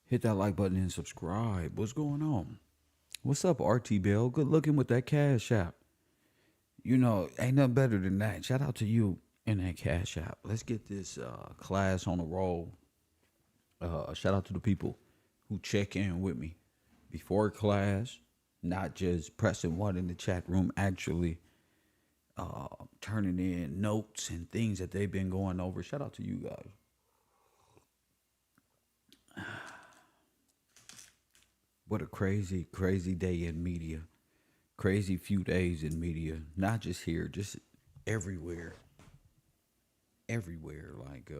Hit that like button and subscribe. What's going on? What's up, RT Bill? Good looking with that cash app. You know, ain't nothing better than that. Shout out to you in that cash app. Let's get this class on the roll. Shout out to the people who check in with me before class, not just pressing one in the chat room, actually turning in notes and things that they've been going over. Shout out to you guys. What a crazy, crazy day in media. Crazy few days in media. Not just here, just everywhere. Everywhere. Like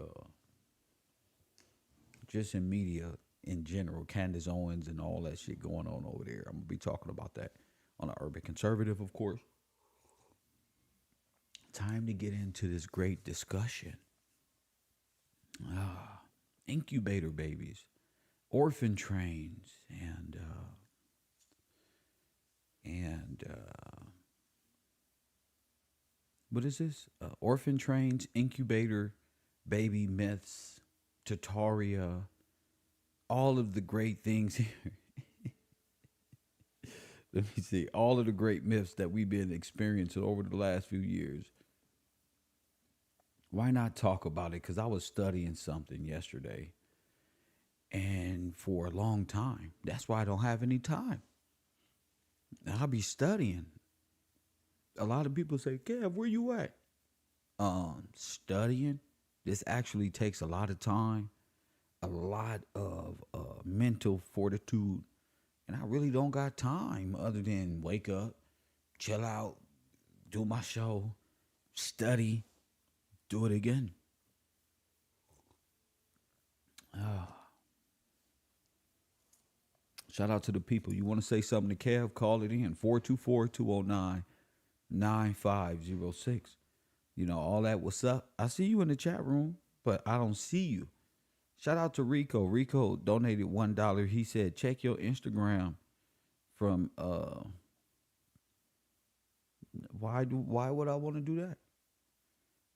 just in media in general. Candace Owens and all that shit going on over there. I'm gonna be talking about that on the Urban Conservative, of course. Time to get into this great discussion. Incubator babies, orphan trains, and what is this? Orphan trains, incubator, baby myths, Tataria, all of the great things here. Let me see. All of the great myths that we've been experiencing over the last few years. Why not talk about it? Because I was studying something yesterday, and for a long time. That's why I don't have any time. I'll be studying. A lot of people say, Kev, where you at? Studying. This actually takes a lot of time, a lot of mental fortitude, and I really don't got time other than wake up, chill out, do my show, study, do it again. Shout out to the people. You want to say something to Kev? Call it in 424-209-9506. You know, all that. What's up? I see you in the chat room, but I don't see you. Shout out to Rico. Rico donated $1. He said, check your Instagram from why would I want to do that?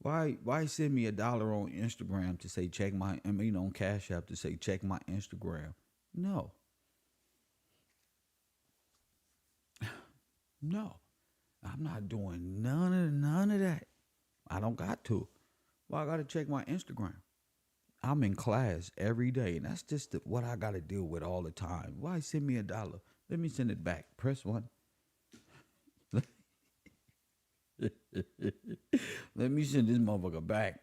Why send me $1 on Instagram to say check my on Cash App to say check my Instagram? No. No. I'm not doing none of that. I don't got to. Well, I got to check my Instagram. I'm in class every day, and that's just what I got to deal with all the time. Why send me $1? Let me send it back. Press 1. Let me send this motherfucker back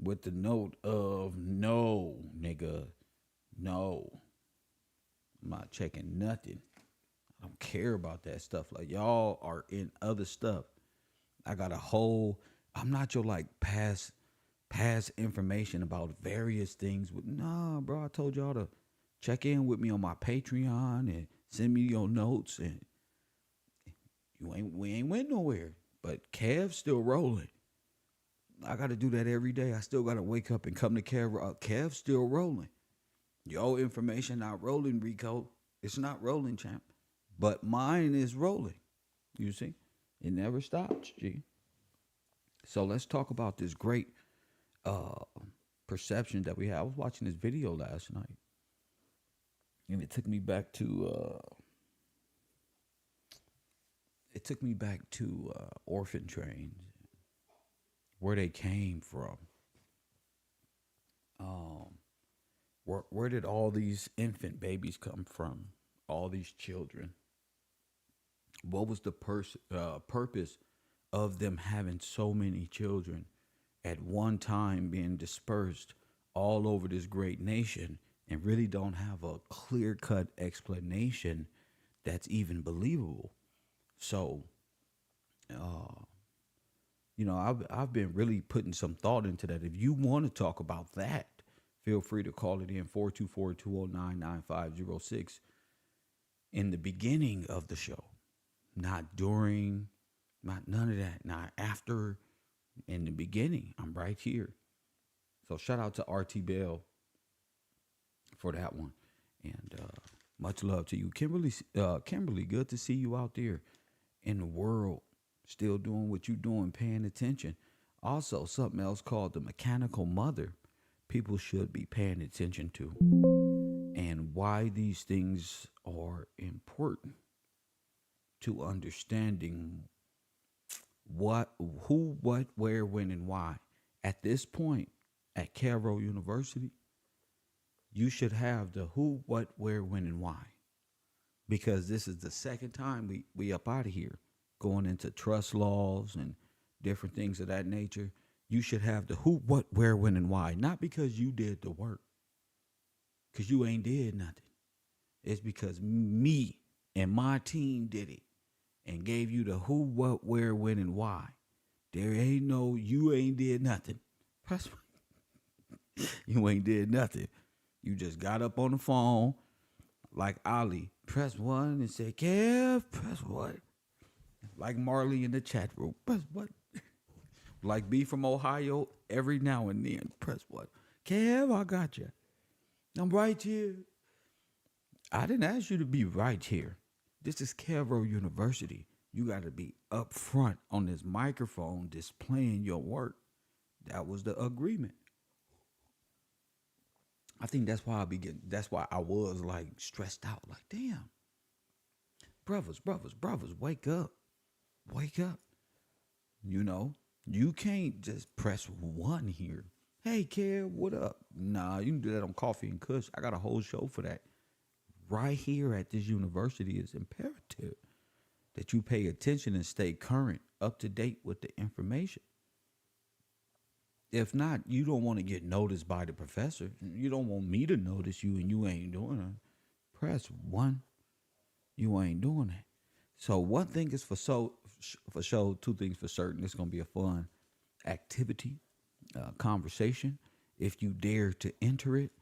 with the note of no, nigga, no. I'm not checking nothing. I don't care about that stuff. Like, y'all are in other stuff. I got a whole, I'm not your like past information about various things. Nah, bro, I told y'all to check in with me on my Patreon and send me your notes, and we ain't went nowhere. But Kev's still rolling. I got to do that every day. I still got to wake up and come to Kev. Kev's still rolling. Your information not rolling, Rico. It's not rolling, champ. But mine is rolling. You see? It never stops, G. So let's talk about this great perception that we have. I was watching this video last night, and it took me back to orphan trains, where they came from. Where did all these infant babies come from? All these children. What was the purpose of them having so many children at one time, being dispersed all over this great nation, and really don't have a clear-cut explanation that's even believable? So, I've been really putting some thought into that. If you want to talk about that, feel free to call it in 424-209-9506 in the beginning of the show. Not during, not none of that. Not after, in the beginning. I'm right here. So shout out to RT Bell for that one. And much love to you. Kimberly, good to see you out there in the world, still doing what you're doing, paying attention. Also, something else called the mechanical mother, people should be paying attention to. And and why these things are important to understanding what, who, what, where, when, and why. At this point, at Cairo University, you should have the who, what, where, when, and why. Because this is the second time we up out of here, going into trust laws and different things of that nature. You should have the who, what, where, when, and why. Not because you did the work, because you ain't did nothing. It's because me and my team did it and gave you the who, what, where, when, and why. There ain't no, you ain't did nothing. You ain't did nothing. You just got up on the phone like Ali, press 1 and say, Kev, press what? Like Marley in the chat room, press what? Like B from Ohio, every now and then, press what? Kev, I got you. I'm right here. I didn't ask you to be right here. This is Cairo University. You got to be up front on this microphone displaying your work. That was the agreement. I think that's why that's why I was like stressed out. Like, damn, brothers, wake up. Wake up. You know, you can't just press 1 here. Hey, Kev, what up? Nah, you can do that on Coffee and Kush. I got a whole show for that. Right here at this university is imperative that you pay attention and stay current, up to date with the information. If not, you don't want to get noticed by the professor. You don't want me to notice you and you ain't doing it. Press 1. You ain't doing it. So one thing is for sure, 2 things for certain. It's going to be a fun activity, conversation. If you dare to enter it,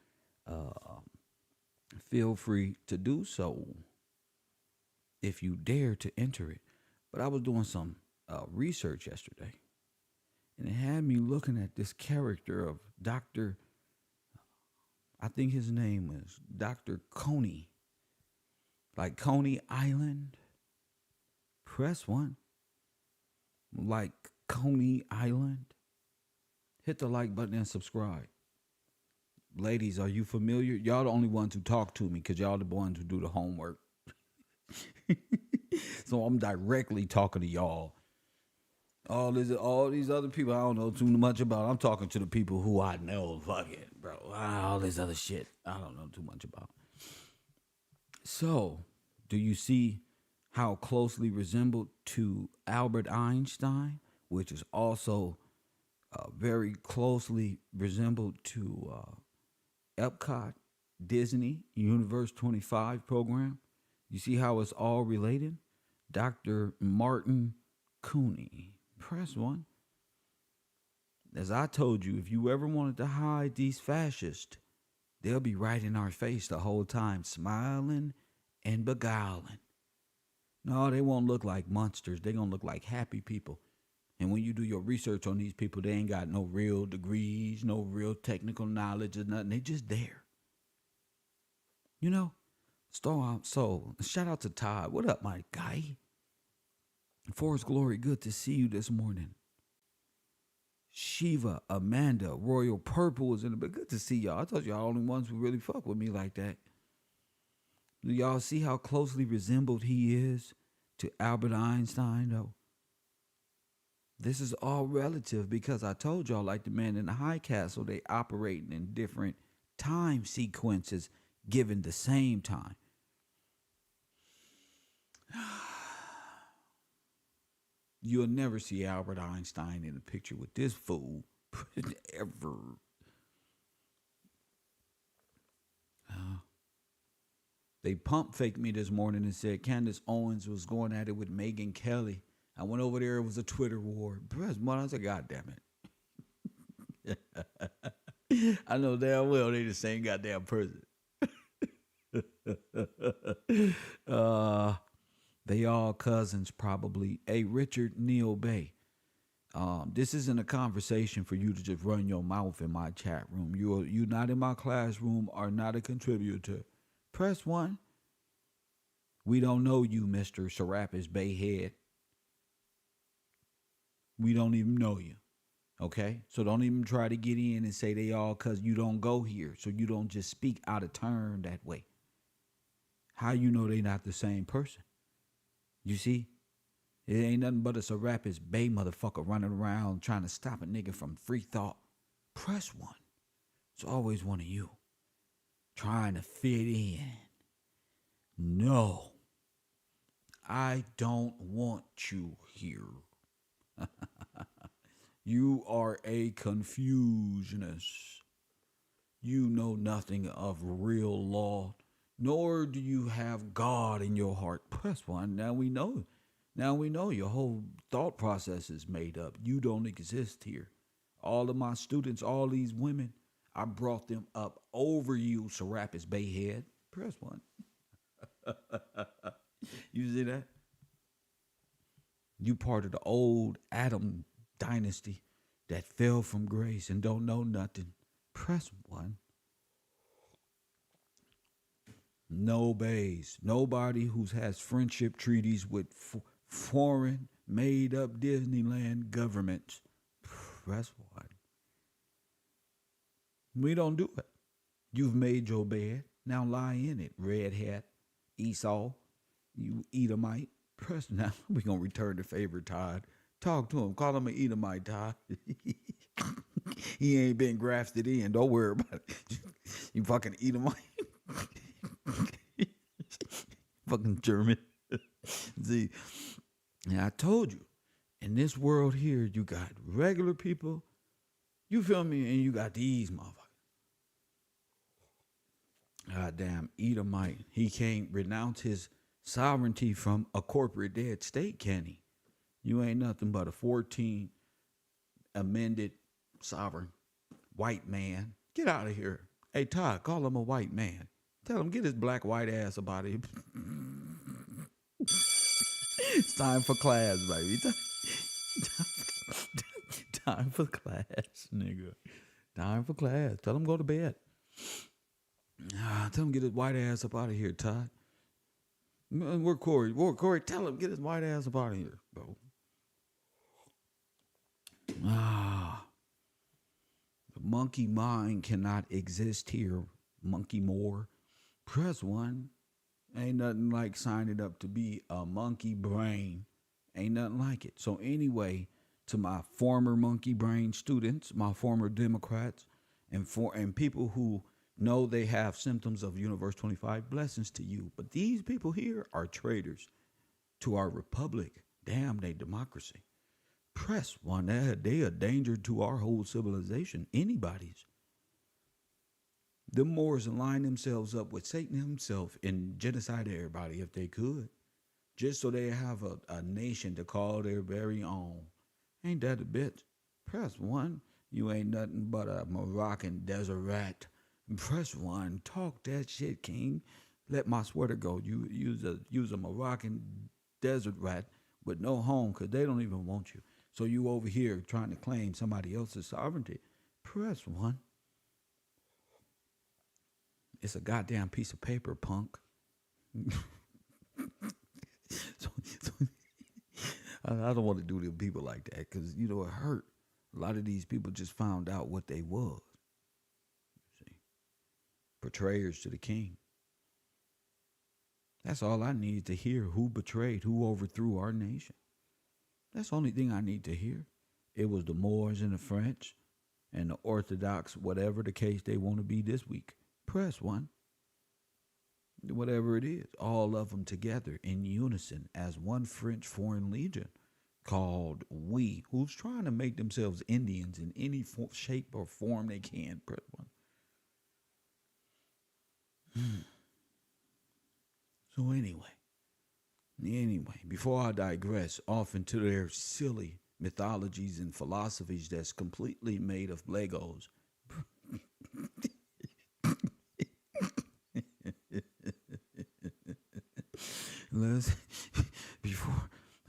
feel free to do so. If you dare to enter it. But I was doing some research yesterday, and it had me looking at this character of Dr. I think his name is Dr. Coney. Like Coney Island. Press 1. Like Coney Island. Hit the like button and subscribe. Ladies, are you familiar? Y'all the only ones who talk to me because y'all the ones who do the homework. So I'm directly talking to y'all. All these other people I don't know too much about. I'm talking to the people who I know. Fuck it, bro. All this other shit I don't know too much about. So, do you see how closely resembled to Albert Einstein, which is also very closely resembled to Epcot, Disney, Universe 25 program? You see how it's all related? Dr. Martin Cooney. Press 1. As I told you, if you ever wanted to hide these fascists, they'll be right in our face the whole time, smiling and beguiling. No, they won't look like monsters. They're going to look like happy people. And when you do your research on these people, they ain't got no real degrees, no real technical knowledge or nothing. They just there. You know? So, shout out to Todd. What up, my guy? Forest Glory, good to see you this morning. Shiva, Amanda, Royal Purple is in the bed. Good to see y'all. I thought y'all the only ones who really fuck with me like that. Do y'all see how closely resembled he is to Albert Einstein, though? This is all relative because I told y'all, like the man in the high castle, they operating in different time sequences given the same time. You'll never see Albert Einstein in a picture with this fool ever. They pump faked me this morning and said Candace Owens was going at it with Megyn Kelly. I went over there. It was a Twitter war. I said, God damn it. I know damn well they the same goddamn person. They all cousins probably. Hey, Richard Neil Bay. This isn't a conversation for you to just run your mouth in my chat room. You not in my classroom, are not a contributor. Press 1. We don't know you, Mr. Serapis Bayhead. We don't even know you. Okay? So don't even try to get in and say they all because you don't go here. So you don't just speak out of turn that way. How you know they not the same person? You see? It ain't nothing but a Serapis Bay motherfucker running around trying to stop a nigga from free thought. Press one. It's always one of you. Trying to fit in. No. I don't want you here. You are a confusionist. You know nothing of real law, nor do you have God in your heart. Press one. Now we know. Now we know your whole thought process is made up. You don't exist here. All of my students, all these women, I brought them up over you, Serapis Bayhead. Press one. You see that? You part of the old Adam dynasty that fell from grace and don't know nothing. Press one. No bays. Nobody who has friendship treaties with foreign made up Disneyland governments. Press one. We don't do it. You've made your bed. Now lie in it. Red hat, Esau, you Edomite. Press now. We're going to return the favor, Todd. Talk to him. Call him an Edomite, Todd. He ain't been grafted in. Don't worry about it. You fucking Edomite. Fucking German. See, and I told you, in this world here, you got regular people. You feel me? And you got these motherfuckers. Goddamn Edomite. He can't renounce his sovereignty from a corporate dead state, can he? You ain't nothing but a 14 amended sovereign white man. Get out of here. Hey, Todd, call him a white man. Tell him, get his black white ass up out of here. It's time for class, baby. Time for class, nigga. Time for class. Tell him go to bed. Tell him get his white ass up out of here, Todd. Where Corey? Corey, tell him get his white ass up out of here, bro. The monkey mind cannot exist here. Monkey more. Press one. Ain't nothing like signing up to be a monkey brain. Ain't nothing like it. So anyway, to my former monkey brain students, my former Democrats, and people who know they have symptoms of Universe 25, blessings to you. But these people here are traitors to our republic. Damn, they democracy. Press one. They a danger to our whole civilization. Anybody's. The Moors align themselves up with Satan himself and genocide everybody if they could. Just so they have a nation to call their very own. Ain't that a bitch? Press one. You ain't nothing but a Moroccan desert rat. Press one. Talk that shit, King. Let my sweater go. You use a Moroccan desert rat with no home because they don't even want you. So you over here trying to claim somebody else's sovereignty. Press one. It's a goddamn piece of paper, punk. I don't want to do to people like that because, you know, it hurt. A lot of these people just found out what they was. See? Betrayers to the king. That's all I need to hear. Who betrayed, who overthrew our nation. That's the only thing I need to hear. It was the Moors and the French and the Orthodox, whatever the case they want to be this week. Press one. Whatever it is, all of them together in unison as one French Foreign Legion called We, who's trying to make themselves Indians in any shape or form they can. Press one. So anyway, before I digress off into their silly mythologies and philosophies that's completely made of Legos.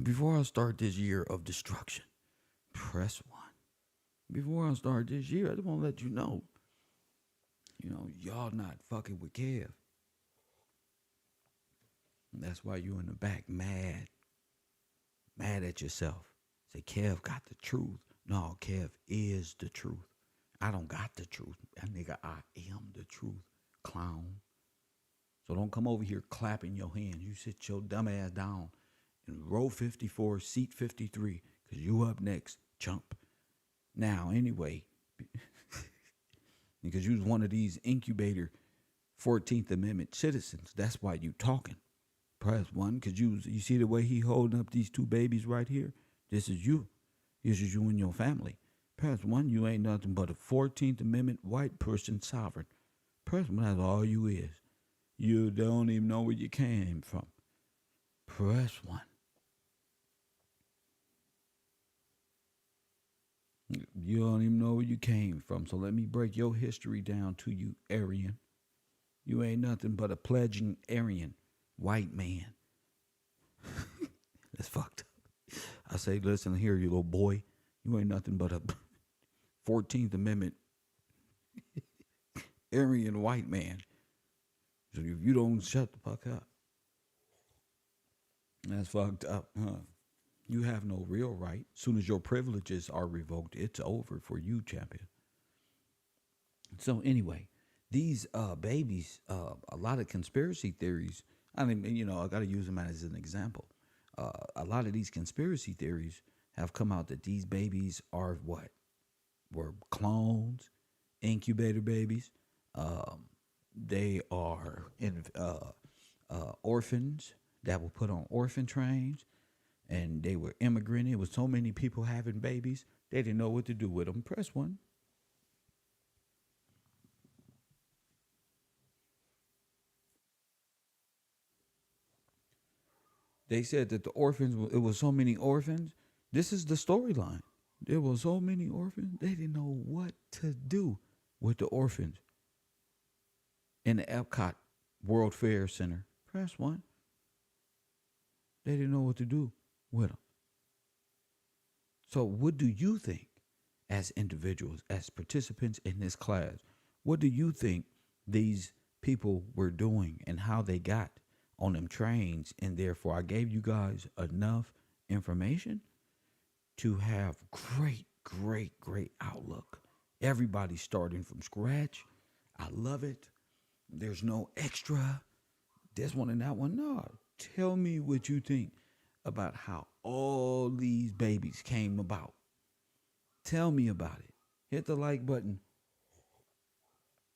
Before I start this year of destruction, press one. Before I start this year, I just want to let you know, y'all not fucking with Kev. That's why you in the back mad at yourself. Say, Kev got the truth. No, Kev is the truth. I don't got the truth. That nigga, I am the truth. Clown. So don't come over here clapping your hands. You sit your dumb ass down in row 54, seat 53, because you up next, chump. Now, anyway, because you was one of these incubator 14th Amendment citizens. That's why you talking. Press one, because you see the way he holding up these two babies right here? This is you. This is you and your family. Press one, you ain't nothing but a 14th Amendment white person sovereign. Press one, that's all you is. You don't even know where you came from. Press one. You don't even know where you came from. So let me break your history down to you, Aryan. You ain't nothing but a pledging Aryan white man. That's fucked up. I say, listen here, you little boy. You ain't nothing but a 14th Amendment Aryan white man. So if you don't shut the fuck up, that's fucked up, huh? You have no real right. Soon as your privileges are revoked, it's over for you, champion. So anyway, these babies, a lot of conspiracy theories. I mean, I got to use them as an example. A lot of these conspiracy theories have come out that these babies are what? Were clones, incubator babies. They are orphans that were put on orphan trains, and they were immigrating with so many people having babies, they didn't know what to do with them. Press one. They said that the orphans, it was so many orphans. This is the storyline. There were so many orphans, they didn't know what to do with the orphans in the Epcot World Fair Center. Press one. They didn't know what to do with them. So what do you think as individuals, as participants in this class? What do you think these people were doing and how they got on them trains? And therefore, I gave you guys enough information to have great outlook. Everybody's starting from scratch. I love it. There's no extra, this one and that one. No, tell me what you think about how all these babies came about. Tell me about it. Hit the like button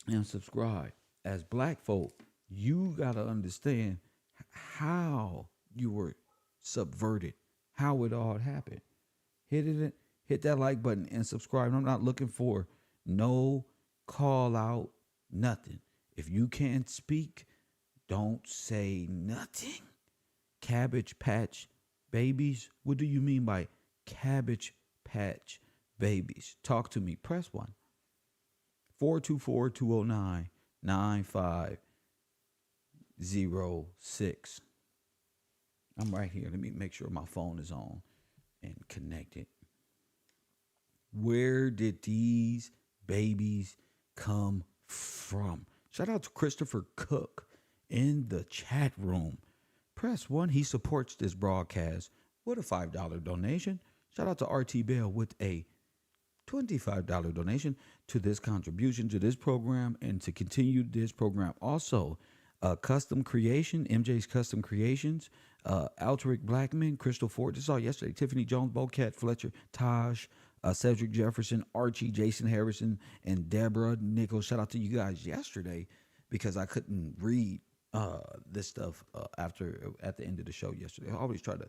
and subscribe. As black folk, you got to understand how you were subverted, how it all happened. Hit that like button and subscribe. I'm not looking for no call out, nothing. If you can't speak, don't say nothing. Cabbage Patch Babies? What do you mean by Cabbage Patch Babies? Talk to me. Press 1. 424-209-9506. I'm right here. Let me make sure my phone is on and connected. Where did these babies come from? Shout out to Christopher Cook in the chat room. Press 1. He supports this broadcast with a $5 donation. Shout out to RT Bell with a $25 donation to this contribution to this program and to continue this program. Also, Custom Creation, MJ's Custom Creations, Alteric Blackman, Crystal Ford. This is all yesterday. Tiffany Jones, Bocat Fletcher, Taj, Cedric Jefferson, Archie, Jason Harrison, and Deborah Nichols. Shout out to you guys yesterday because I couldn't read this stuff at the end of the show yesterday. I always try to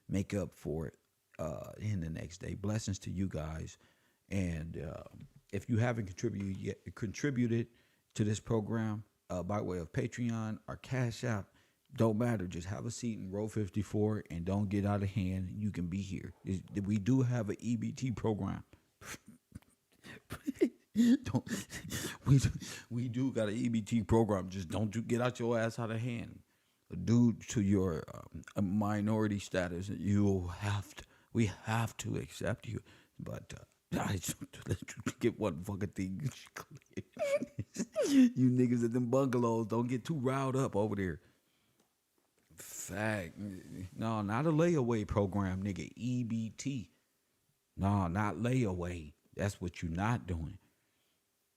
make up for it in the next day. Blessings to you guys. And if you haven't contributed to this program by way of Patreon or Cash App, don't matter. Just have a seat in row 54 and don't get out of hand. You can be here. We do have an EBT program. We do got an EBT program. Just don't you get out your ass out of hand. Due to your minority status, we have to accept you. But I just let you get one fucking thing clear. You niggas at them bungalows, don't get too riled up over there. Fact. No, not a layaway program, nigga. EBT. No, not layaway. That's what you're not doing.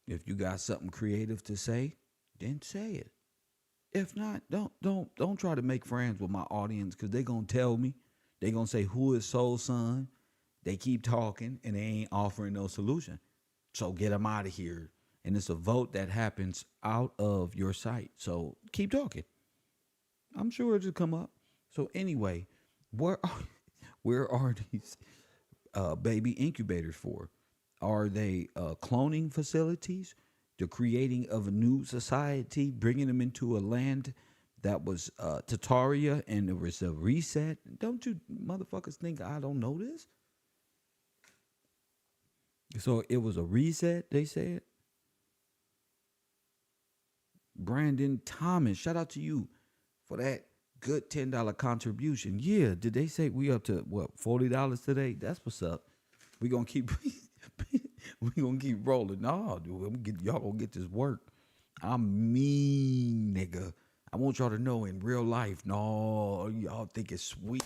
If you got something creative to say, then say it. If not, don't try to make friends with my audience because they gonna tell me. They gonna say, who is Soul Son? They keep talking and they ain't offering no solution. So get them out of here. And it's a vote that happens out of your sight. So keep talking. I'm sure it'll come up. So anyway, where are these baby incubators for? Are they cloning facilities? The creating of a new society, bringing them into a land that was Tataria and there was a reset? Don't you motherfuckers think I don't know this? So it was a reset, they said. Brandon Thomas, shout out to you for that good $10 contribution. Yeah, did they say we up to what, $40 today? That's what's up. We gonna keep rolling. No, dude, y'all gonna get this work. I'm mean, nigga. I want y'all to know in real life. No, y'all think it's sweet.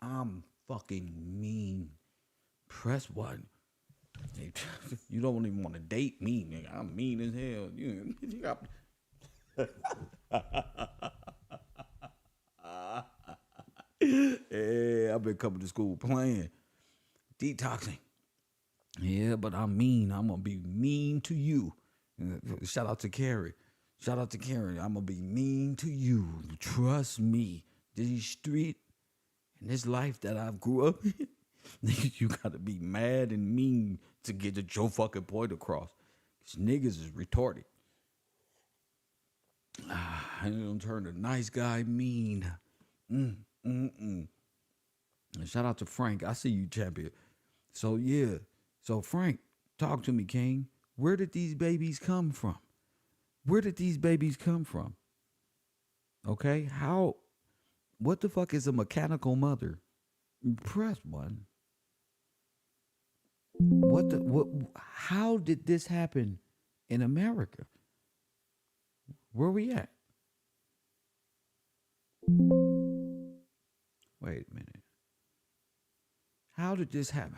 I'm fucking mean. Press one. You don't even want to date me, nigga. I'm mean as hell. You got. Yeah, I've been coming to school playing, detoxing. Yeah, but I'm mean. I'm gonna be mean to you. Shout out to Carrie. Shout out to Carrie. I'm gonna be mean to you. Trust me. This street and this life that I've grew up in, you gotta be mad and mean to get your fucking point across. Cause niggas is retarded. I'm gonna turn a nice guy mean. And shout out to Frank. I see you, champion. So yeah. So Frank, talk to me, King. Where did these babies come from? Where did these babies come from? Okay? What the fuck is a mechanical mother? Press one. How did this happen in America? Where we at? Wait a minute. How did this happen?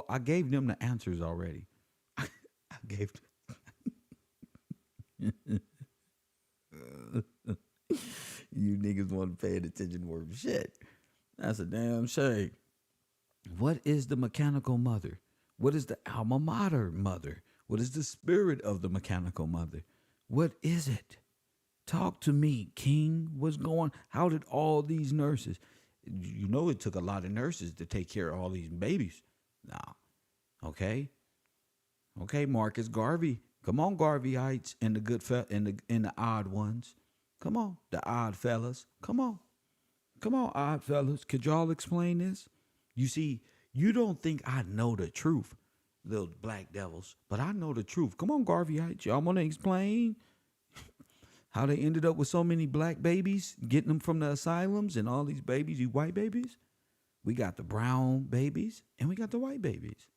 I gave them the answers already. I gave you niggas wasn't paying attention worth shit. That's a damn shame. What is the mechanical mother? What is the alma mater mother? What is the spirit of the mechanical mother? What is it? Talk to me, King. What's going? How did all these nurses? You know, it took a lot of nurses to take care of all these babies. Nah, okay, Marcus Garvey. Come on, Garveyites and the good and the odd ones. Come on, the odd fellas. Come on, odd fellas. Could y'all explain this? You see, you don't think I know the truth, little black devils, but I know the truth. Come on, Garveyites. Y'all want to explain how they ended up with so many black babies, getting them from the asylums and all these babies, these white babies? We got the brown babies and we got the white babies.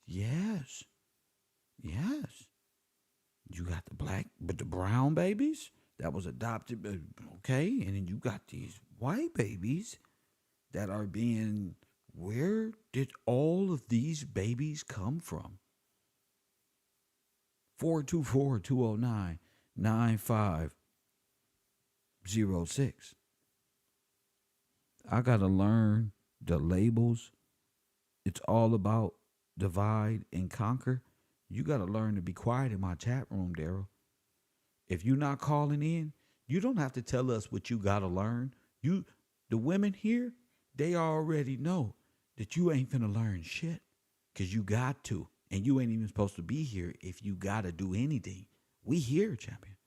Yes. You got the black, but the brown babies that was adopted, okay? And then you got these white babies that are being, where did all of these babies come from? 424-209-9506. I got to learn the labels. It's all about divide and conquer. You got to learn to be quiet in my chat room, Daryl. If you're not calling in, you don't have to tell us what you got to learn. The women here, they already know that you ain't finna learn shit because you got to. And you ain't even supposed to be here if you got to do anything. We here, champion.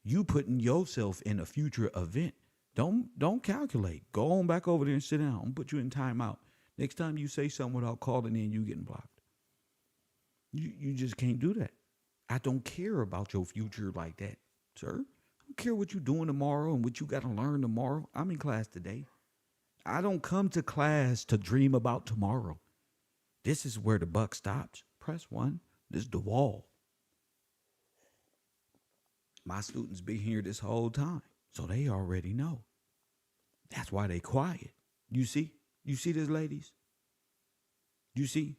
You putting yourself in a future event. Don't calculate. Go on back over there and sit down. I'm put you in timeout. Next time you say something without calling in, you getting blocked. You just can't do that. I don't care about your future like that, sir. I don't care what you're doing tomorrow and what you got to learn tomorrow. I'm in class today. I don't come to class to dream about tomorrow. This is where the buck stops. Press one. This is the wall. My students been here this whole time, so they already know. That's why they quiet. You see? You see this, ladies? You see?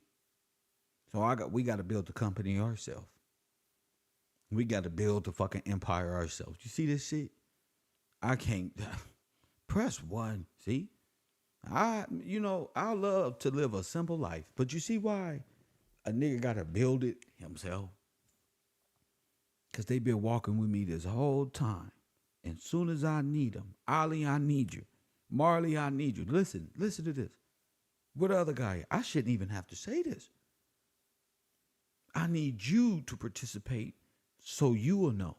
So we got to build the company ourselves. We got to build the fucking empire ourselves. You see this shit? I can't press one. See? I love to live a simple life, but you see why a nigga got to build it himself? Because they been walking with me this whole time. And soon as I need them, Ollie, I need you. Marley, I need you. Listen to this. What other guy? I shouldn't even have to say this. I need you to participate so you will know.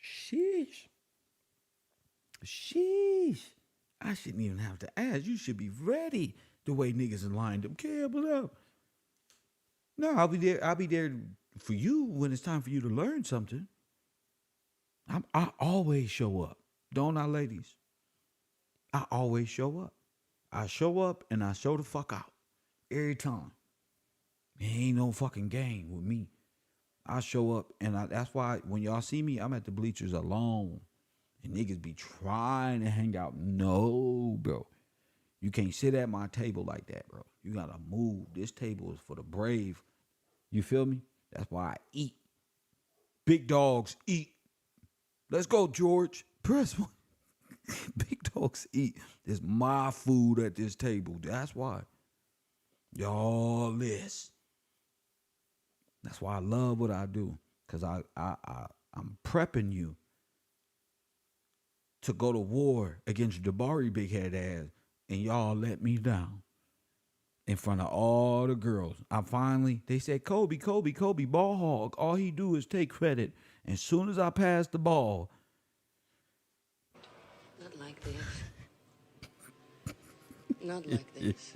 Sheesh. I shouldn't even have to ask. You should be ready the way niggas are lined up. Cable up. No, I'll be there. I'll be there for you when it's time for you to learn something. I always show up. Don't I, ladies? I always show up. I show up and I show the fuck out. Every time. It ain't no fucking game with me. I show up and that's why when y'all see me, I'm at the bleachers alone. And niggas be trying to hang out. No, bro. You can't sit at my table like that, bro. You gotta move. This table is for the brave. You feel me? That's why I eat. Big dogs eat. Let's go, George. Press one. Big dogs eat. It's my food at this table. That's why. Y'all list. That's why I love what I do. Because I'm prepping you to go to war against Jabari big head ass, and y'all let me down in front of all the girls. They said, Kobe, ball hog. All he do is take credit. And soon as I pass the ball. Not like this. Not like this.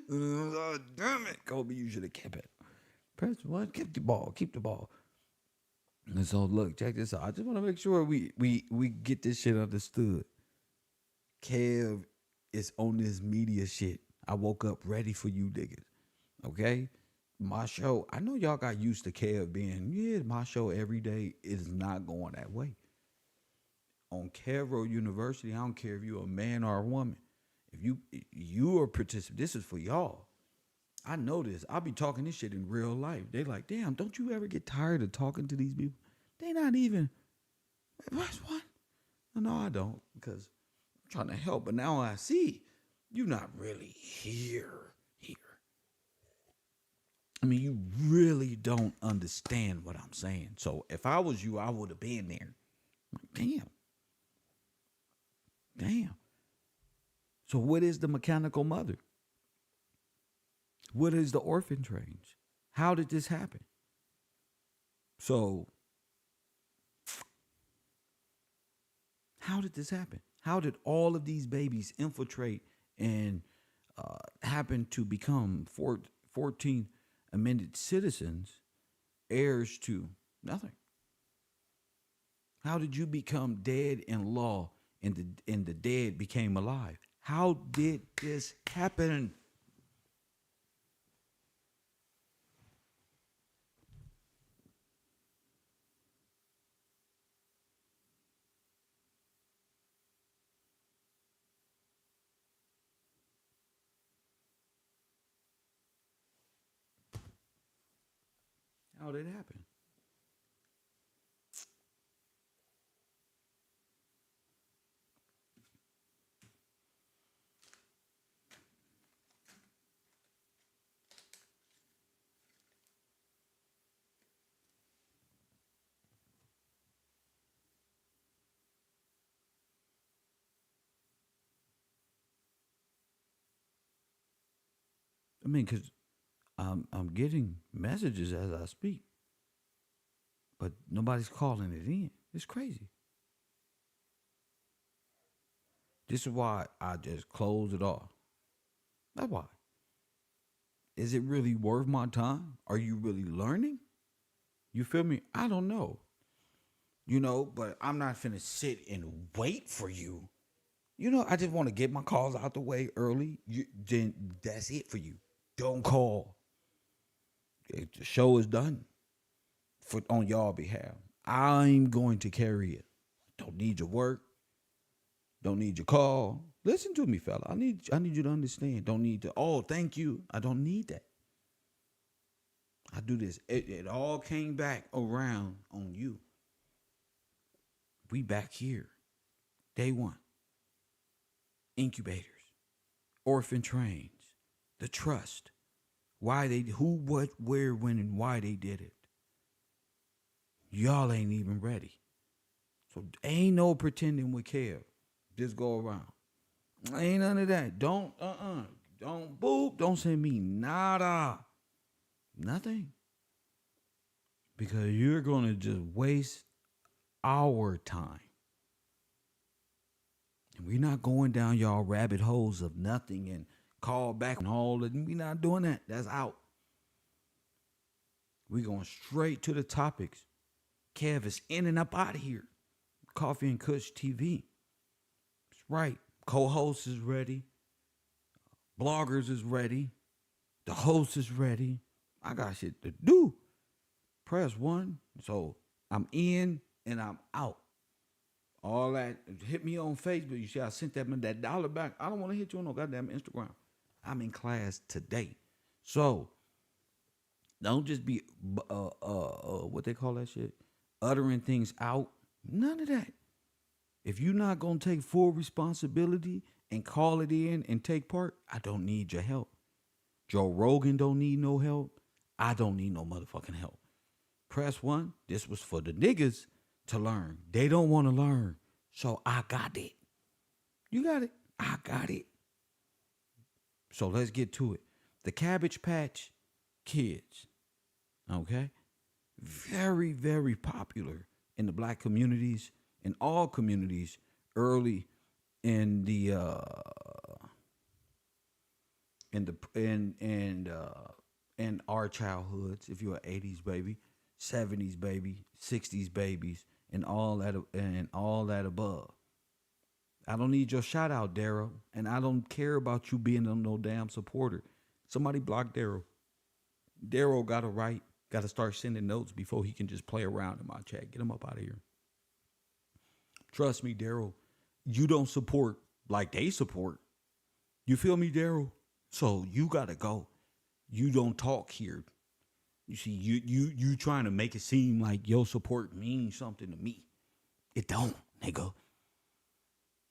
Oh, damn it. Kobe, you should have kept it. Press one, keep the ball. And so look, check this out. I just want to make sure we get this shit understood. Kev is on this media shit. I woke up ready for you niggas. Okay? My show, I know y'all got used to Kev being, my show every day. It is not going that way. On Kevro University, I don't care if you're a man or a woman. If you are a participant, this is for y'all. I know this. I'll be talking this shit in real life. They like, damn, don't you ever get tired of talking to these people? They not even, what's one? No, I don't, because I'm trying to help. But now I see you're not really here. I mean, you really don't understand what I'm saying. So if I was you, I would have been there. Like, damn. So what is the mechanical mother? What is the orphan trains? How did this happen? So, how did this happen? How did all of these babies infiltrate and happen to become 14 amended citizens, heirs to nothing? How did you become dead in law and the dead became alive? How did this happen? How did it happen? I mean, because I'm getting messages as I speak, but nobody's calling it in. It's crazy. This is why I just close it off. That's why. Is it really worth my time? Are you really learning? You feel me? I don't know. But I'm not finna sit and wait for you. I just want to get my calls out the way early. Then that's it for you. Don't call. The show is done on y'all behalf. I'm going to carry it. Don't need your work. Don't need your call. Listen to me, fella. I need you to understand. Don't need to, oh, thank you. I don't need that. I do this. It all came back around on you. We back here. Day one. Incubators. Orphan trains. The trust. Why they, who, what, where, when, and why they did it. Y'all ain't even ready. So ain't no pretending with Kev. Just go around. Ain't none of that. Don't boop. Don't send me nada. Nothing. Because you're going to just waste our time. And we're not going down y'all rabbit holes of nothing and call back and all that. We're not doing that. That's out. We're going straight to the topics. Kev is in and up out of here. Coffee and Kush TV. That's right. Co-host is ready. Bloggers is ready. The host is ready. I got shit to do. Press 1. So I'm in and I'm out. All that. Hit me on Facebook. You see, I sent that $1 back. I don't want to hit you on no goddamn Instagram. I'm in class today. So don't just be what they call that shit, uttering things out. None of that. If you're not gonna take full responsibility and call it in and take part, I don't need your help. Joe Rogan don't need no help. I don't need no motherfucking help. Press 1. This was for the niggas to learn. They don't want to learn. So I got it. You got it. I got it. So let's get to it. The Cabbage Patch Kids. Okay? Very, very popular in the black communities, in all communities, early in the in our childhoods. If you're an 80s baby, 70s baby, 60s babies, and all that above. I don't need your shout out, Daryl, and I don't care about you being no damn supporter. Somebody block Daryl. Daryl got to start sending notes before he can just play around in my chat. Get him up out of here. Trust me, Daryl, you don't support like they support. You feel me, Daryl? So you gotta go. You don't talk here. You see, you trying to make it seem like your support means something to me. It don't, nigga.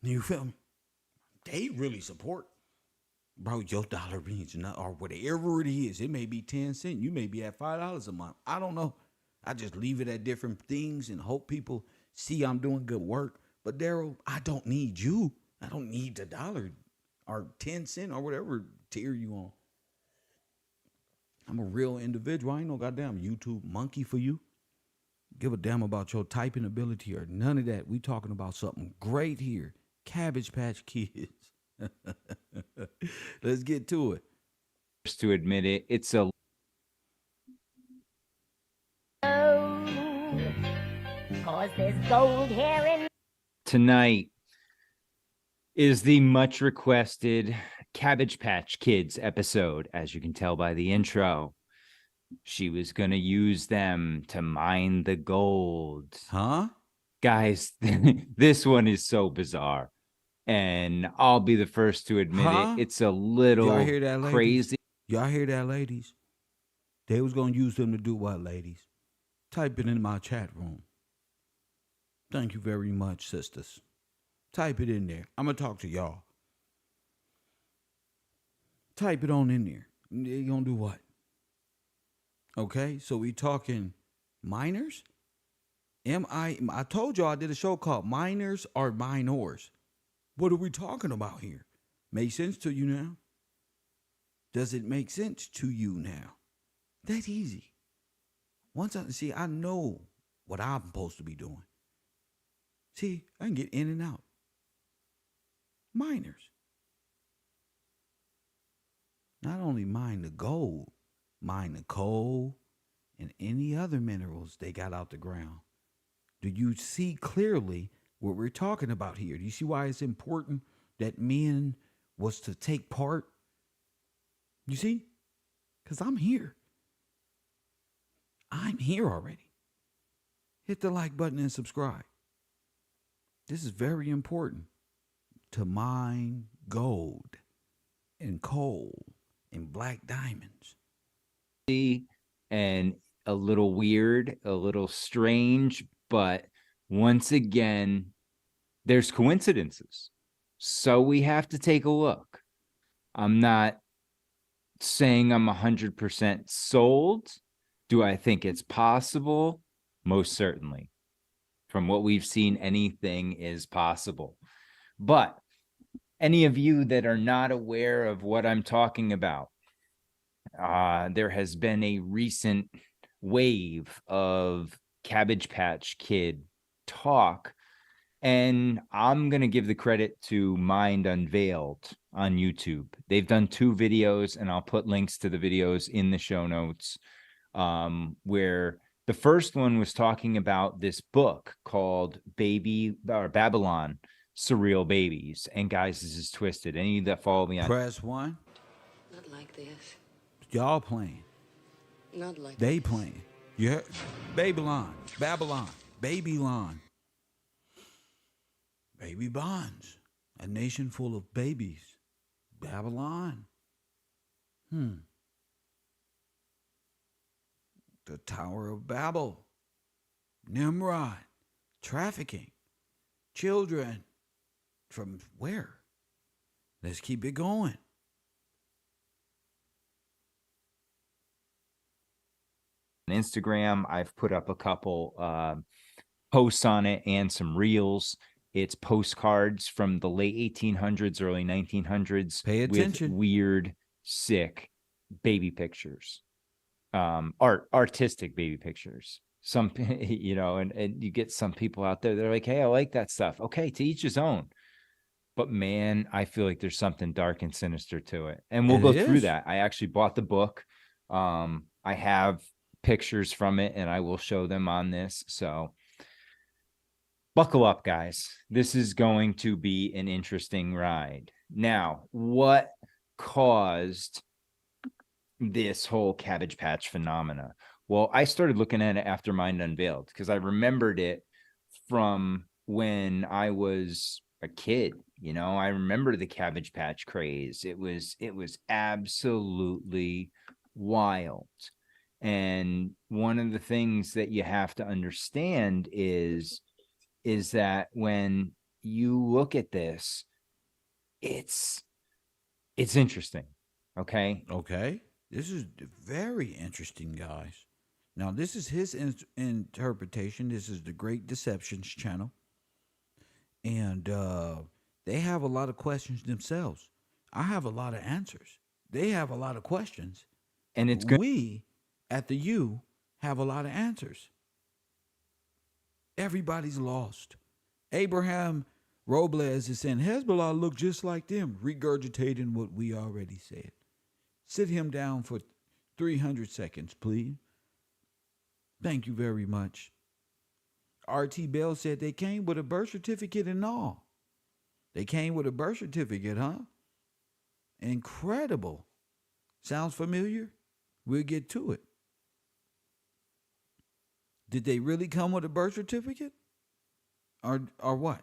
You feel me? They really support. Bro, your dollar means nothing, or whatever it is. It may be 10 cents. You may be at $5 a month. I don't know. I just leave it at different things and hope people see I'm doing good work. But Daryl, I don't need you. I don't need the dollar or 10 cent or whatever tier you on. I'm a real individual. I ain't no goddamn YouTube monkey for you. Give a damn about your typing ability or none of that. We talking about something great here. Cabbage Patch Kids. Let's get to it. To admit it, it's a Cause there's gold here in tonight is the much requested Cabbage Patch Kids episode. As you can tell by the intro, she was going to use them to mine the gold. Huh? Guys, this one is so bizarre. And I'll be the first to admit it. It's a little Y'all hear that, ladies? crazy. Y'all hear that, ladies? They was going to use them to do what, ladies? Type it in my chat room. Thank you very much, sisters. Type it in there. I'm going to talk to y'all. Type it on in there. You going to do what? Okay, so we talking minors? I told y'all I did a show called Minors or Minors. What are we talking about here? Make sense to you now? Does it make sense to you now? That easy. Once I know what I'm supposed to be doing. See, I can get in and out. Miners. Not only mine the gold, mine the coal and any other minerals they got out the ground. Do you see clearly what we're talking about here? Do you see why it's important that men was to take part? You see? Because I'm here. I'm here already. hit the like button and subscribe. This is very important to mine gold and coal and black diamonds. And a little weird, a little strange, but once again, there's coincidences. So we have to take a look. I'm not saying I'm 100% sold. Do I think it's possible? Most certainly. From what we've seen, anything is possible. But any of you that are not aware of what I'm talking about, there has been a recent wave of Cabbage Patch Kid talk, and I'm going to give the credit to Mind Unveiled on YouTube. They've done 2 videos, and I'll put links to the videos in the show notes, where the first one was talking about this book called Babylon Surreal Babies. And guys, this is twisted. Any that follow me on Press 1. Not like this. Y'all playing. Not like They this. playing. Yeah. Babylon. Babylon. Babylon. Baby bonds. A nation full of babies. Babylon. The Tower of Babel. Nimrod. Trafficking. Children. From where? Let's keep it going. Instagram. I've put up a couple posts on it and some reels. It's postcards from the late 1800s, early 1900s. Pay attention. With weird, sick baby pictures, artistic baby pictures. Some, and you get some people out there that are like, hey, I like that stuff. Okay, to each his own. But man, I feel like there's something dark and sinister to it. And we'll go through that. I actually bought the book. I have pictures from it, and I will show them on this. So buckle up, guys. This is going to be an interesting ride. Now, what caused this whole Cabbage Patch phenomena? Well, I started looking at it after Mind Unveiled because I remembered it from when I was a kid. I remember the Cabbage Patch craze. It was absolutely wild. And one of the things that you have to understand is that when you look at this, it's interesting. Okay. This is very interesting, guys. Now, this is his interpretation. This is the Great Deceptions channel. And they have a lot of questions themselves. I have a lot of answers. They have a lot of questions. And it's good. We at the U have a lot of answers. Everybody's lost. Abraham Robles is saying Hezbollah look just like them, regurgitating what we already said. Sit him down for 300 seconds, please. Thank you very much. RT Bell said they came with a birth certificate and all. They came with a birth certificate, huh? Incredible. Sounds familiar? We'll get to it. Did they really come with a birth certificate? Or what?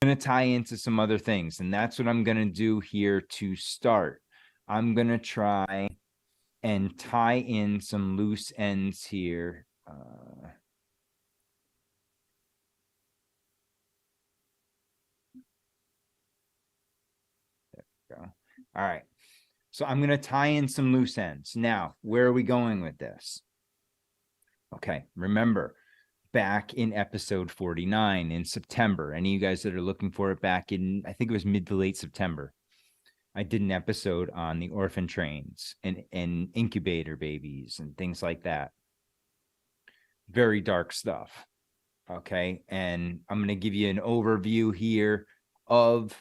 I'm going to tie into some other things, and that's what I'm going to do here to start. I'm going to try and tie in some loose ends here. There we go. All right. So I'm going to tie in some loose ends. Now, where are we going with this? Okay. Remember, back in episode 49 in September, any of you guys that are looking for it, back in, I think it was mid to late September, I did an episode on the orphan trains and incubator babies and things like that. Very dark stuff. Okay. And I'm going to give you an overview here of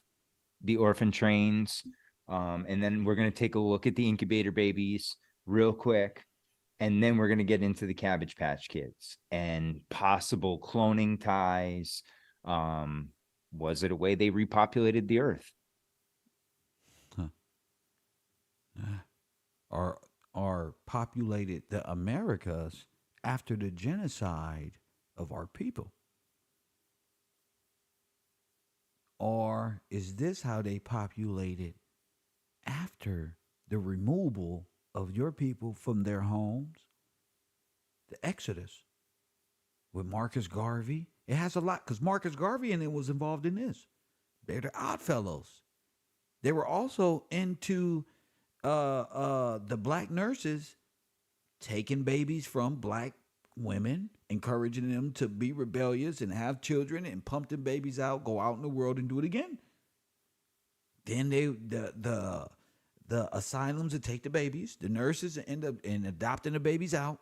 the orphan trains. And then we're going to take a look at the incubator babies real quick. And then we're going to get into the Cabbage Patch Kids and possible cloning ties. Was it a way they repopulated the earth? Or populated the Americas after the genocide of our people? Or is this how they populated after the removal of your people from their homes? The Exodus with Marcus Garvey. It has a lot because Marcus Garvey and it was involved in this. They're the Oddfellows. They were also into the black nurses taking babies from black women, encouraging them to be rebellious and have children and pump them babies out, go out in the world and do it again. Then the asylums would take the babies, the nurses end up adopting the babies out,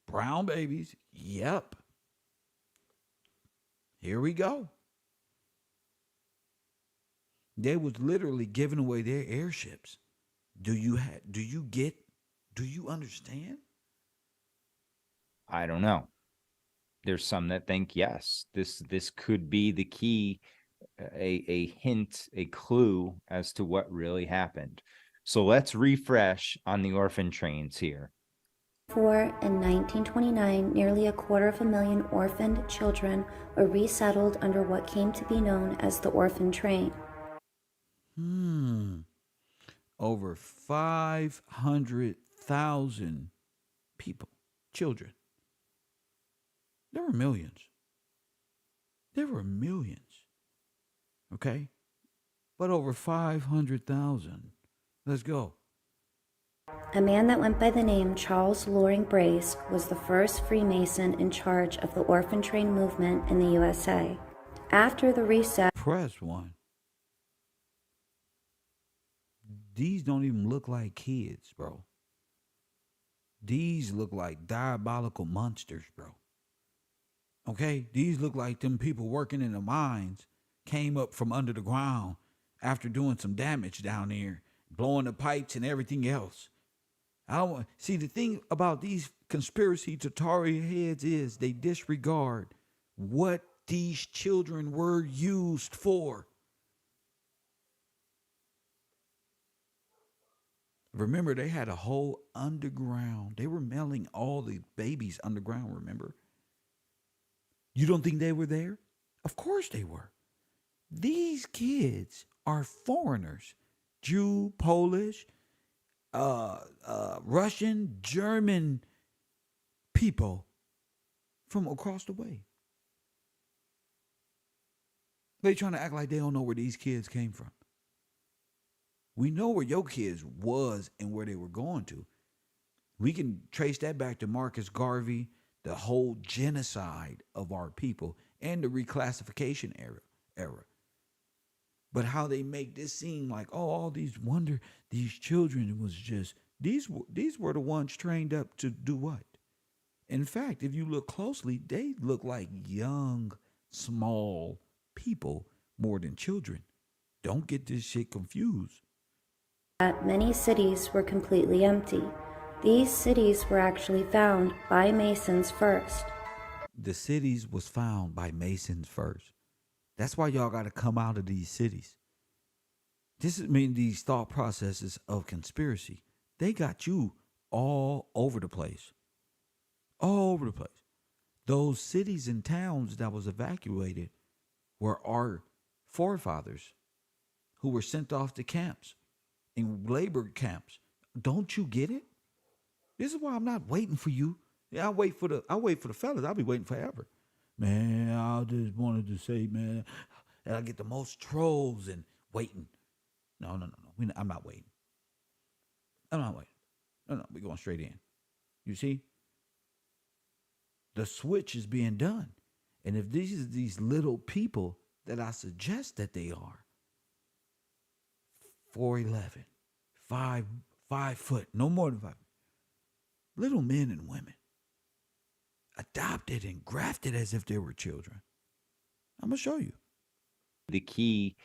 brown babies. Yep. Here we go. They was literally giving away their airships. Do you understand? I don't know. There's some that think yes, this could be the key, a hint, a clue as to what really happened. So let's refresh on the orphan trains here. In 1929, nearly 250,000 orphaned children were resettled under what came to be known as the Orphan Train. Over 500,000 people, children. There were millions. Okay? But over 500,000. Let's go. A man that went by the name Charles Loring Brace was the first Freemason in charge of the orphan train movement in the USA. After the reset, Press one. These don't even look like kids, bro. These look like diabolical monsters, bro. Okay? These look like them people working in the mines came up from under the ground after doing some damage down there, blowing the pipes and everything else. See, the thing about these conspiracy Tataria heads is they disregard what these children were used for. Remember, they had a whole underground. They were mailing all the babies underground, remember? You don't think they were there? Of course they were. These kids are foreigners. Jew, Polish, Russian, German people from across the way. They trying to act like they don't know where these kids came from. We know where your kids was and where they were going to. We can trace that back to Marcus Garvey, the whole genocide of our people, and the reclassification era. But how they make this seem like, oh, all these children was just, these were the ones trained up to do what? In fact, if you look closely, they look like young, small people more than children. Don't get this shit confused. many cities were completely empty. These cities were actually found by Masons first. The cities was found by Masons first. That's why y'all got to come out of these cities. This is these thought processes of conspiracy. They got you all over the place. All over the place. Those cities and towns that was evacuated were our forefathers who were sent off to camps, in labor camps. Don't you get it? This is why I'm not waiting for you. I'll wait for the fellas. I'll be waiting forever. Man, I just wanted to say, man, and I get the most trolls and waiting. No. I'm not waiting. No, we're going straight in. You see? The switch is being done. And if these little people that I suggest that they are, 4'11", 5 foot, no more than 5, little men and women, adopted and grafted as if they were children. I'm going to show you. The key,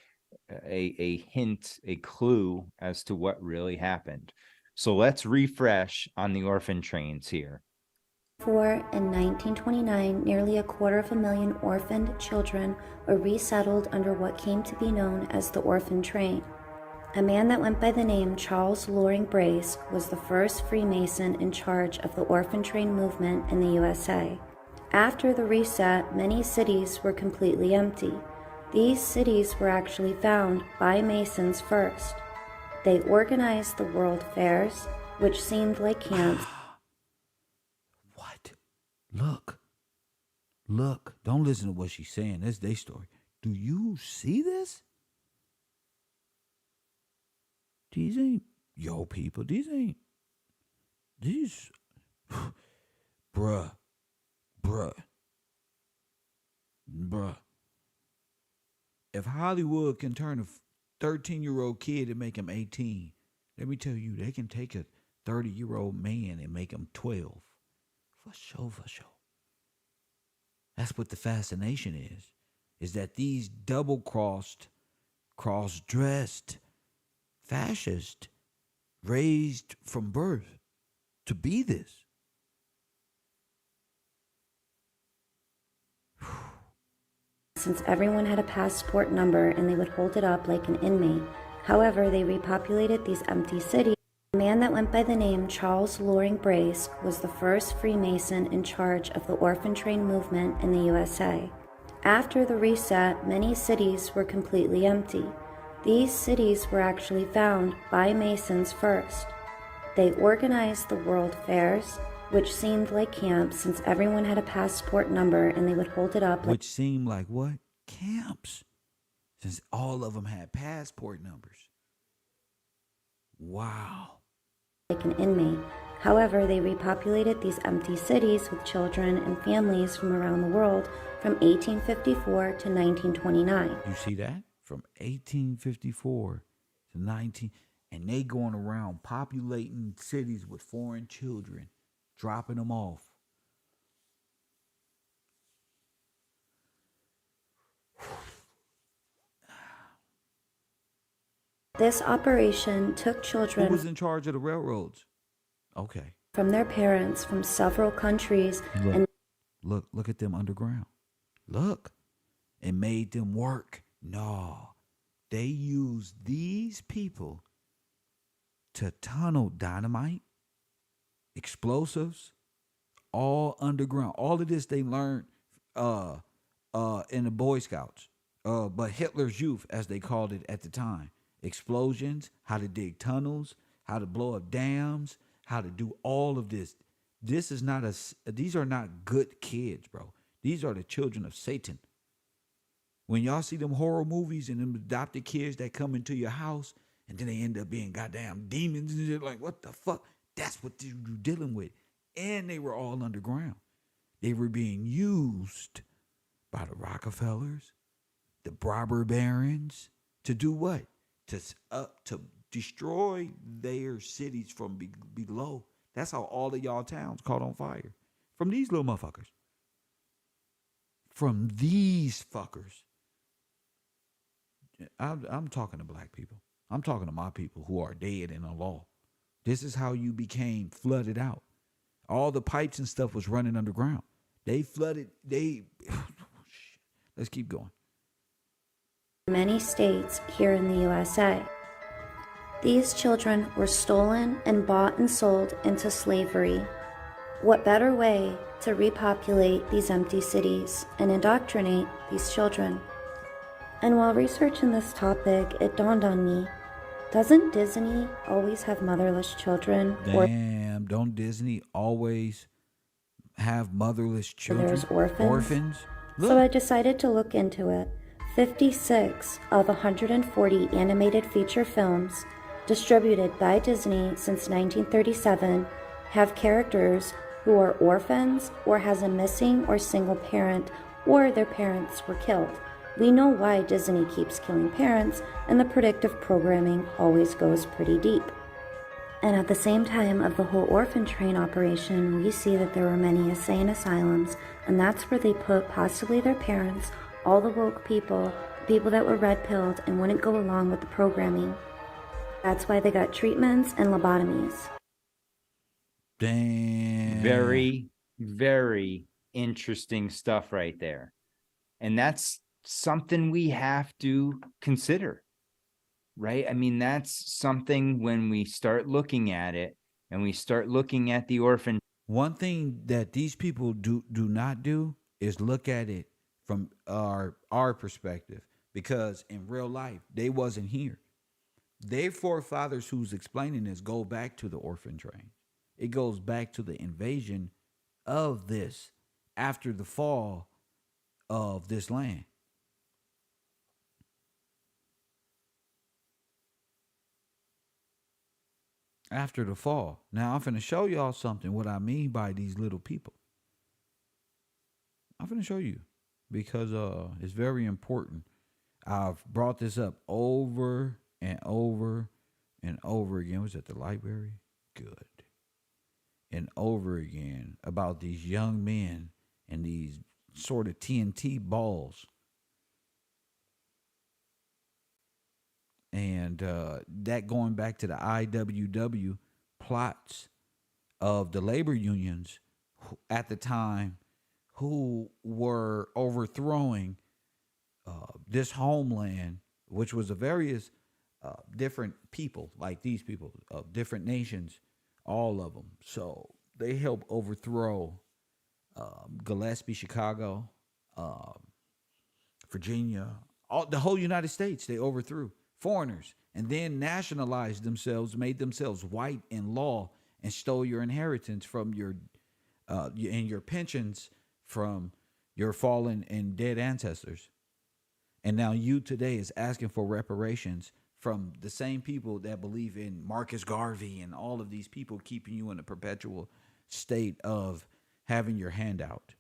a hint, a clue as to what really happened. So let's refresh on the orphan trains here. In 1929, nearly 250,000 orphaned children were resettled under what came to be known as the Orphan Train. A man that went by the name Charles Loring Brace was the first Freemason in charge of the orphan train movement in the USA. After the reset, many cities were completely empty. These cities were actually found by Masons first. They organized the world fairs, which seemed like camps. What? Look. Look. Don't listen to what she's saying. That's their story. Do you see this? These ain't yo people. These bruh. If Hollywood can turn a 13-year-old kid and make him 18, let me tell you, they can take a 30-year-old man and make him 12. For sure. That's what the fascination is that these double-crossed, cross-dressed fascists raised from birth to be this. Since everyone had a passport number and they would hold it up like an inmate. However, they repopulated these empty cities. A man that went by the name Charles Loring Brace was the first Freemason in charge of the orphan train movement in the USA. After the reset, many cities were completely empty. These cities were actually found by Masons first. They organized the world fairs, which seemed like camps since everyone had a passport number and they would hold it up. Which seemed like what? Camps. Since all of them had passport numbers. Wow. Like an inmate. However, they repopulated these empty cities with children and families from around the world from 1854 to 1929. You see that? From 1854 to 19, and they going around populating cities with foreign children, dropping them off. This operation took children Who was in charge of the railroads? Okay. from their parents from several countries and Look at them underground. Look. And made them work. No. They used these people to tunnel dynamite, explosives, all underground. All of this they learned in the Boy Scouts. But Hitler's Youth, as they called it at the time. Explosions, how to dig tunnels, how to blow up dams, how to do all of this. These are not good kids, bro. These are the children of Satan. When y'all see them horror movies and them adopted kids that come into your house and then they end up being goddamn demons and you're like, what the fuck? That's what you're dealing with. And they were all underground. They were being used by the Rockefellers, the robber barons, to do what? To destroy their cities from below. That's how all of y'all towns caught on fire. From these little motherfuckers. From these fuckers. I'm talking to black people. I'm talking to my people who are dead in the law. This is how you became flooded out. All the pipes and stuff was running underground. They flooded. Let's keep going. many states here in the USA. These children were stolen and bought and sold into slavery. What better way to repopulate these empty cities and indoctrinate these children? And while researching this topic, it dawned on me, doesn't Disney always have motherless children? Damn, don't Disney always have motherless children? There's orphans. Look. So I decided to look into it. 56 of 140 animated feature films distributed by Disney since 1937 have characters who are orphans or has a missing or single parent or their parents were killed. We know why Disney keeps killing parents, and the predictive programming always goes pretty deep. And at the same time of the whole orphan train operation, we see that there were many insane asylums, and that's where they put possibly their parents, all the woke people, people that were red-pilled and wouldn't go along with the programming. That's why they got treatments and lobotomies. Damn. Very, very interesting stuff right there. And that's something we have to consider, right? I mean, that's something when we start looking at it and we start looking at the orphan. one thing that these people do not do is look at it from our perspective, because in real life they wasn't here. Their forefathers who's explaining this go back to the orphan train. It goes back to the invasion of this after the fall of this land. After the fall. Now I'm finna show y'all something, what I mean by these little people. I'm finna show you because it's very important. I've brought this up over and over and over again. Was at the library? Good. And over again about these young men and these sort of TNT balls. And that going back to the IWW plots of the labor unions at the time who were overthrowing this homeland, which was a various different people, like these people of different nations, all of them. So they helped overthrow Gillespie, Chicago, Virginia, the whole United States. They overthrew foreigners and then nationalized themselves, made themselves white in law, and stole your inheritance from your and your pensions from your fallen and dead ancestors. And now you today is asking for reparations from the same people that believe in Marcus Garvey and all of these people, keeping you in a perpetual state of having your handout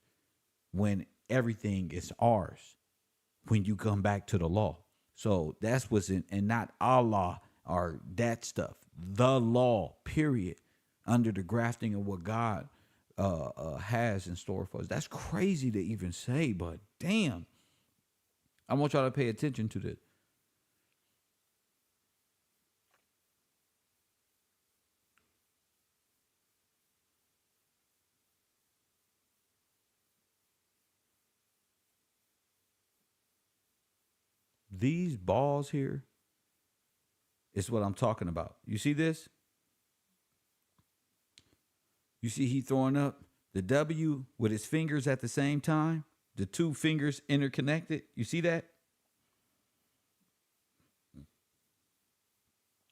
when everything is ours when you come back to the law. So that's what's in, and not Allah or that stuff. The law, period, under the grafting of what God has in store for us. That's crazy to even say, but damn. I want y'all to pay attention to this. These balls here is what I'm talking about. You see this? You see he throwing up the W with his fingers at the same time? The two fingers interconnected. You see that?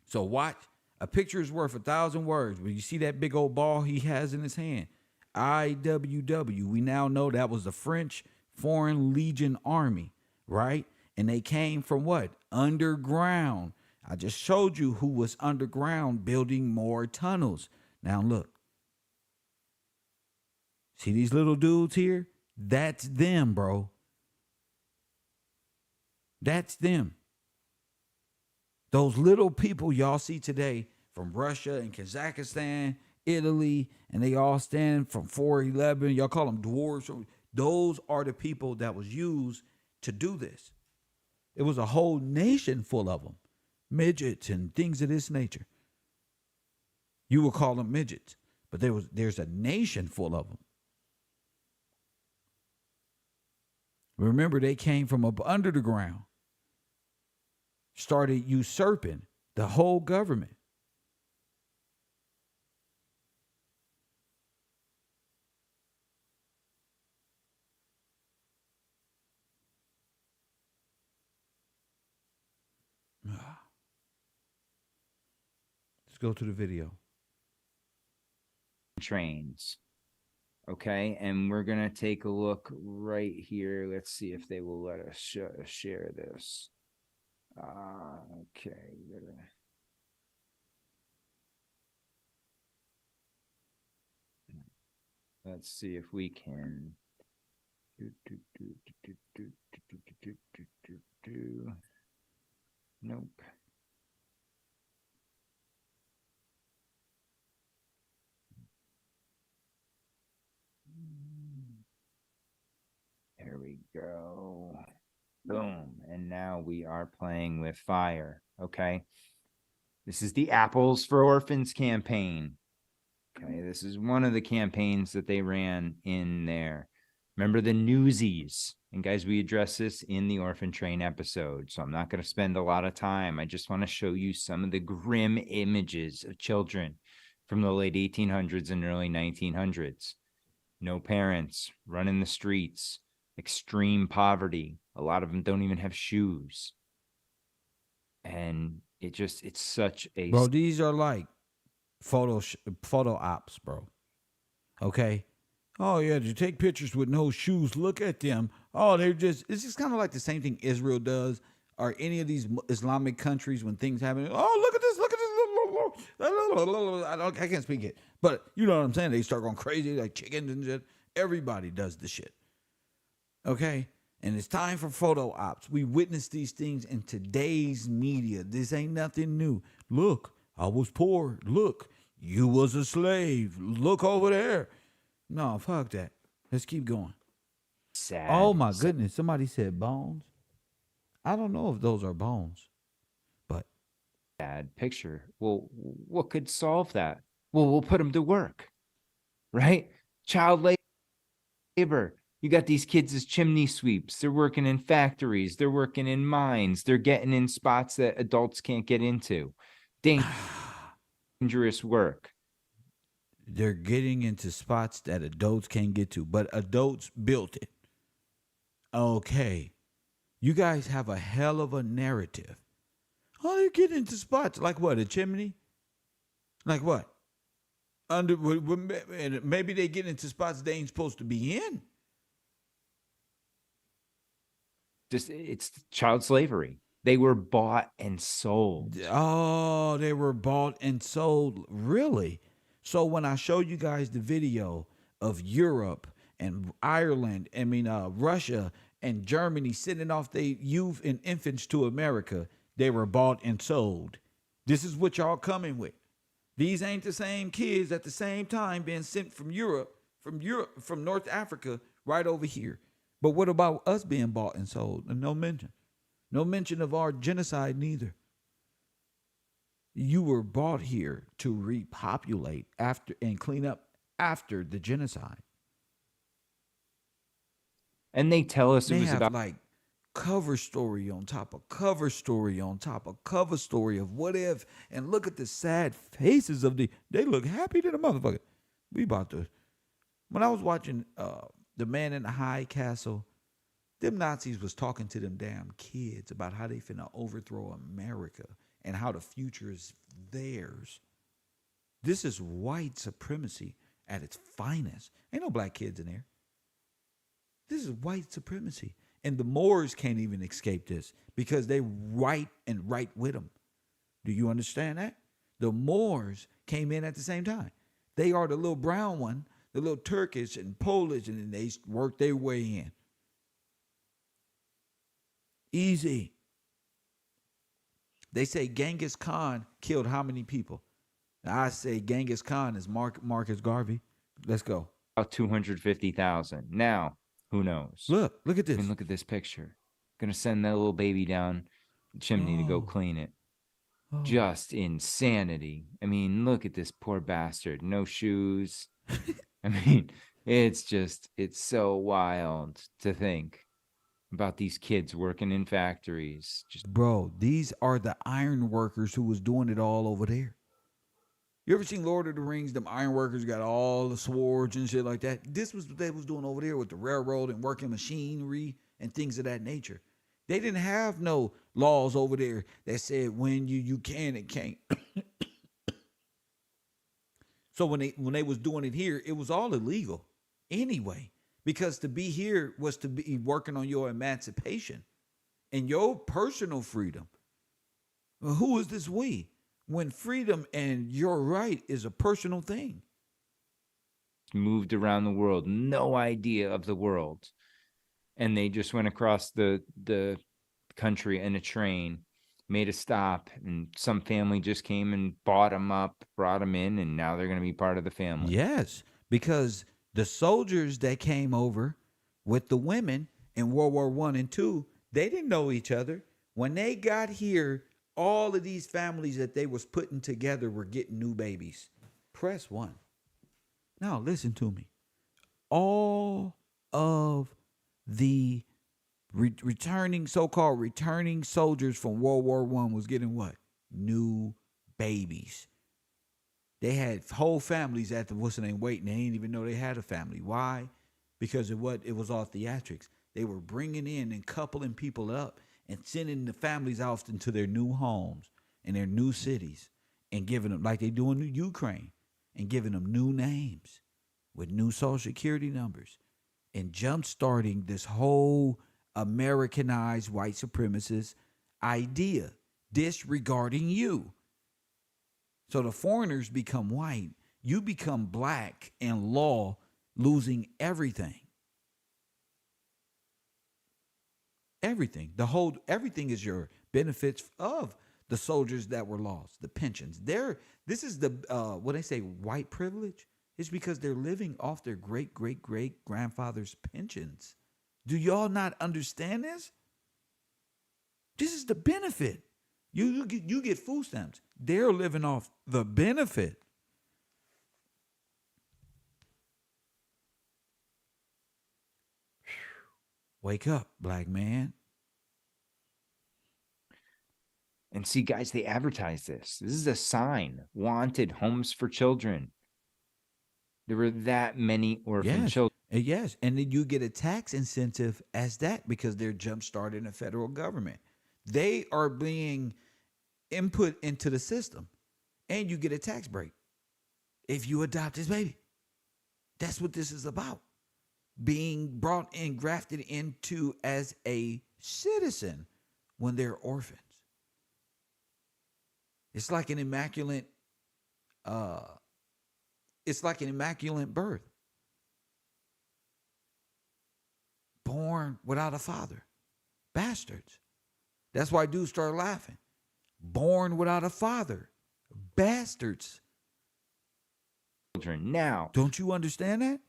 So watch. A picture is worth 1,000 words. But you see that big old ball he has in his hand? IWW. We now know that was the French Foreign Legion Army, right? And they came from what? Underground. I just showed you who was underground building more tunnels. Now look. See these little dudes here? That's them, bro. That's them. Those little people y'all see today from Russia and Kazakhstan, Italy, and they all stand from 411. Y'all call them dwarves. Those are the people that was used to do this. It was a whole nation full of them. Midgets and things of this nature. You would call them midgets, but there's a nation full of them. Remember, they came from up under the ground, started usurping the whole government. Let's go to the video. Trains. Okay, and we're gonna take a look right here. Let's see if they will let us share this. Okay. Let's see if we can. Nope. There we go. Boom. And now we are playing with fire. Okay. This is the Apples for Orphans campaign. Okay. This is one of the campaigns that they ran in there. Remember the Newsies. And guys, we address this in the Orphan Train episode. So I'm not going to spend a lot of time. I just want to show you some of the grim images of children from the late 1800s and early 1900s. No parents, running the streets, extreme poverty. A lot of them don't even have shoes. And it's such a... Bro, these are like photo ops, bro. Okay? Oh, yeah, you take pictures with no shoes. Look at them. Oh, it's just kind of like the same thing Israel does or any of these Islamic countries when things happen. Oh, look at this. I can't speak it. But you know what I'm saying? They start going crazy like chickens and shit. Everybody does the shit. Okay? And it's time for photo ops. We witness these things in today's media. This ain't nothing new. Look, I was poor. Look, you was a slave. Look over there. No, fuck that. Let's keep going. sad. Oh my goodness. Somebody said bones. I don't know if those are bones, but Sad picture. Well, what could solve that? Well, we'll put them to work, right? Child labor. You got these kids as chimney sweeps. They're working in factories. They're working in mines. They're getting in spots that adults can't get into. Dangerous work. they're getting into spots that adults can't get to, but adults built it. Okay. You guys have a hell of a narrative. Oh, you get into spots like what? A chimney? Like what? And maybe they get into spots they ain't supposed to be in. It's child slavery. They were bought and sold. Oh, they were bought and sold. Really? So when I show you guys the video of Europe and Ireland, Russia and Germany sending off their youth and infants to America, they were bought and sold. This is what y'all coming with. These ain't the same kids at the same time being sent from from North Africa right over here. But what about us being bought and sold? And no mention. No mention of our genocide neither. You were bought here to repopulate after and clean up after the genocide. And they tell us They it was have about like cover story on top of cover story on top of cover story of what if, and look at the sad faces of they look happy to the motherfucker. We about to, when I was watching The Man in the High Castle, them Nazis was talking to them damn kids about how they finna overthrow America and how the future is theirs. This is white supremacy at its finest. Ain't no black kids in there. This is white supremacy. And the Moors can't even escape this because they right with them. Do you understand that? The Moors came in at the same time. They are the little brown one, the little Turkish and Polish, and then they worked their way in. Easy. They say Genghis Khan killed how many people? I say Genghis Khan is Marcus Garvey. Let's go. about 250,000. Now, who knows? Look at this. I mean, look at this picture. Gonna send that little baby down the chimney to go Oh. clean it. Oh. Just insanity. I mean, look at this poor bastard. No shoes. I mean, it's so wild to think about these kids working in factories. Just Bro, these are the iron workers who was doing it all over there. You ever seen Lord of the Rings? Them iron workers got all the swords and shit like that. This was what they was doing over there with the railroad and working machinery and things of that nature. They didn't have no laws over there that said when you can and can't. So when they was doing it here, it was all illegal anyway. Because to be here was to be working on your emancipation and your personal freedom. Well, who is this we? When freedom and your right is a personal thing. moved around the world, no idea of the world. And they just went across the country in a train, made a stop, and some family just came and bought them up, brought them in, and now they're going to be part of the family. Yes, because the soldiers that came over with the women in World War I and II, they didn't know each other. When they got here, all of these families that they was putting together were getting new babies. Press 1. Now listen to me. All of the so-called returning soldiers from World War I was getting what? New babies. They had whole families at the what's the name waiting. They didn't even know they had a family. Why? Because it was all theatrics. They were bringing in and coupling people up and sending the families off into their new homes and their new cities and giving them, like they do in Ukraine, and giving them new names with new social security numbers and jump starting this whole Americanized white supremacist idea, disregarding you. So the foreigners become white, you become black, and law losing everything. Everything. Everything is your benefits of the soldiers that were lost, the pensions. This is the when they say white privilege, it's because they're living off their great grandfather's pensions. Do y'all not understand this? This is the benefit. You get food stamps. They're living off the benefit. Wake up, black man. And see, guys, they advertise this. This is a sign. Wanted homes for children. There were that many orphan children. Yes, and then you get a tax incentive as that because they're jump-starting the federal government. They are being input into the system, and you get a tax break if you adopt this baby. That's what this is about. Being brought in, grafted into as a citizen when they're orphans. It's like an immaculate birth. Born without a father. Bastards. That's why dudes start laughing. Born without a father. Bastards. Children now. Don't you understand that?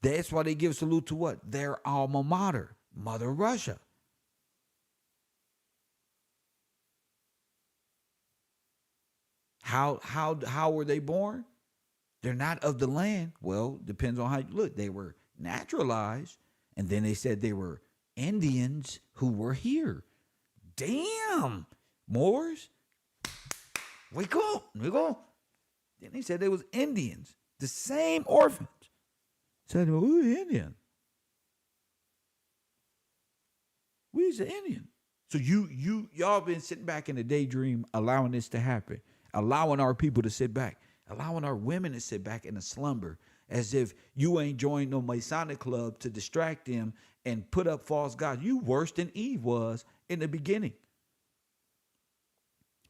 That's why they give salute to what? Their alma mater, Mother Russia. How were they born? They're not of the land. Well, depends on how you look. They were naturalized, and then they said they were Indians who were here. Damn, Moors. Wake up. Then they said they was Indians. The same orphans. Said, well, we're Indian. We's an Indian. So y'all been sitting back in the daydream, allowing this to happen, allowing our people to sit back, allowing our women to sit back in a slumber, as if you ain't joined no Masonic club to distract them and put up false gods. You worse than Eve was in the beginning.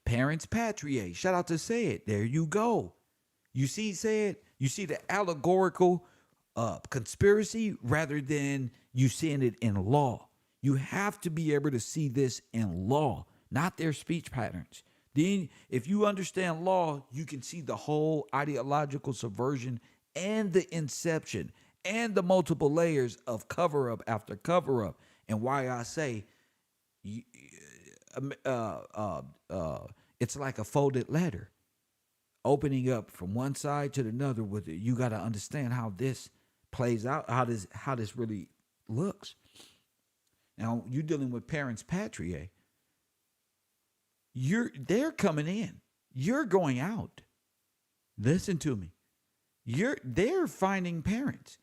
Parents patriae. Shout out to Say It. There you go. You see, Say It. You see the allegorical conspiracy rather than you seeing it in law. You have to be able to see this in law, not their speech patterns. Then, if you understand law, you can see the whole ideological subversion and the inception and the multiple layers of cover up after cover up. And why I say it's like a folded letter, opening up from one side to another. With it, you got to understand how this plays out, how this really looks. Now you're dealing with parents patriae. They're coming in. You're going out. Listen to me. They're finding parents.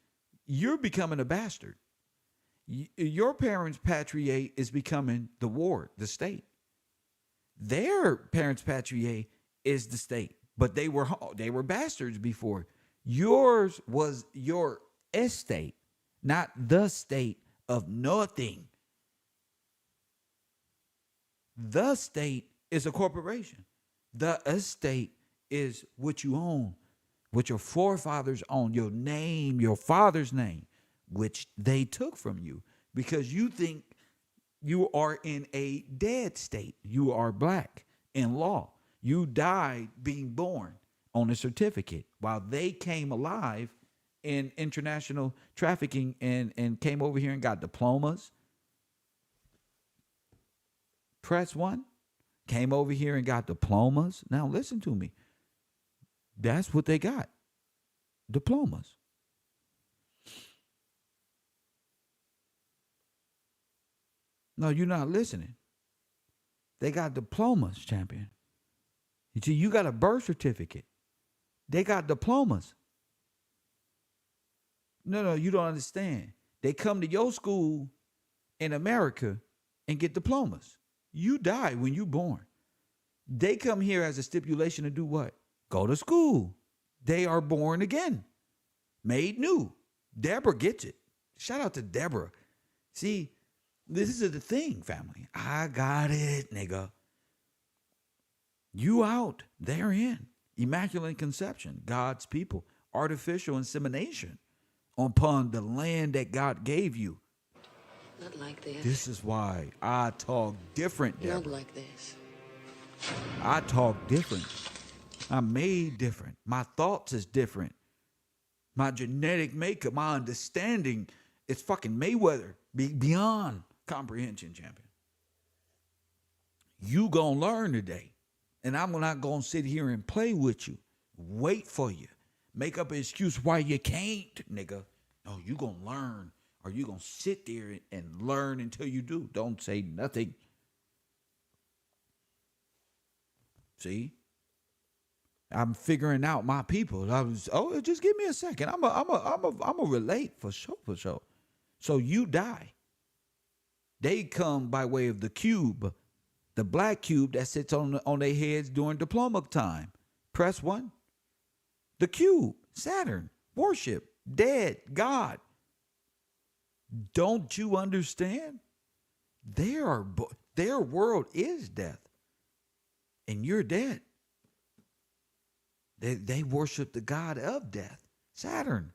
You're becoming a bastard. Your parents patriae is becoming the ward, the state. Their parents patriae is the state, but they were bastards before. Yours was your estate, not the state of nothing. The state is a corporation. The estate is what you own, what your forefathers own, your name, your father's name, which they took from you because you think you are in a dead state. You are black in law. You died being born on a certificate while they came alive in international trafficking and came over here and got diplomas. Press one, came over here and got diplomas. Now listen to me. That's what they got. Diplomas. No, you're not listening. They got diplomas, champion. You see, you got a birth certificate. They got diplomas. No, you don't understand. They come to your school in America and get diplomas. You die when you born. They come here as a stipulation to do what? Go to school. They are born again, made new. Deborah gets it. Shout out to Deborah. See, this is the thing, family. I got it, nigga. You out, they're in. Immaculate conception, God's people. Artificial insemination upon the land that God gave you. Not like this. This is why I talk different, Not Deborah. like this. I talk different. I'm made different. My thoughts is different. My genetic makeup, my understanding, it's fucking Mayweather. Beyond comprehension, champion. You gonna learn today. And I'm not gonna sit here and play with you. Wait for you. Make up an excuse why you can't, nigga. No, you gonna learn. Or you gonna sit there and learn until you do. Don't say nothing. See? I'm figuring out my people. Just give me a second. I'm a relate for sure. So you die. They come by way of the cube, the black cube that sits on their heads during diploma time. Press 1. The cube, Saturn, worship, dead, God. Don't you understand? Their world is death, and you're dead. They worship the god of death, Saturn.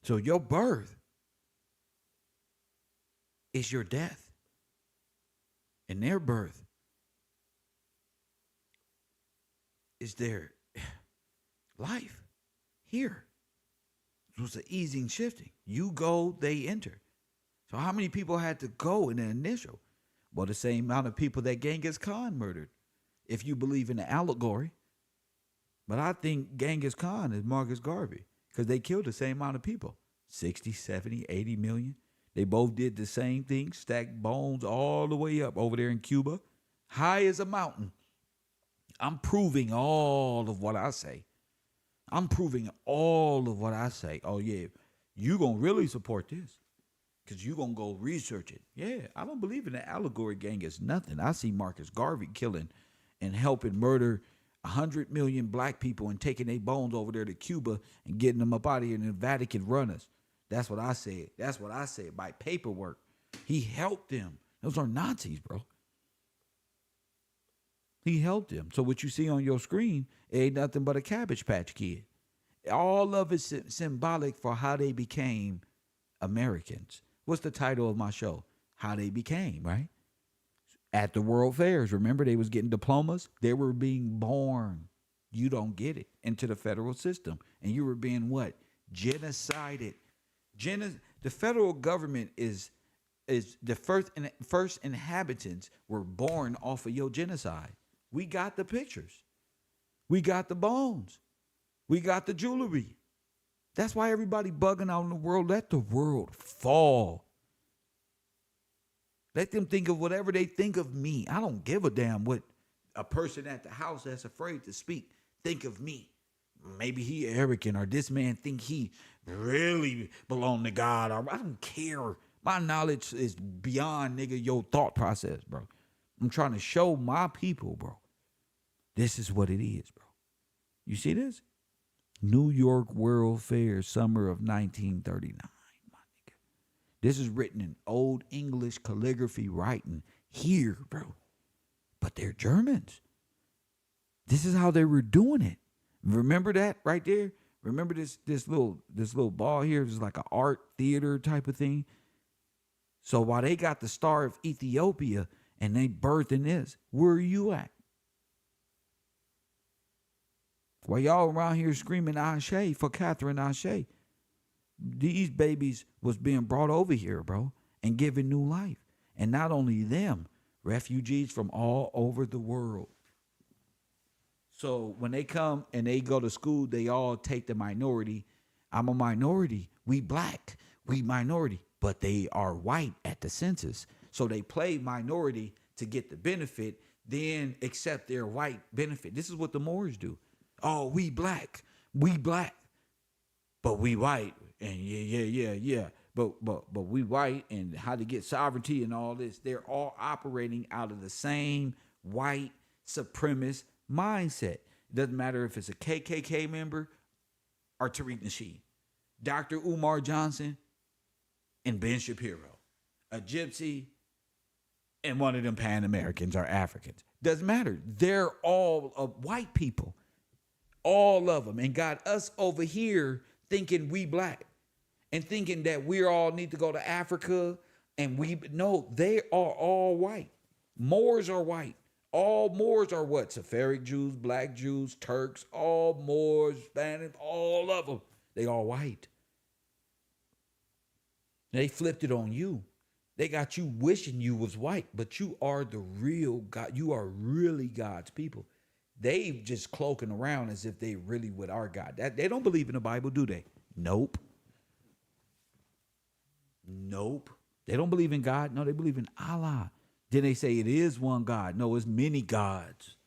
So your birth is your death. And their birth is their life here. It was the easing shifting. You go, they enter. So how many people had to go in the initial? Well, the same amount of people that Genghis Khan murdered, if you believe in the allegory. But I think Genghis Khan is Marcus Garvey because they killed the same amount of people. 60, 70, 80 million. They both did the same thing, stacked bones all the way up over there in Cuba, high as a mountain. I'm proving all of what I say. I'm proving all of what I say. Oh, yeah, you going to really support this because you going to go research it. Yeah, I don't believe in the allegory gang is nothing. I see Marcus Garvey killing and helping murder 100 million black people and taking their bones over there to Cuba and getting them up out of here in the Vatican runners. That's what I said. That's what I said by paperwork. He helped them. Those are Nazis, bro. He helped them. So what you see on your screen ain't nothing but a Cabbage Patch Kid. All of it's symbolic for how they became Americans. What's the title of my show? How They Became, right? At the World Fairs, remember they was getting diplomas? They were being born. You don't get it into the federal system. And you were being what? Genocided. The federal government is the first inhabitants were born off of your genocide. We got the pictures. We got the bones. We got the jewelry. That's why everybody bugging out in the world. Let the world fall. Let them think of whatever they think of me. I don't give a damn what a person at the house that's afraid to speak think of me. Maybe he arrogant or this man think he really belong to God. Or I don't care. My knowledge is beyond, nigga, your thought process, bro. I'm trying to show my people, bro. This is what it is, bro. You see this? New York World Fair, summer of 1939, my nigga. This is written in Old English calligraphy writing here, bro. But they're Germans. This is how they were doing it. Remember that right there? Remember this little ball here? It's like an art theater type of thing. So while they got the Star of Ethiopia and they birthing this, where are you at? While y'all around here screaming Ashe for Catherine Ashe, these babies was being brought over here, bro, and given new life. And not only them, refugees from all over the world. So when they come and they go to school, they all take the minority I'm a minority. We black. We minority. But they are white at the census. So they play minority to get the benefit, then accept their white benefit. This is what the Moors do. Oh, we black. We black. But we white. And yeah. But we white, and how to get sovereignty and all this. They're all operating out of the same white supremacist mindset. It doesn't matter if it's a KKK member or Tariq Nasheed, Dr. Umar Johnson and Ben Shapiro, a gypsy and one of them Pan Americans or Africans. Doesn't matter. They're all white people, all of them, and got us over here thinking we black and thinking that we all need to go to Africa. And no, they are all white. Moors are white. All Moors are what? Sephardic Jews, black Jews, Turks, all Moors, Spanish, all of them. They all white. They flipped it on you. They got you wishing you was white, but you are the real God. You are really God's people. They just cloaking around as if they really with our God. They don't believe in the Bible, do they? Nope. They don't believe in God. No, they believe in Allah. Then they say it is one God. No, it's many gods.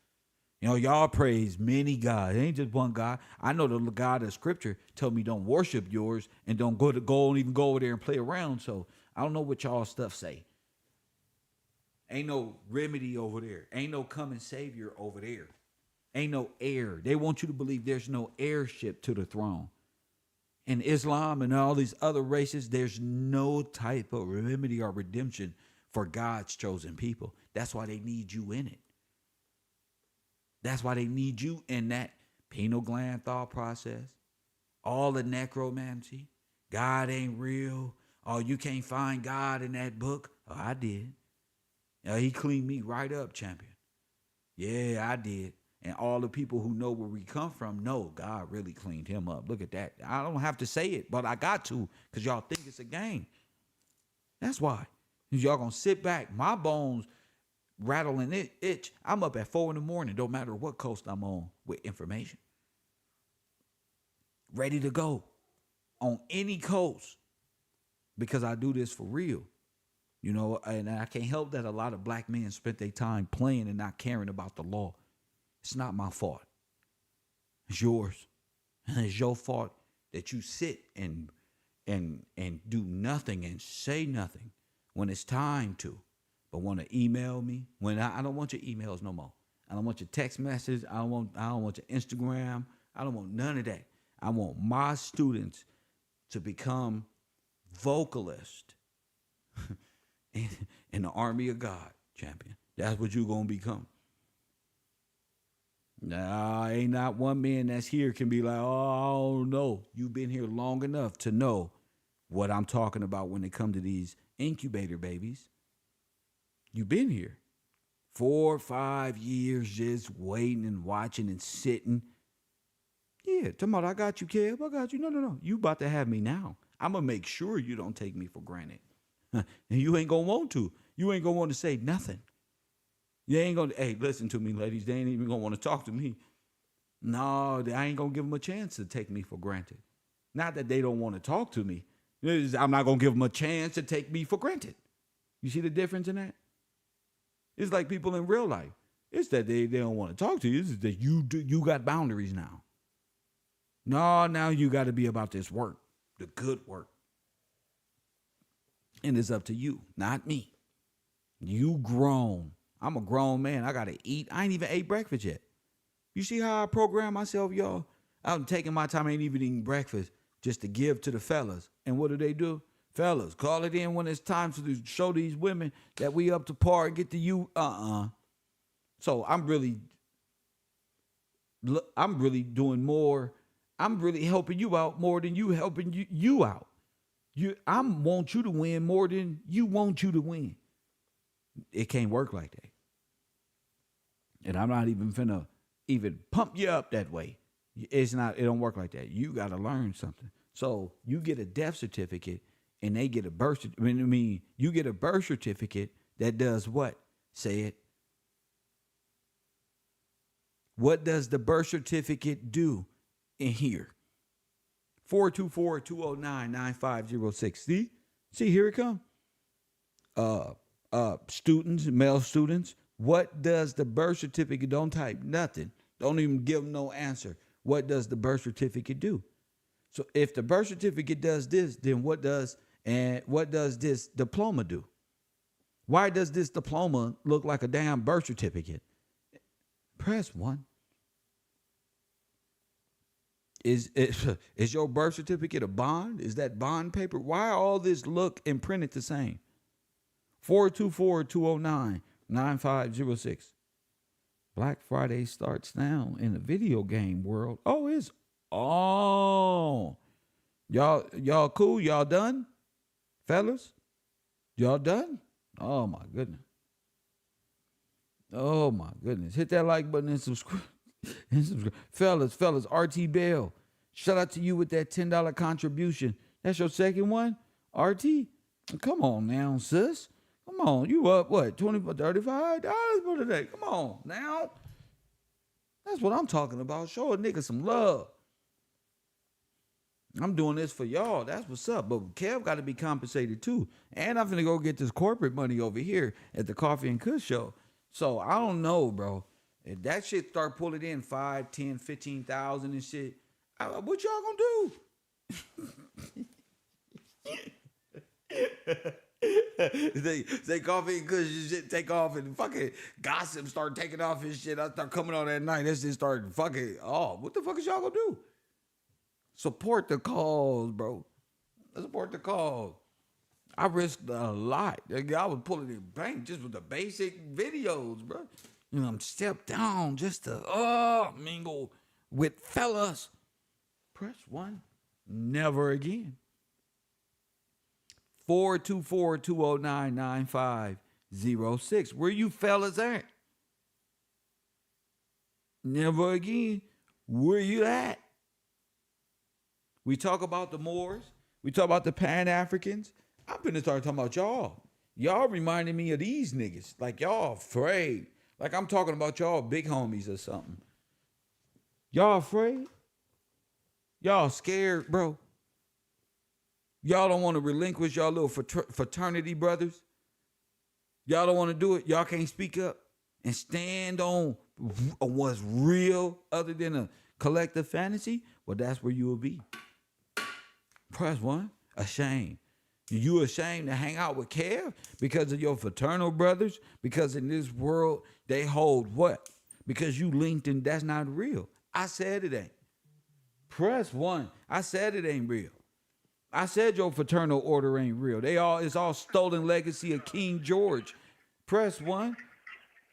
You know, y'all praise many gods. It ain't just one God. I know the God of Scripture told me don't worship yours and don't go and even go over there and play around. So I don't know what y'all stuff say. Ain't no remedy over there. Ain't no coming savior over there. Ain't no heir. They want you to believe there's no heirship to the throne. In Islam and all these other races, there's no type of remedy or redemption for God's chosen people. That's why they need you in it. That's why they need you in that pineal gland thought process. All the necromancy. God ain't real. Oh, you can't find God in that book. Oh, I did. He cleaned me right up, champion. Yeah, I did. And all the people who know where we come from know God really cleaned him up. Look at that. I don't have to say it, but I got to, because y'all think it's a game. That's why. Y'all going to sit back. My bones rattling itch. I'm up at 4 a.m. Don't matter what coast I'm on with information. Ready to go on any coast, because I do this for real. You know, and I can't help that a lot of black men spent their time playing and not caring about the law. It's not my fault. It's yours. And it's your fault that you sit and do nothing and say nothing when it's time to. But want to email me when I don't want your emails no more. I don't want your text messages. I don't want your Instagram. I don't want none of that. I want my students to become vocalists in the army of God, champion. That's what you're going to become. Nah, ain't not one man that's here can be like, oh, I don't know. You've been here long enough to know what I'm talking about when it comes to these incubator babies. You've been here 4 or 5 years just waiting and watching and sitting. Yeah, talking about I got you, Kev. I got you. No. You about to have me now. I'm going to make sure you don't take me for granted. And you ain't going to want to. You ain't going to want to say nothing. You ain't going to, hey, listen to me, ladies. They ain't even going to want to talk to me. No, I ain't going to give them a chance to take me for granted. Not that they don't want to talk to me. I'm not going to give them a chance to take me for granted. You see the difference in that? It's like people in real life. It's that they don't want to talk to you. It's that you got boundaries now. No, now you got to be about this work, the good work. And it's up to you, not me. You grown. I'm a grown man. I got to eat. I ain't even ate breakfast yet. You see how I program myself, y'all? I'm taking my time. I ain't even eating breakfast just to give to the fellas. And what do? Fellas, call it in when it's time to show these women that we up to par and get to you. So I'm really doing more. I'm really helping you out more than you helping you out. I want you to win more than you want you to win. It can't work like that. And I'm not even finna even pump you up that way. It don't work like that. You got to learn something. So you get a death certificate and they get a birth certificate. I mean, you get a birth certificate that does what? Say it. What does the birth certificate do in here? 424-209-9506. See, here it comes. Students, male students, what does the birth certificate? Don't type nothing. Don't even give them no answer. What does the birth certificate do? So if the birth certificate does this, then what does this diploma do? Why does this diploma look like a damn birth certificate? Press 1. Is your birth certificate a bond? Is that bond paper? Why all this look and printed the same? 424-209-9506. Black Friday starts now in the video game world. Oh, it's on. Y'all cool? Y'all done? Fellas? Y'all done? Oh my goodness. Oh my goodness. Hit that like button and subscribe. Fellas, RT Bell. Shout out to you with that $10 contribution. That's your second one? RT? Come on now, sis. Come on. You up what? $35 for today. Come on now. That's what I'm talking about. Show a nigga some love. I'm doing this for y'all. That's what's up. But Kev got to be compensated too. And I'm finna go get this corporate money over here at the Coffee and Kush show. So I don't know, bro. If that shit start pulling in 5, 10, 15,000 and shit, what y'all gonna do? they Coffee and Kush shit take off and fucking gossip start taking off and shit. I start coming on that night. That shit start fucking, what the fuck is y'all gonna do? Support the cause, bro. Support the cause. I risked a lot. I was pulling in bank just with the basic videos, bro. You know, I'm stepped down just to mingle with fellas. Press 1. Never again. 424-209-9506. Where you fellas at? Never again. Where you at? We talk about the Moors. We talk about the Pan-Africans. I'm finna start talking about y'all. Y'all reminding me of these niggas. Like y'all afraid. Like I'm talking about y'all big homies or something. Y'all afraid? Y'all scared, bro? Y'all don't want to relinquish y'all little fraternity brothers? Y'all don't want to do it? Y'all can't speak up and stand on what's real other than a collective fantasy? Well, that's where you will be. Press 1. Ashamed. You ashamed to hang out with Kev because of your fraternal brothers? Because in this world, they hold what? Because you linked in, that's not real. I said it ain't. Press 1. I said it ain't real. I said your fraternal order ain't real. It's all stolen legacy of King George. Press 1.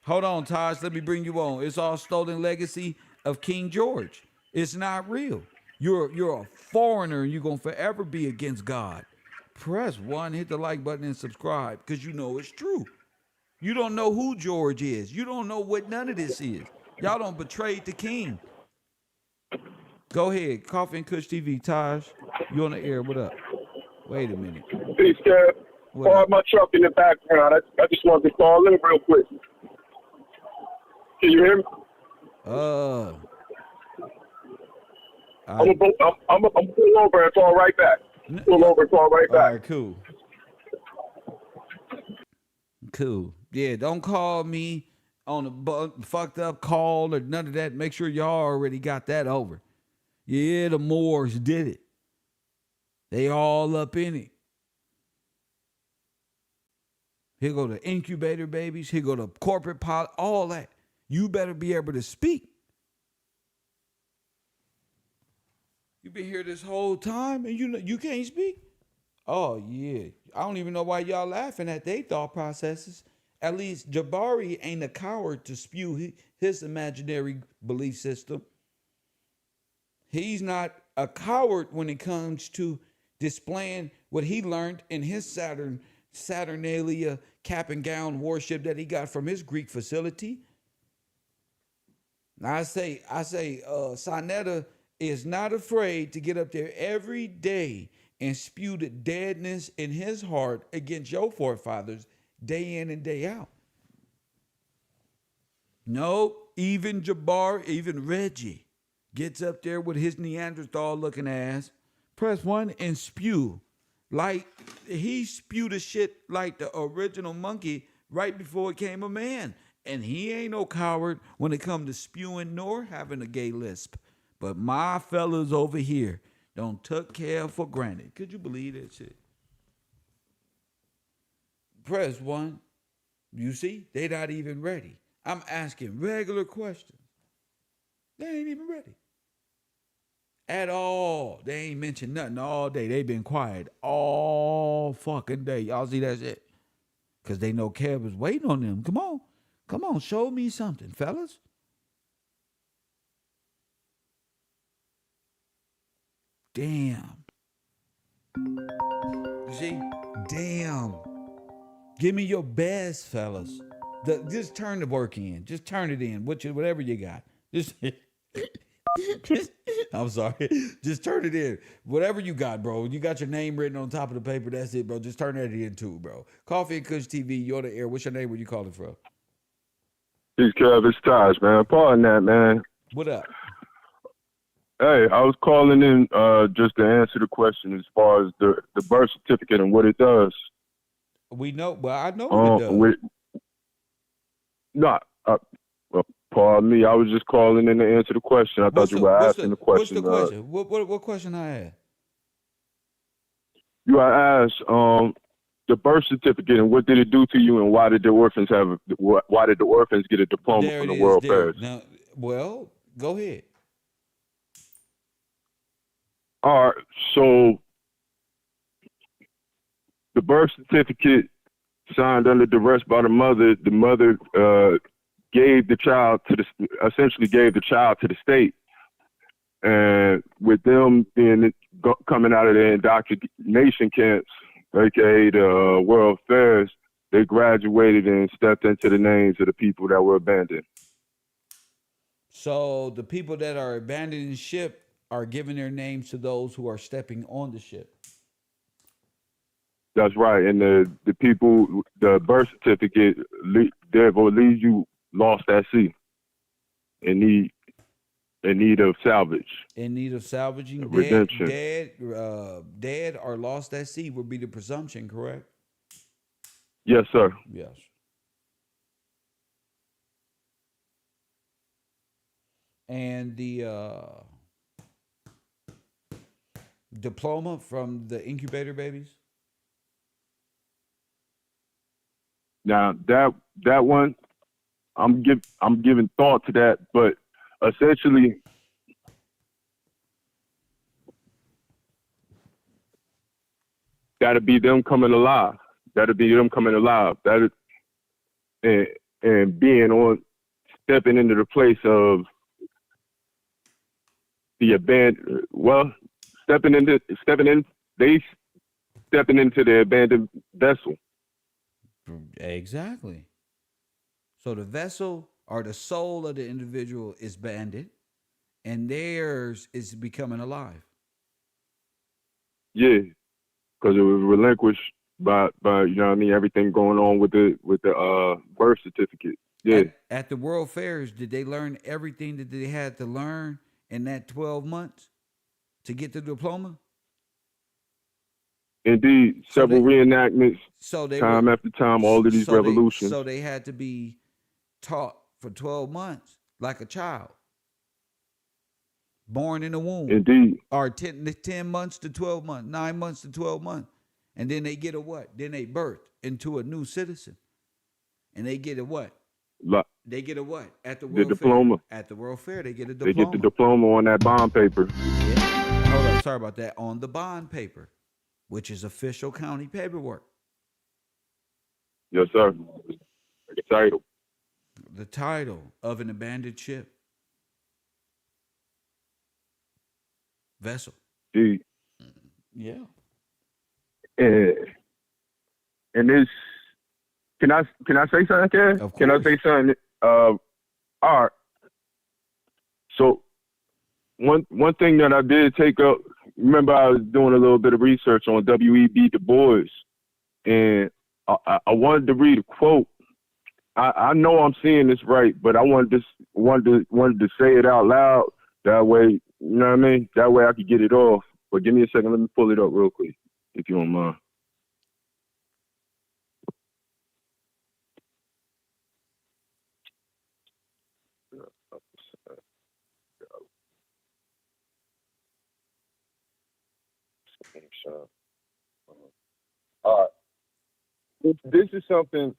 Hold on, Taj. Let me bring you on. It's all stolen legacy of King George. It's not real. You're a foreigner and you're going to forever be against God. Press 1, hit the like button and subscribe because you know it's true. You don't know who George is. You don't know what none of this is. Y'all don't betray the king. Go ahead. Coffee and Kush TV. Taj, you on the air. What up? Wait a minute. Peace, Kev. Park my truck in the background. I just wanted to call in real quick. Can you hear me? I'm gonna pull over and call right back. Pull over and call right back. All right, cool. Cool. Yeah, don't call me on a fucked up call or none of that. Make sure y'all already got that over. Yeah, the Moors did it. They all up in it. Here go the incubator babies. Here go the corporate pilot. All that. You better be able to speak. You've been here this whole time and you can't speak? Oh, yeah. I don't even know why y'all laughing at their thought processes. At least Jabari ain't a coward to spew his imaginary belief system. He's not a coward when it comes to displaying what he learned in his Saturnalia cap and gown warship that he got from his Greek facility. Now I say, Sonetta is not afraid to get up there every day and spew the deadness in his heart against your forefathers day in and day out. No, even Jabbar, even Reggie gets up there with his Neanderthal looking ass, Press 1 and spew. Like he spewed a shit like the original monkey right before it came a man. And he ain't no coward when it come to spewing nor having a gay lisp. But my fellas over here don't took care for granted. Could you believe that shit? Press 1. You see, they not even ready. I'm asking regular questions. They ain't even ready. At all. They ain't mentioned nothing all day. They been quiet all fucking day. Y'all see that shit? Because they know Kev is waiting on them. Come on. Come on, show me something, fellas. Damn. You see? Damn. Give me your best, fellas. Just turn the work in. Just turn it in. Whatever you got. Just I'm sorry. Just turn it in. Whatever you got, bro. You got your name written on top of the paper. That's it, bro. Just turn that in too, bro. Coffee and Kush TV. You're the air. What's your name? Where you calling from? Peace, Kev. It's Taj, man. Pardon that, man. What up? Hey, I was calling in just to answer the question as far as the birth certificate and what it does. We know. Well, I know what it does. Well, pardon me. I was just calling in to answer the question. I thought you were asking the question. What's the question? What question I had? You asked the birth certificate and what did it do to you and why did the orphans get a diploma from the World Fairs? Now, well, go ahead. All right, so the birth certificate signed under duress by the mother gave the child to the state, and with them coming out of the indoctrination camps, aka the World Fairs, they graduated and stepped into the names of the people that were abandoned. So the people that are abandoning ship are giving their names to those who are stepping on the ship. That's right, and the people, the birth certificate, therefore leaves you lost at sea, in need of salvage. In need of salvaging. Redemption. Dead or lost at sea would be the presumption, correct? Yes, sir. Yes. And the diploma from the incubator babies? Now that one, I'm giving thought to that, but essentially, that'll be them coming alive. That is, and stepping into the place of the abandoned. Well, stepping into the abandoned vessel. Exactly. So the vessel or the soul of the individual is banded, and theirs is becoming alive. Yeah, because it was relinquished by you know what I mean, everything going on with the birth certificate. Yeah. At the World Fairs, did they learn everything that they had to learn in that 12 months to get the diploma? Indeed, several reenactments, time after time, all of these revolutions. So they had to be taught for 12 months like a child, born in the womb. Indeed. Or 10 months to 12 months, 9 months to 12 months. And then they get a what? Then they birth into a new citizen. And they get a what? They get a what? At the World Fair. Diploma. At the World Fair, they get a diploma. They get the diploma on that bond paper. Yeah. Hold up, sorry about that. On the bond paper, which is official county paperwork. Yes, sir. The title. The title of an abandoned ship. Vessel. Indeed. Yeah. And this, can I say something, Ken? Of course. Can I say something? All right. So one thing that I did take up, remember I was doing a little bit of research on W.E.B. Du Bois, and I wanted to read a quote. I know I'm saying this right, but I wanted to say it out loud. That way, you know what I mean? That way I could get it off. But give me a second. Let me pull it up real quick, if you don't mind. All right. This is something.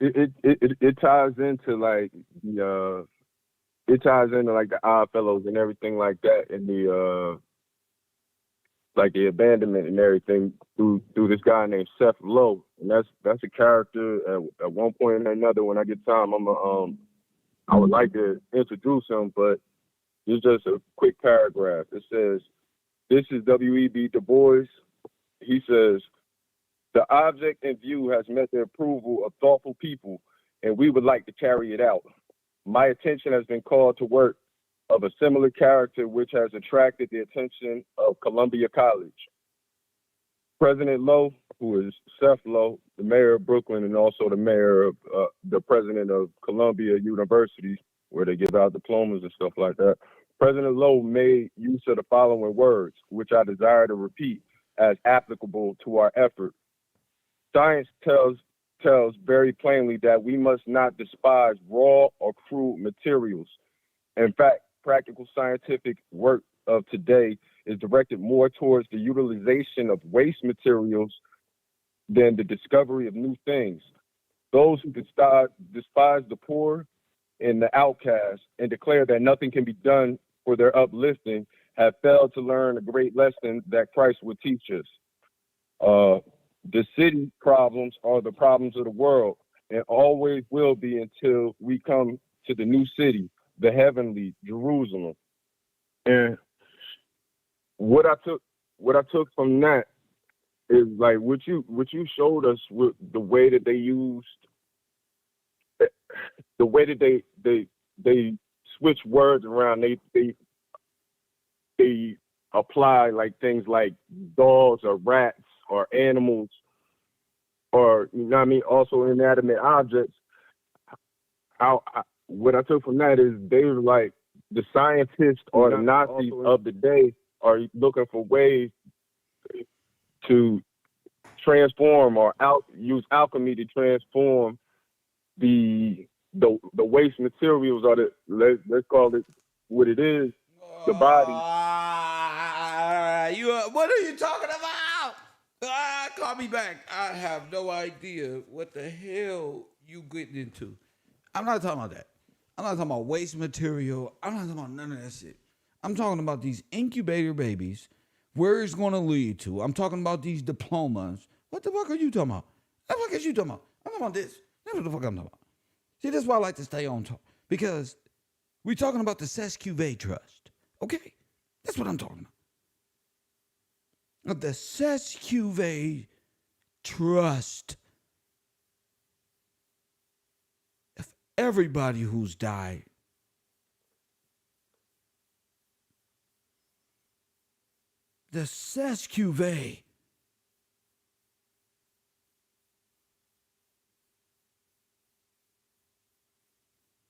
It ties into like the it ties into like the Odd Fellows and everything like that, and the like the abandonment and everything through this guy named Seth Lowe, and that's a character. At one point or another, when I get time, I would like to introduce him, but it's just a quick paragraph. It says, "This is W.E.B. Du Bois." He says, "The object in view has met the approval of thoughtful people, and we would like to carry it out. My attention has been called to work of a similar character which has attracted the attention of Columbia College. President Lowe, who is Seth Lowe, the mayor of Brooklyn and also the president of Columbia University, where they give out diplomas and stuff like that. President Lowe made use of the following words, which I desire to repeat as applicable to our effort. Science tells very plainly that we must not despise raw or crude materials. In fact, practical scientific work of today is directed more towards the utilization of waste materials than the discovery of new things. Those who despise the poor and the outcast and declare that nothing can be done for their uplifting have failed to learn a great lesson that Christ would teach us. The city problems are the problems of the world and always will be until we come to the new city, the heavenly Jerusalem." And what I took from that is like what you showed us with the way that they used, the way that they switch words around. They apply like things like dogs or rats or animals or, you know what I mean, also inanimate objects. What I took from that is they were like the scientists or the Nazis of the day are looking for ways to transform or use alchemy to transform the waste materials, or let's call it what it is, the body. What are you talking about? Call me back. I have no idea what the hell you getting into. I'm not talking about that. I'm not talking about waste material. I'm not talking about none of that shit. I'm talking about these incubator babies, where it's going to lead to. I'm talking about these diplomas. What the fuck are you talking about? What the fuck is you talking about? I'm talking about this. That's what the fuck I'm talking about. See, that's why I like to stay on top. Because we're talking about the Sescuve Trust. Okay? That's what I'm talking about. The Sescuve Trust. If everybody who's died, the Sescuve,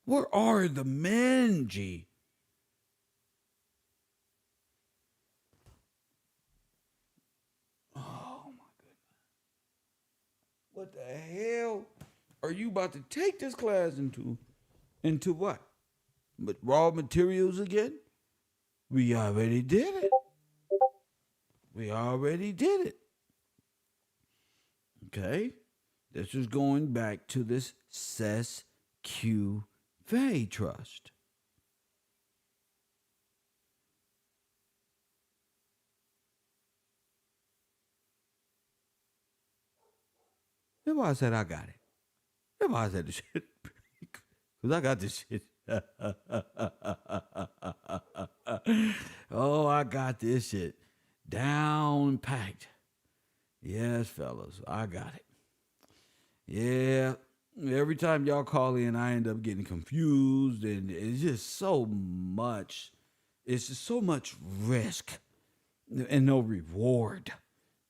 where are the men, G? Oh my goodness. What the hell are you about to take this class into? Into what? But raw materials again? We already did it. We already did it. Okay? This is going back to this Sescuve Trust. That's why I said I got it. That's why I said this shit. Because I got this shit. Oh, I got this shit down packed. Yes, fellas, I got it. Yeah, every time y'all call in, I end up getting confused, and it's just so much. It's just so much risk and no reward.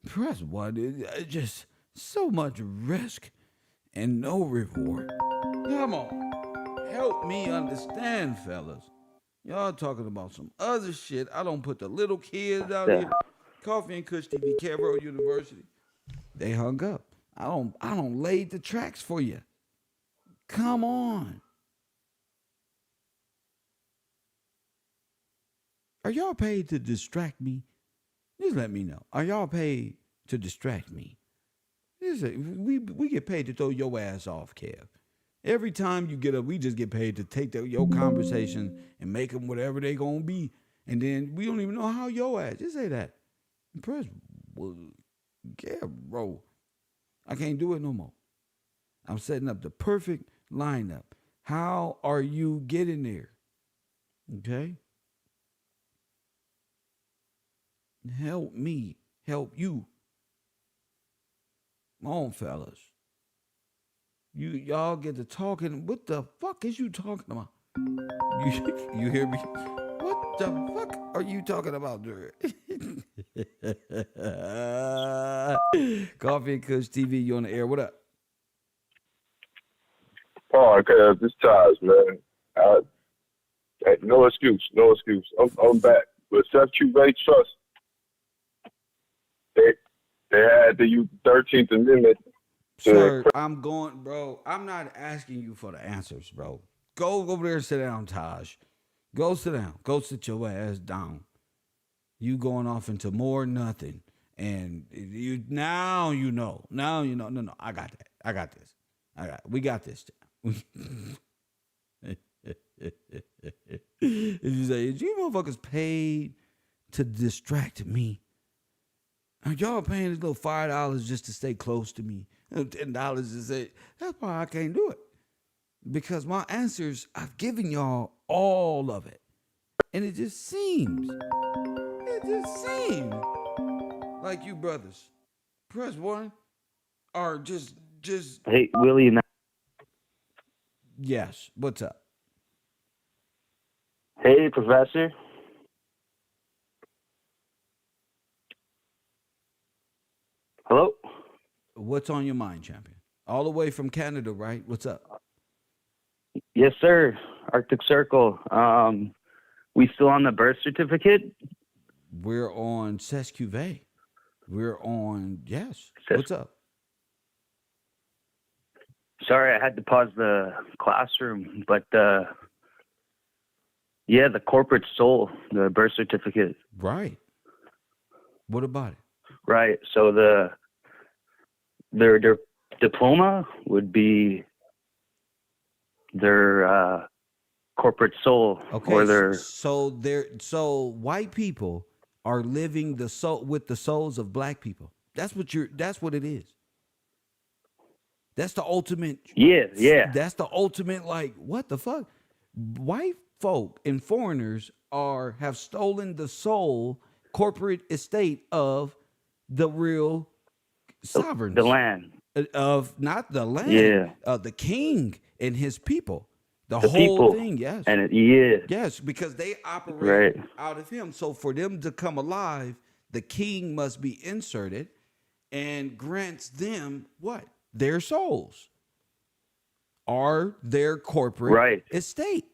Press one. It's just so much risk and no reward. Come on, help me understand, fellas. Y'all talking about some other shit. I don't put the little kids out Yeah. here. Coffee and Kush TV, Cavro University. They hung up. I don't lay the tracks for you. Come on. Are y'all paid to distract me? Just let me know. Are y'all paid to distract me? We get paid to throw your ass off, Kev. Every time you get up, we just get paid to take your conversation and make them whatever they gonna be, and then we don't even know how your ass. Just say that. Press, yeah, bro. I can't do it no more. I'm setting up the perfect lineup. How are you getting there? Okay. Help me help you. Come on, fellas. Y'all get to talking. What the fuck is you talking about? You hear me? What the fuck are you talking about, dude? Coffee and Kush TV, you on the air. What up? Oh, okay, this ties, man. Hey, no excuse. I'm back. But Self-Q-Ray Trust, they had to use the 13th Amendment. Sir, I'm going, bro. I'm not asking you for the answers, bro. Go over there and sit down, Taj. Go sit down. Go sit your ass down. You going off into more nothing. And now you know. No, I got that. I got this. We got this. You say, is you motherfuckers paid to distract me? Are y'all paying this little $5 just to stay close to me? $10 to say, that's why I can't do it. Because my answers, I've given y'all all of it. And it just seems like you brothers, press one, are just. Hey, Willie. Yes, what's up? Hey, Professor. Hello? What's on your mind, champion? All the way from Canada, right? What's up? Yes, sir. Arctic Circle. We still on the birth certificate? We're on Sescuve. We're on, yes. What's up? Sorry, I had to pause the classroom, but yeah, the corporate soul, the birth certificate. Right. What about it? Right. So their diploma would be their corporate soul, okay, or their. So white people are living the soul with the souls of black people. That's what it is. That's the ultimate. Yeah. That's the ultimate. Like, what the fuck? White folk and foreigners have stolen the soul corporate estate of the real sovereigns. The land. Of not the land. Yeah. The king and his people. The whole people. thing, yes. And yes, because they operate out of him. So for them to come alive, the king must be inserted and grants them what? Their souls are their corporate estate.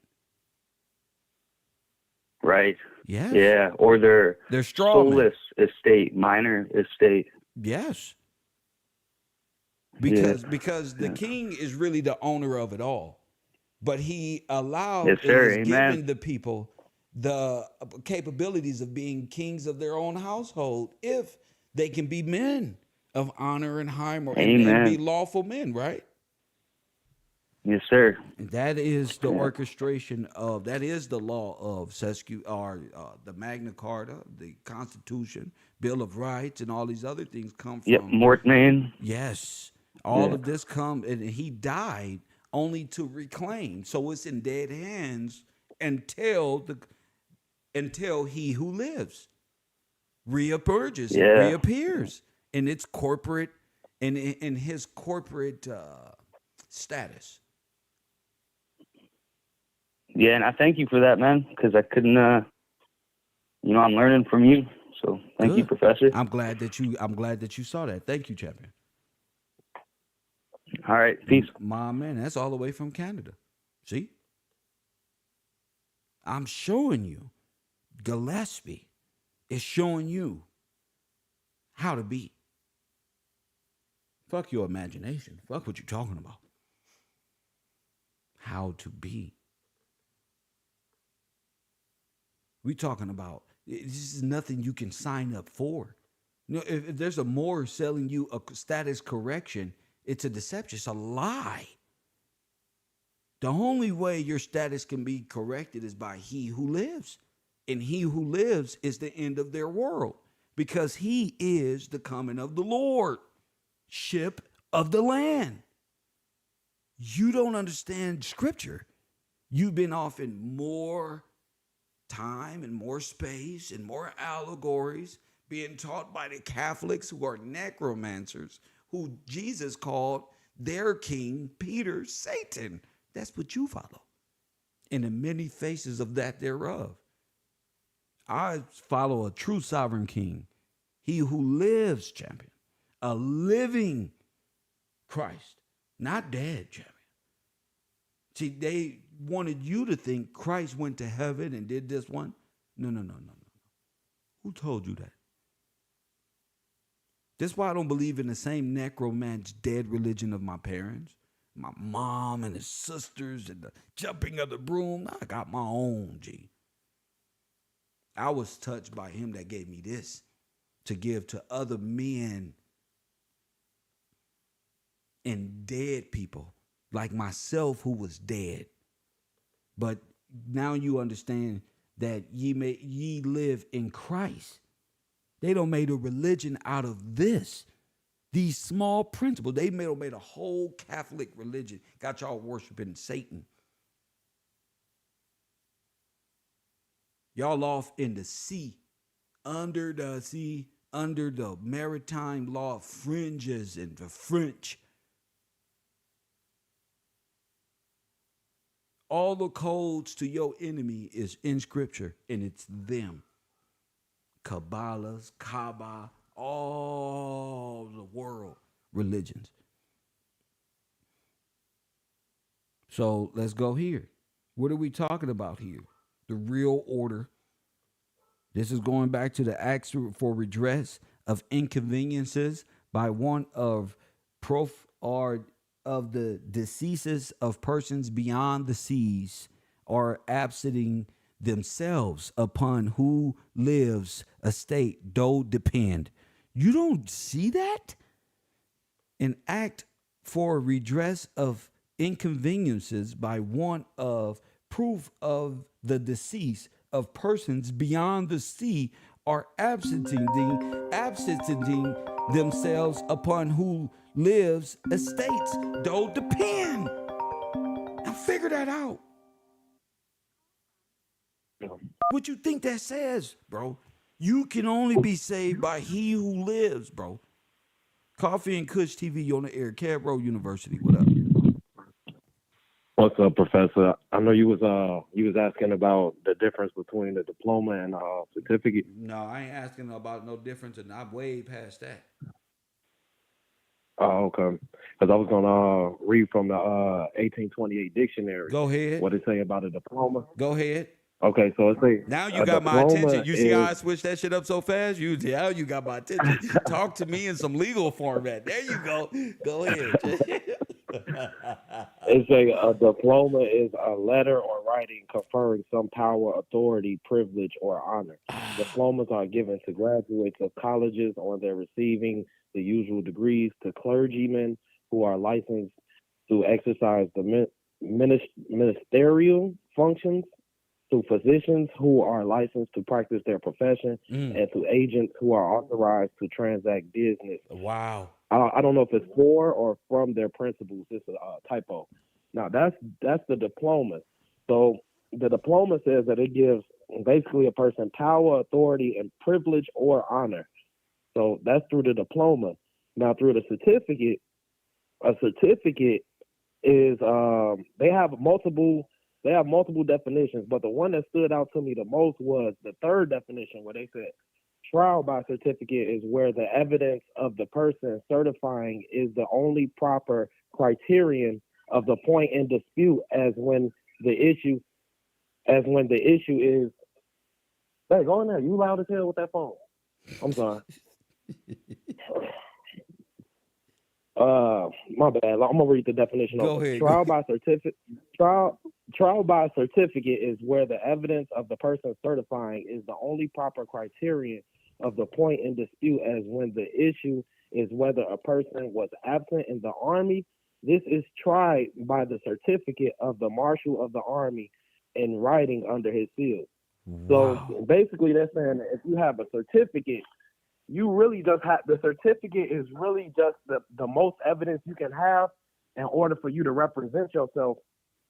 Right. Yes. Yeah. Or their soulless estate, minor estate. Yes. Because the king is really the owner of it all. But he allowed and has given the people the capabilities of being kings of their own household if they can be men of honor and hymor and be lawful men, right? Yes, sir. And that is the orchestration of, that is the law of Sescu, or the Magna Carta, the Constitution, Bill of Rights, and all these other things come from. Yep, Mortmain. Yes. All of this come, and he died only to reclaim. So it's in dead hands until he who lives reappears in its corporate, in his corporate status. Yeah, and I thank you for that, man, because I couldn't, I'm learning from you. So thank you, Professor. I'm glad that you saw that. Thank you, champion. All right, peace. My man, that's all the way from Canada. See? I'm showing you. Gillespie is showing you how to be. Fuck your imagination. Fuck what you're talking about. How to be. We talking about, this is nothing you can sign up for. You know, if there's a more selling you a status correction, it's a deception. It's a lie. The only way your status can be corrected is by he who lives. And he who lives is the end of their world, because he is the coming of the Lord, ship of the land. You don't understand scripture. You've been off in more time and more space and more allegories, being taught by the Catholics who are necromancers, who Jesus called their king, Peter, Satan. That's what you follow. And the many faces of that thereof. I follow a true sovereign king, he who lives, champion, a living Christ, not dead, champion. See, they wanted you to think Christ went to heaven and did this one. No. Who told you that? That's why I don't believe in the same necromancer dead religion of my parents, my mom and his sisters and the jumping of the broom. I got my own, G. I was touched by him that gave me this to give to other men and dead people like myself who was dead. But now you understand that ye live in Christ. They don't made a religion out of this. These small principles. They made a whole Catholic religion. Got y'all worshiping Satan. Y'all off in the sea, under the maritime law fringes and the French. All the codes to your enemy is in scripture, and it's them. Kabbalahs, Kaaba, all the world religions. So let's go here. What are we talking about here? The real order. This is going back to the acts for redress of inconveniences by one of of the deceases of persons beyond the seas, or absenting themselves, upon who lives estate do depend. You don't see that? An act for redress of inconveniences by one of proof of the decease of persons beyond the sea, are absenting themselves, upon who lives estates do depend. Now figure that out. What you think that says, bro? You can only be saved by he who lives, bro. Coffee and Kush TV on the air. Cabro University. What up? What's up, Professor? I know you was asking about the difference between the diploma and certificate. No, I ain't asking about no difference, and I'm way past that. Oh, okay. Because I was gonna read from the 1828 dictionary. Go ahead. What it say about a diploma? Go ahead. Okay, so it say now you got my attention. You see how I switched that shit up so fast? Now you got my attention. Talk to me in some legal format. There you go. Go ahead. It say a diploma is a letter or writing conferring some power, authority, privilege, or honor. Diplomas are given to graduates of colleges on their receiving the usual degrees, to clergymen who are licensed to exercise the ministerial functions, to physicians who are licensed to practice their profession, and to agents who are authorized to transact business. Wow. I don't know if it's for or from their principles. It's a typo. Now, that's the diploma. So the diploma says that it gives basically a person power, authority, and privilege or honor. So that's through the diploma. Now, through the certificate, a certificate is they have multiple definitions, but the one that stood out to me the most was the third definition, where they said trial by certificate is where the evidence of the person certifying is the only proper criterion of the point in dispute, as when the issue as when the issue is, hey, go in there. You loud as hell with that phone. I'm sorry. My bad. I'm gonna read the definition. Go of ahead. Trial by certificate. Trial by certificate is where the evidence of the person certifying is the only proper criterion of the point in dispute, as when the issue is whether a person was absent in the Army. This is tried by the certificate of the Marshal of the Army in writing under his seal. Wow. So basically, they're saying that if you have a certificate, you really just have the certificate is really just the most evidence you can have in order for you to represent yourself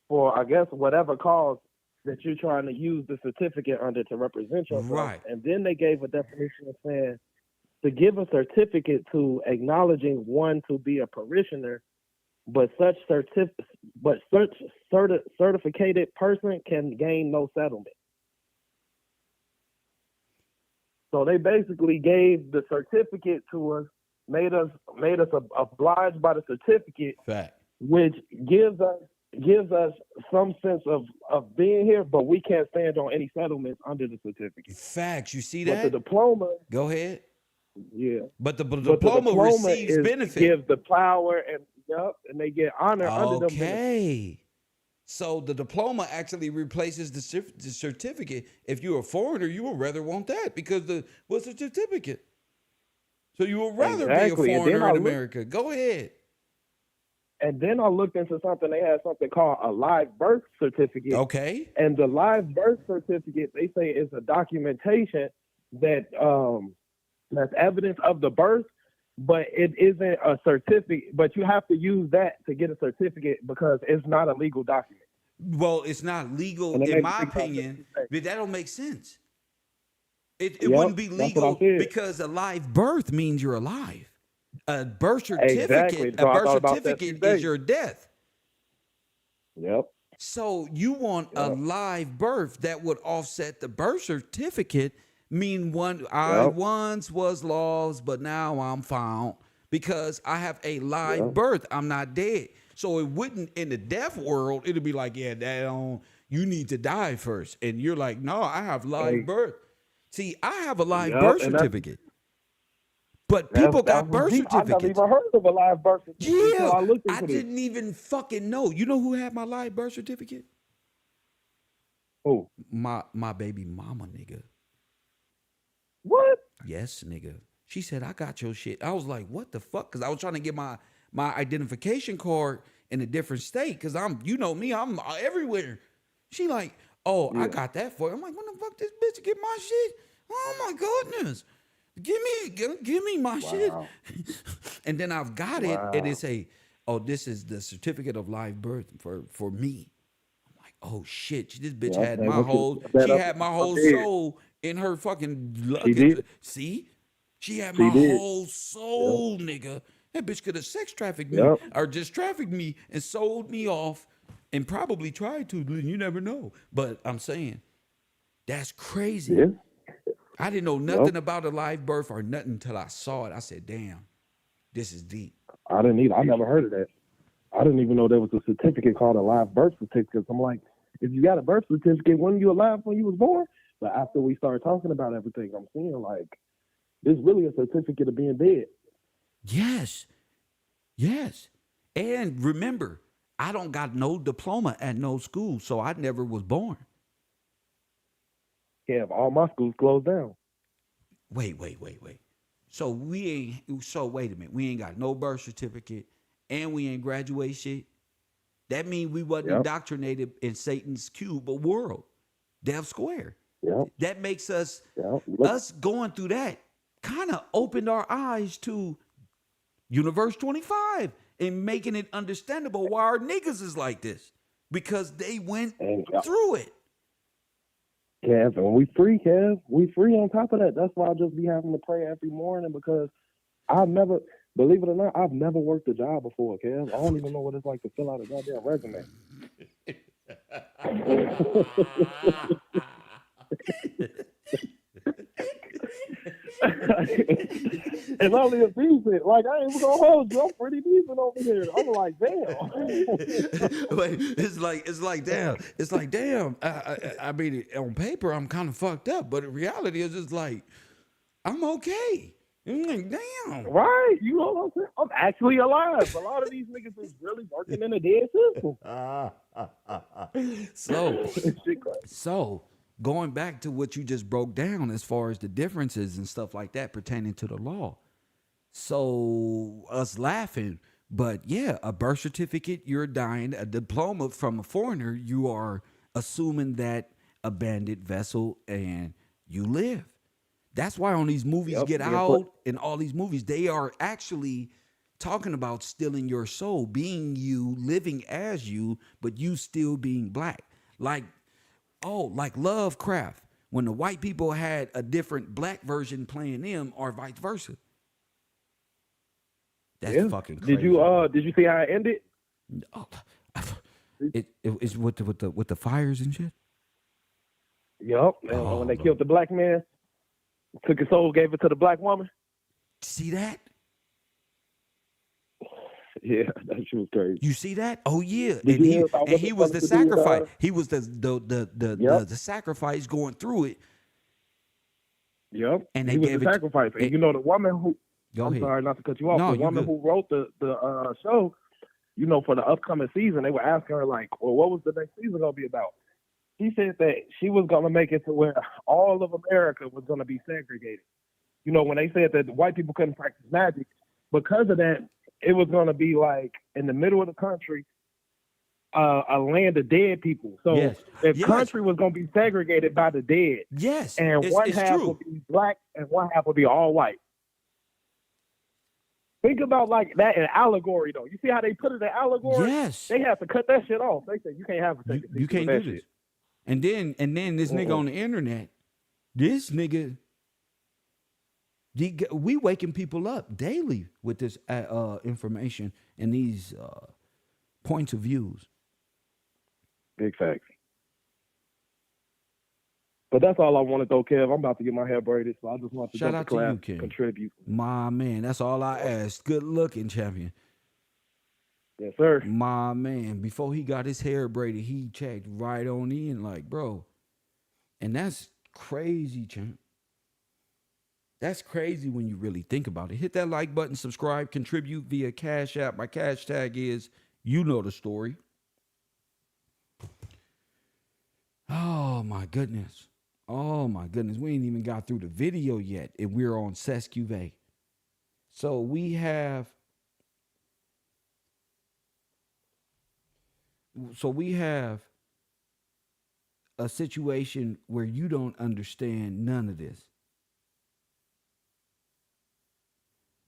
for, I guess, whatever cause that you're trying to use the certificate under to represent yourself. Right. And then they gave a definition of saying to give a certificate to acknowledging one to be a parishioner, but such certificated person can gain no settlement. So they basically gave the certificate to us, made us obliged by the certificate, Fact. which gives us some sense of being here, but we can't stand on any settlements under the certificate. Facts. You see But that? the diploma, Go ahead. yeah. But the But diploma, receives is, benefit. gives the power and they get honor under them benefits. Okay. So the diploma actually replaces the certificate. If you're a foreigner, you would rather want that because what's the certificate? So you would rather Exactly. be a And then foreigner I in look- America. Go ahead. And then I looked into something. They had something called a live birth certificate. Okay. And the live birth certificate, they say, is a documentation that that's evidence of the birth, but it isn't a certificate. But you have to use that to get a certificate because it's not a legal document. Well, it's not legal, And it in makes my me kind of opinion, upset. but that don't make sense. It Yep, wouldn't be that's what I legal said. because a live birth means you're alive. A birth certificate, Exactly. So I thought about that certificate today. is your death. Yep. So you want a live birth that would offset the birth certificate, mean I once was lost, but now I'm found because I have a live birth. I'm not dead. So it wouldn't, in the death world, it'd be like, yeah, you need to die first. And you're like, no, I have live birth. See, I have a live birth certificate. But people got birth I've never certificates. even heard of a live birth certificate. Yeah, So I looked I into this. didn't even fucking know. You know who had my live birth certificate? Who? My baby mama, nigga. What? Yes, nigga. She said, I got your shit. I was like, what the fuck? Because I was trying to get my identification card in a different state because you know me, I'm everywhere. She like, oh, I got that for you. I'm like, when the fuck this bitch get my shit? Oh my goodness. Give me my shit. And then I've got it and it say, oh, this is the certificate of live birth for me. I'm like, oh shit, this bitch had my whole soul in her fucking luggage. did. See? She had She my did. whole soul, nigga. That bitch could have sex trafficked me or just trafficked me and sold me off and probably tried to. You never know. But I'm saying, that's crazy. Yeah. I didn't know nothing about a live birth or nothing until I saw it. I said, damn, this is deep. I didn't either. I never heard of that. I didn't even know there was a certificate called a live birth certificate. I'm like, if you got a birth certificate, weren't you alive when you was born? But after we started talking about everything, I'm seeing like, this really a certificate of being dead. Yes. Yes. And remember, I don't got no diploma at no school, so I never was born. Yeah, all my schools closed down. Wait. So wait a minute. We ain't got no birth certificate and we ain't graduate shit. That means we wasn't indoctrinated in Satan's cube of world, Dev Square. Yep. That makes us Look, us going through that kind of opened our eyes to Universe 25 and making it understandable why our niggas is like this because they went through it. Kev, and we free, Kev. We free on top of that. That's why I just be having to pray every morning because I've never, believe it or not, I've never worked a job before, Kev. I don't even know what it's like to fill out a goddamn resume. It's only a decent. Like, I ain't even gonna hold you. I'm pretty decent over here. I'm like, damn. Wait, it's like damn. It's like damn. I mean, on paper, I'm kind of fucked up, but in reality, it's just like I'm okay. I'm like, damn. Right? You know what I'm saying? I'm actually alive. A lot of these niggas is really working in a dead system. So going back to what you just broke down as far as the differences and stuff like that pertaining to the law. So us laughing, but yeah, a birth certificate, you're dying. A diploma from a foreigner, you are assuming that abandoned vessel and you live. That's why on these movies Get Out and all these movies, they are actually talking about stealing your soul, being you, living as you, but you still being black. Like Lovecraft, when the white people had a different black version playing them, or vice versa. That's fucking crazy. Did you see how it ended? Oh, it's with the fires and shit. Yup. When they killed the black man, took his soul, gave it to the black woman. See that? Yeah, that shit was crazy. You see that? Oh yeah, and he was the sacrifice. He was the sacrifice going through it. Yep. And they he was gave the sacrifice. And you know, the woman who sorry not to cut you off. No, the woman who wrote the show, you know, for the upcoming season, they were asking her like, well, what was the next season gonna be about? She said that she was gonna make it to where all of America was gonna be segregated. You know, when they said that the white people couldn't practice magic, because of that, it was going to be like in the middle of the country, a land of dead people. So the country was going to be segregated by the dead. Yes. And one half would be black and one half would be all white. Think about like that in allegory, though. You see how they put it in allegory? Yes. They have to cut that shit off. They said, you can't have a you can't do this. And then this nigga on the internet, this nigga, we waking people up daily with this information and these points of views. Big facts. But that's all I wanted though, Kev. I'm about to get my hair braided, so I just want to shout out to you, King. Contribute. My man, that's all I asked. Good looking, champion. Yes, sir. My man, before he got his hair braided, he checked right on in, like, bro. And that's crazy, champ. That's crazy when you really think about it. Hit that like button, subscribe, contribute via Cash App. My cash tag is, you know the story. Oh, my goodness. Oh, my goodness. We ain't even got through the video yet, and we're on Sescuve. So we have a situation where you don't understand none of this.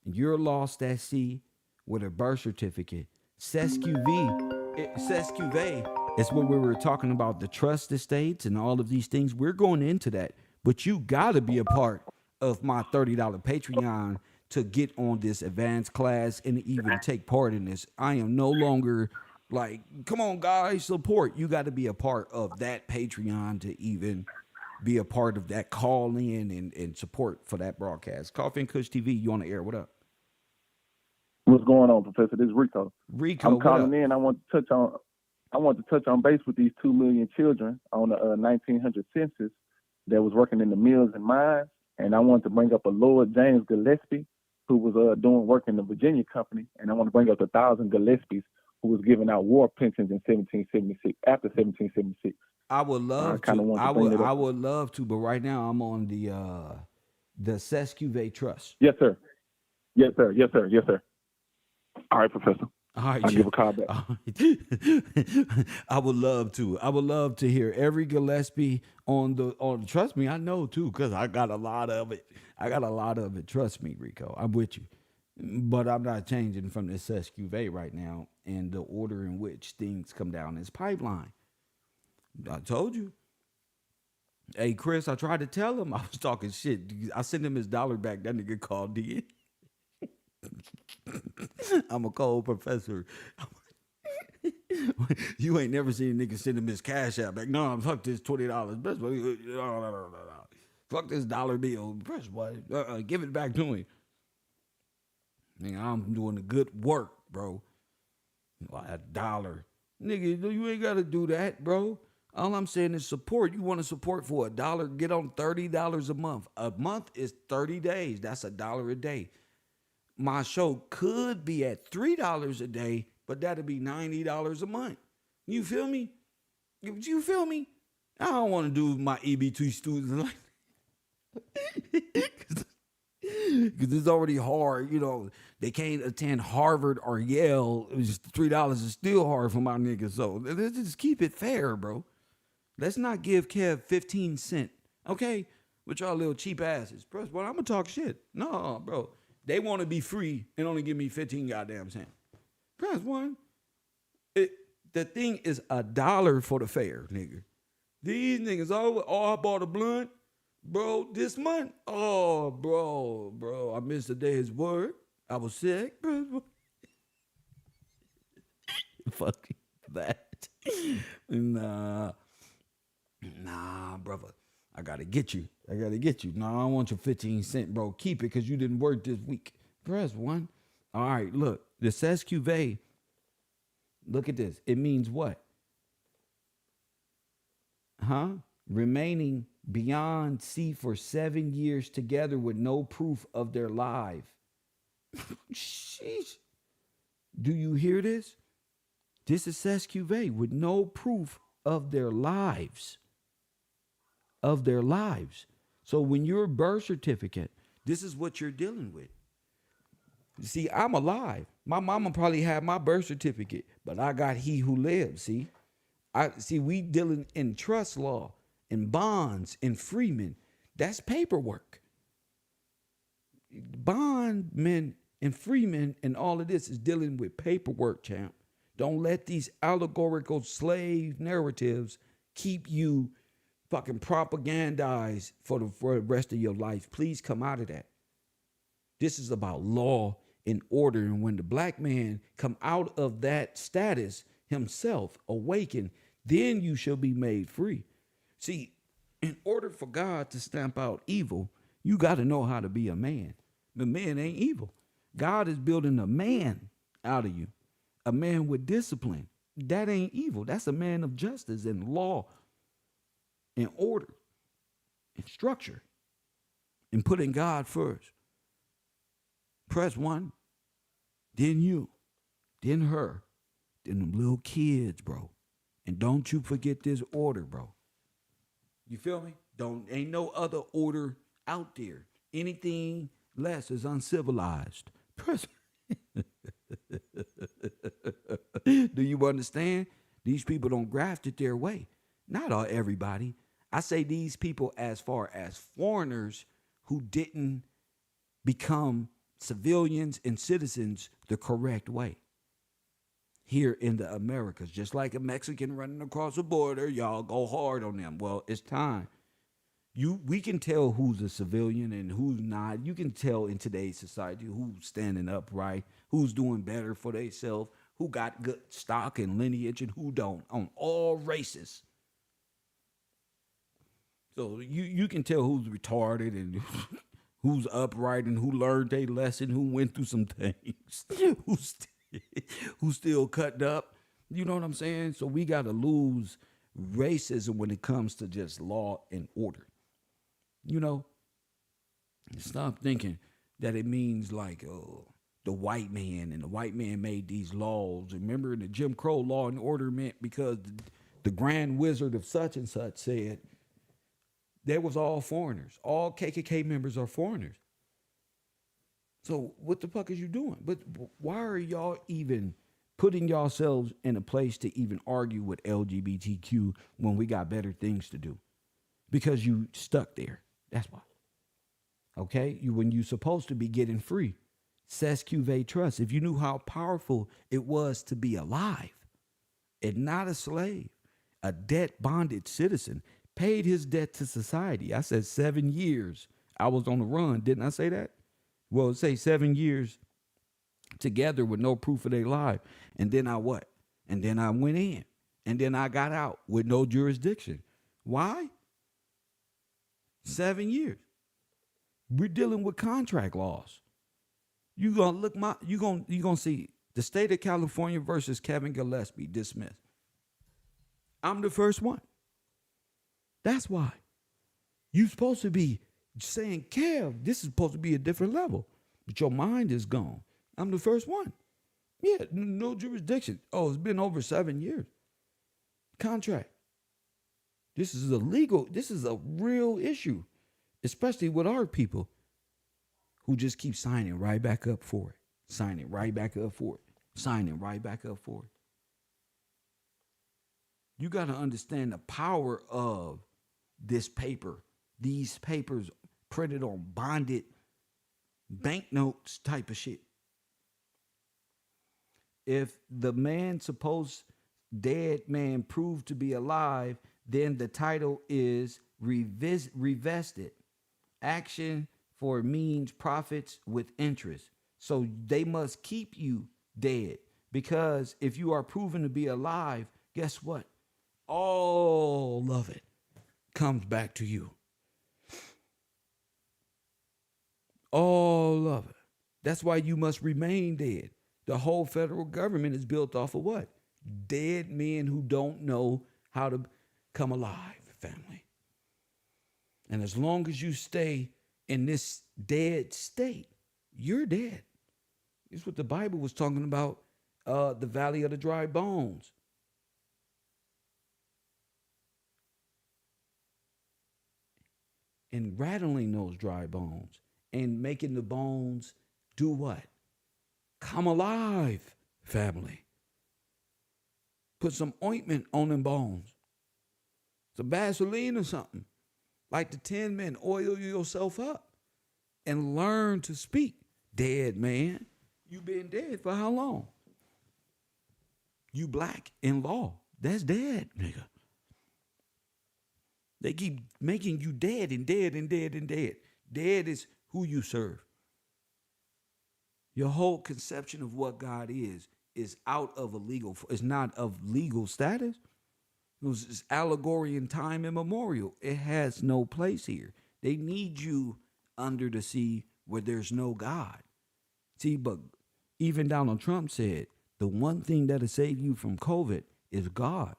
You're lost at sea with a birth certificate. Sescuve is what we were talking about, the trust estates and all of these things. We're going into that. But you got to be a part of my $30 Patreon to get on this advanced class and even take part in this. I am no longer like, come on, guys, support. You got to be a part of that Patreon to even be a part of that call in and support for that broadcast. Coffee and Kush TV, you on the air. What up? What's going on, Professor? This is Rico. Rico, I'm calling in. I want to touch on base with these 2 million children on the 1900 census that was working in the mills and mines, and I want to bring up a Lord James Gillespie who was doing work in the Virginia company, and I want to bring up 1,000 Gillespies who was giving out war pensions in 1776 after 1776. I would love to. I would love to, but right now I'm on the Sescuve Trust. Yes, sir. Yes, sir. Yes, sir. Yes, sir. All right, Professor. All right, I'll give a call back. I would love to. I would love to hear every Gillespie on the. Trust me, I know too, because I got a lot of it. Trust me, Rico. I'm with you. But I'm not changing from the Sescuve right now and the order in which things come down this pipeline. I told you. Hey, Chris, I tried to tell him I was talking shit. I sent him his $1 back. That nigga called in. I'm a cold professor. You ain't never seen a nigga send him his cash out back. No, fuck this $20. Press fuck this $1 bill. Press what? Give it back to him. Nigga, I'm doing the good work, bro. $1. Nigga, you ain't gotta do that, bro. All I'm saying is support. You want to support for $1, get on $30 a month. A month is 30 days. That's $1 a day. My show could be at $3 a day, but that'd be $90 a month. You feel me? You feel me? I don't want to do my EBT students like because it's already hard. You know, they can't attend Harvard or Yale. It was $3 is still hard for my niggas. So let's just keep it fair, bro. Let's not give Kev 15 cents, okay? With y'all little cheap asses. Press one, I'm gonna talk shit. No, bro. They want to be free and only give me 15 goddamn cents. Press one. The thing is $1 for the fare, nigga. These niggas, I bought a blunt, bro, this month. Oh, bro, I missed a day's work. I was sick. Fuck that. Nah, brother. I gotta get you. No, I don't want your 15 cents, bro. Keep it because you didn't work this week. Press one. All right, look. The SESQV, look at this. It means what? Remaining beyond sea for 7 years together with no proof of their life. Sheesh. Do you hear this? This is SESQV with no proof of their lives. So when your birth certificate, this is what you're dealing with. See, I'm alive. My mama probably had my birth certificate, but I got he who lives. See, we dealing in trust law, in bonds, in freemen. That's paperwork. Bondmen and freemen and all of this is dealing with paperwork, champ. Don't let these allegorical slave narratives keep you fucking propagandized for the rest of your life. Please come out of that. This is about law and order. And when the black man come out of that status himself, awaken, then you shall be made free. See, in order for God to stamp out evil, you got to know how to be a man. The man ain't evil. God is building a man out of you, a man with discipline. That ain't evil. That's a man of justice and law and order and structure and putting God first. Press one, then you, then her, then them little kids, bro. And don't you forget this order, bro. You feel me? Ain't no other order out there. Anything less is uncivilized. Press. Do you understand? These people don't graft it their way. Not everybody. I say these people as far as foreigners who didn't become civilians and citizens the correct way. Here in the Americas, just like a Mexican running across the border, y'all go hard on them. Well, it's time. We can tell who's a civilian and who's not. You can tell in today's society who's standing upright, who's doing better for themselves, who got good stock and lineage and who don't, on all races. So you can tell who's retarded and who's upright and who learned their lesson, who went through some things, who's still cutting up. You know what I'm saying? So we got to lose racism when it comes to just law and order. You know, stop thinking that it means like the white man and the white man made these laws. Remember the Jim Crow law and order meant because the grand wizard of such and such said they was all foreigners. All KKK members are foreigners. So what the fuck is you doing? But why are y'all even putting yourselves in a place to even argue with LGBTQ when we got better things to do? Because you stuck there. That's why. Okay? When you supposed to be getting free. SESQV trust. If you knew how powerful it was to be alive and not a slave, a debt bonded citizen, paid his debt to society. I said 7 years. I was on the run. Didn't I say that? Well, say 7 years together with no proof of their life. And then I what? And then I went in. And then I got out with no jurisdiction. Why? 7 years. We're dealing with contract laws. You gonna see the state of California versus Kevin Gillespie dismissed. I'm the first one. That's why. You're supposed to be saying, Kev, this is supposed to be a different level. But your mind is gone. I'm the first one. Yeah, no jurisdiction. Oh, it's been over 7 years. Contract. This is a real issue, especially with our people who just keep signing right back up for it. Signing right back up for it. Signing right back up for it. You got to understand the power of this paper. These papers printed on bonded banknotes type of shit. If the man supposed dead man proved to be alive, then the title is revested. Action for means profits with interest. So they must keep you dead, because if you are proven to be alive, guess what? All of it comes back to you. All of it. That's why you must remain dead. The whole federal government is built off of what? Dead men who don't know how to come alive, family. And as long as you stay in this dead state, you're dead. It's what the Bible was talking about, the valley of the dry bones. And rattling those dry bones and making the bones do what? Come alive, family. Put some ointment on them bones. Some Vaseline or something. Like the 10 men, oil yourself up and learn to speak. Dead man. You been dead for how long? You black in law. That's dead, nigga. They keep making you dead and dead and dead and dead. Dead is who you serve. Your whole conception of what God is out of a legal, it's not of legal status. It's allegory in time immemorial. It has no place here. They need you under the sea where there's no God. See, but even Donald Trump said the one thing that'll save you from COVID is God.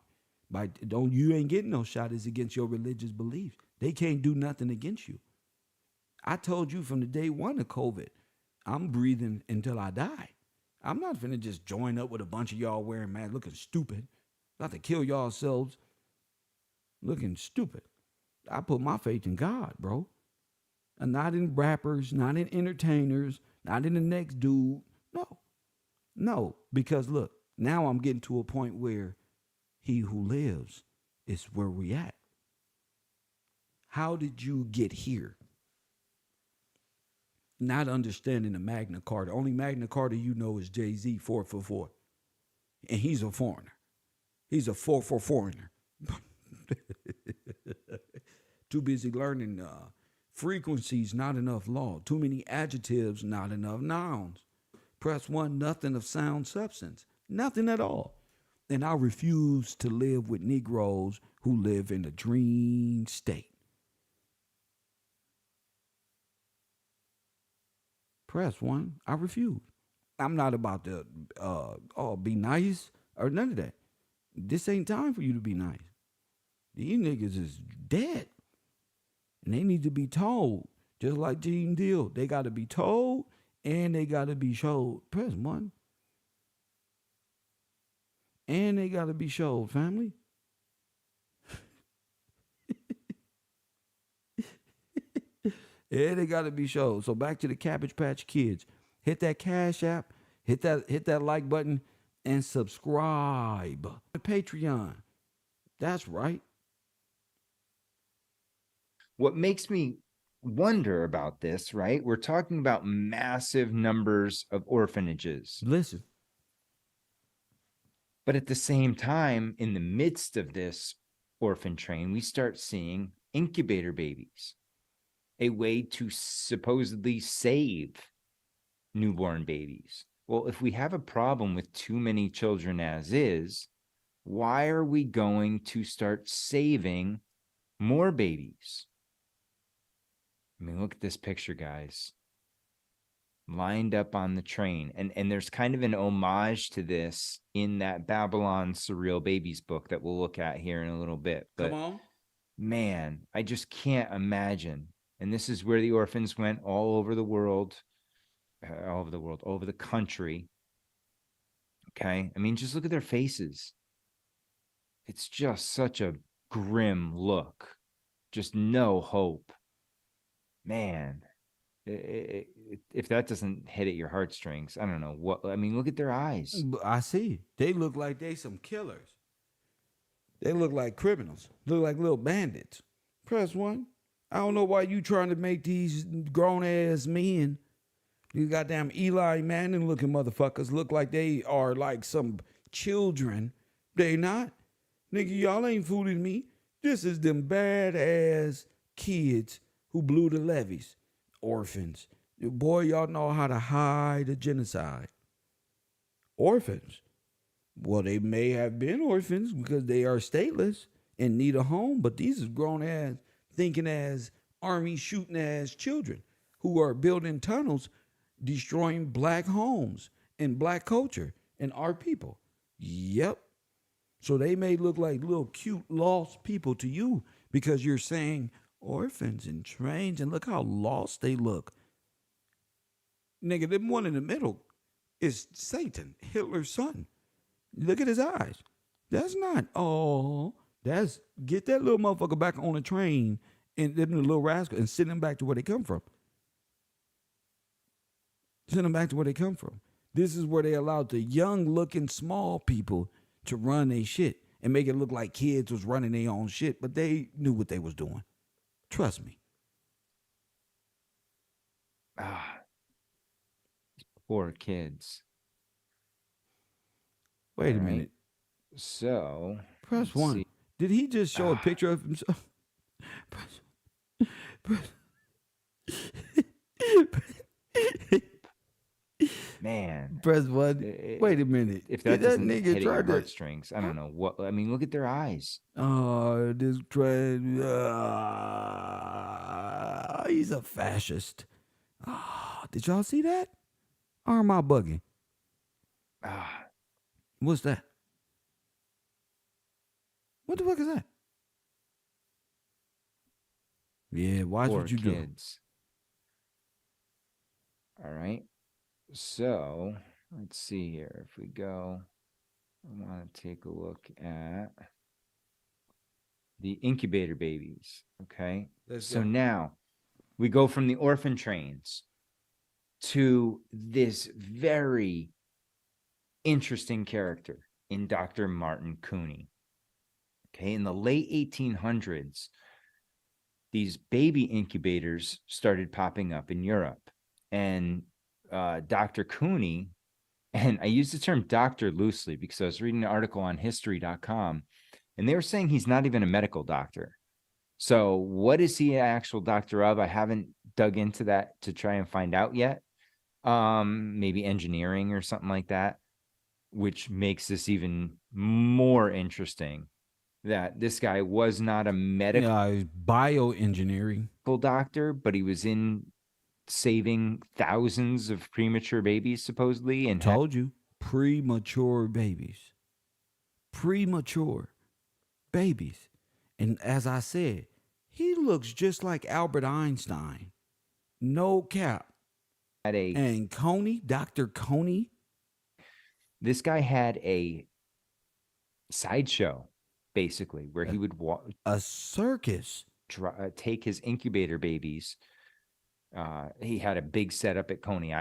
You ain't getting no shot is against your religious beliefs. They can't do nothing against you. I told you from the day one of COVID, I'm breathing until I die. I'm not finna just join up with a bunch of y'all wearing masks looking stupid. Not to kill y'all selves looking stupid. I put my faith in God, bro. And not in rappers, not in entertainers, not in the next dude. No, because look, now I'm getting to a point where he who lives is where we at. How did you get here? Not understanding the Magna Carta. Only Magna Carta you know is Jay-Z, 444. And he's a foreigner. He's a 4 foreigner. Too busy learning frequencies, not enough law. Too many adjectives, not enough nouns. Press 1, nothing of sound substance. Nothing at all. And I refuse to live with Negroes who live in a dream state. Press 1, I refuse. I'm not about to be nice or none of that. This ain't time for you to be nice. These niggas is dead. And they need to be told, just like Gene Deal. They got to be told and they got to be showed. Press 1. And they got to be showed, family. Yeah, they got to be showed. So back to the Cabbage Patch Kids. Hit that Cash App. Hit that like button and subscribe to Patreon. That's right. What makes me wonder about this, right? We're talking about massive numbers of orphanages. Listen. But at the same time, in the midst of this orphan train, we start seeing incubator babies, a way to supposedly save newborn babies. Well, if we have a problem with too many children as is, why are we going to start saving more babies? I mean, look at this picture, guys. lined up on the train. And there's kind of an homage to this in that Babylon Surreal Babies book that we'll look at here in a little bit. But Come on. man, I just can't imagine. And this is where the orphans went all over the world, all over the country. Okay. I mean, just look at their faces. It's just such a grim look. Just no hope. Man, if that doesn't hit at your heartstrings, I don't know what. I mean, look at their eyes. I see. They look like they some killers. They look like criminals. Look like little bandits. Press one. I don't know why you trying to make these grown ass men, these goddamn Eli Manning looking motherfuckers, look like they are like some children. They not. Nigga, y'all ain't fooling me. This is them bad ass kids who blew the levees. Orphans. Boy, y'all know how to hide a genocide. Orphans. Well, they may have been orphans because they are stateless and need a home, but these is grown ass, thinking ass, army shooting ass children who are building tunnels, destroying black homes and black culture and our people. Yep. So they may look like little cute lost people to you because you're saying orphans and trains, and look how lost they look. Nigga, the one in the middle is Satan, Hitler's son. Look at his eyes. That's not, that's, get that little motherfucker back on the train and them the little rascal and send them back to where they come from. Send them back to where they come from. This is where they allowed the young looking small people to run their shit and make it look like kids was running their own shit, but they knew what they was doing. Trust me. Poor kids. Wait a All right. minute. So Press let's one. see. Did he just show a picture of himself? Press. Man, Press one. Wait a minute. if Did that doesn't hit at your try to? heartstrings, I don't know what. I mean, look at their eyes. Oh, this trend. He's a fascist. Did y'all see that? Or am I bugging? What's that? What the fuck is that? Yeah, watch Poor what you do. kids. All right. So let's see here. If we go, I want to take a look at the incubator babies. Okay. So now we go from the orphan trains to this very interesting character in Dr. Martin Cooney. Okay. In the late 1800s, these baby incubators started popping up in Europe. And Dr. Cooney, and I use the term doctor loosely because I was reading an article on history.com, and they were saying he's not even a medical doctor. So what is he an actual doctor of? I haven't dug into that to try and find out yet. Maybe engineering or something like that, which makes this even more interesting that this guy was not a medical bioengineering doctor, but he was in saving thousands of premature babies, supposedly. And told you, premature babies. And as I said, he looks just like Albert Einstein. No cap. And Coney, Dr. Coney. This guy had a sideshow, basically, where he would a circus, take his incubator babies. He had a big setup at Coney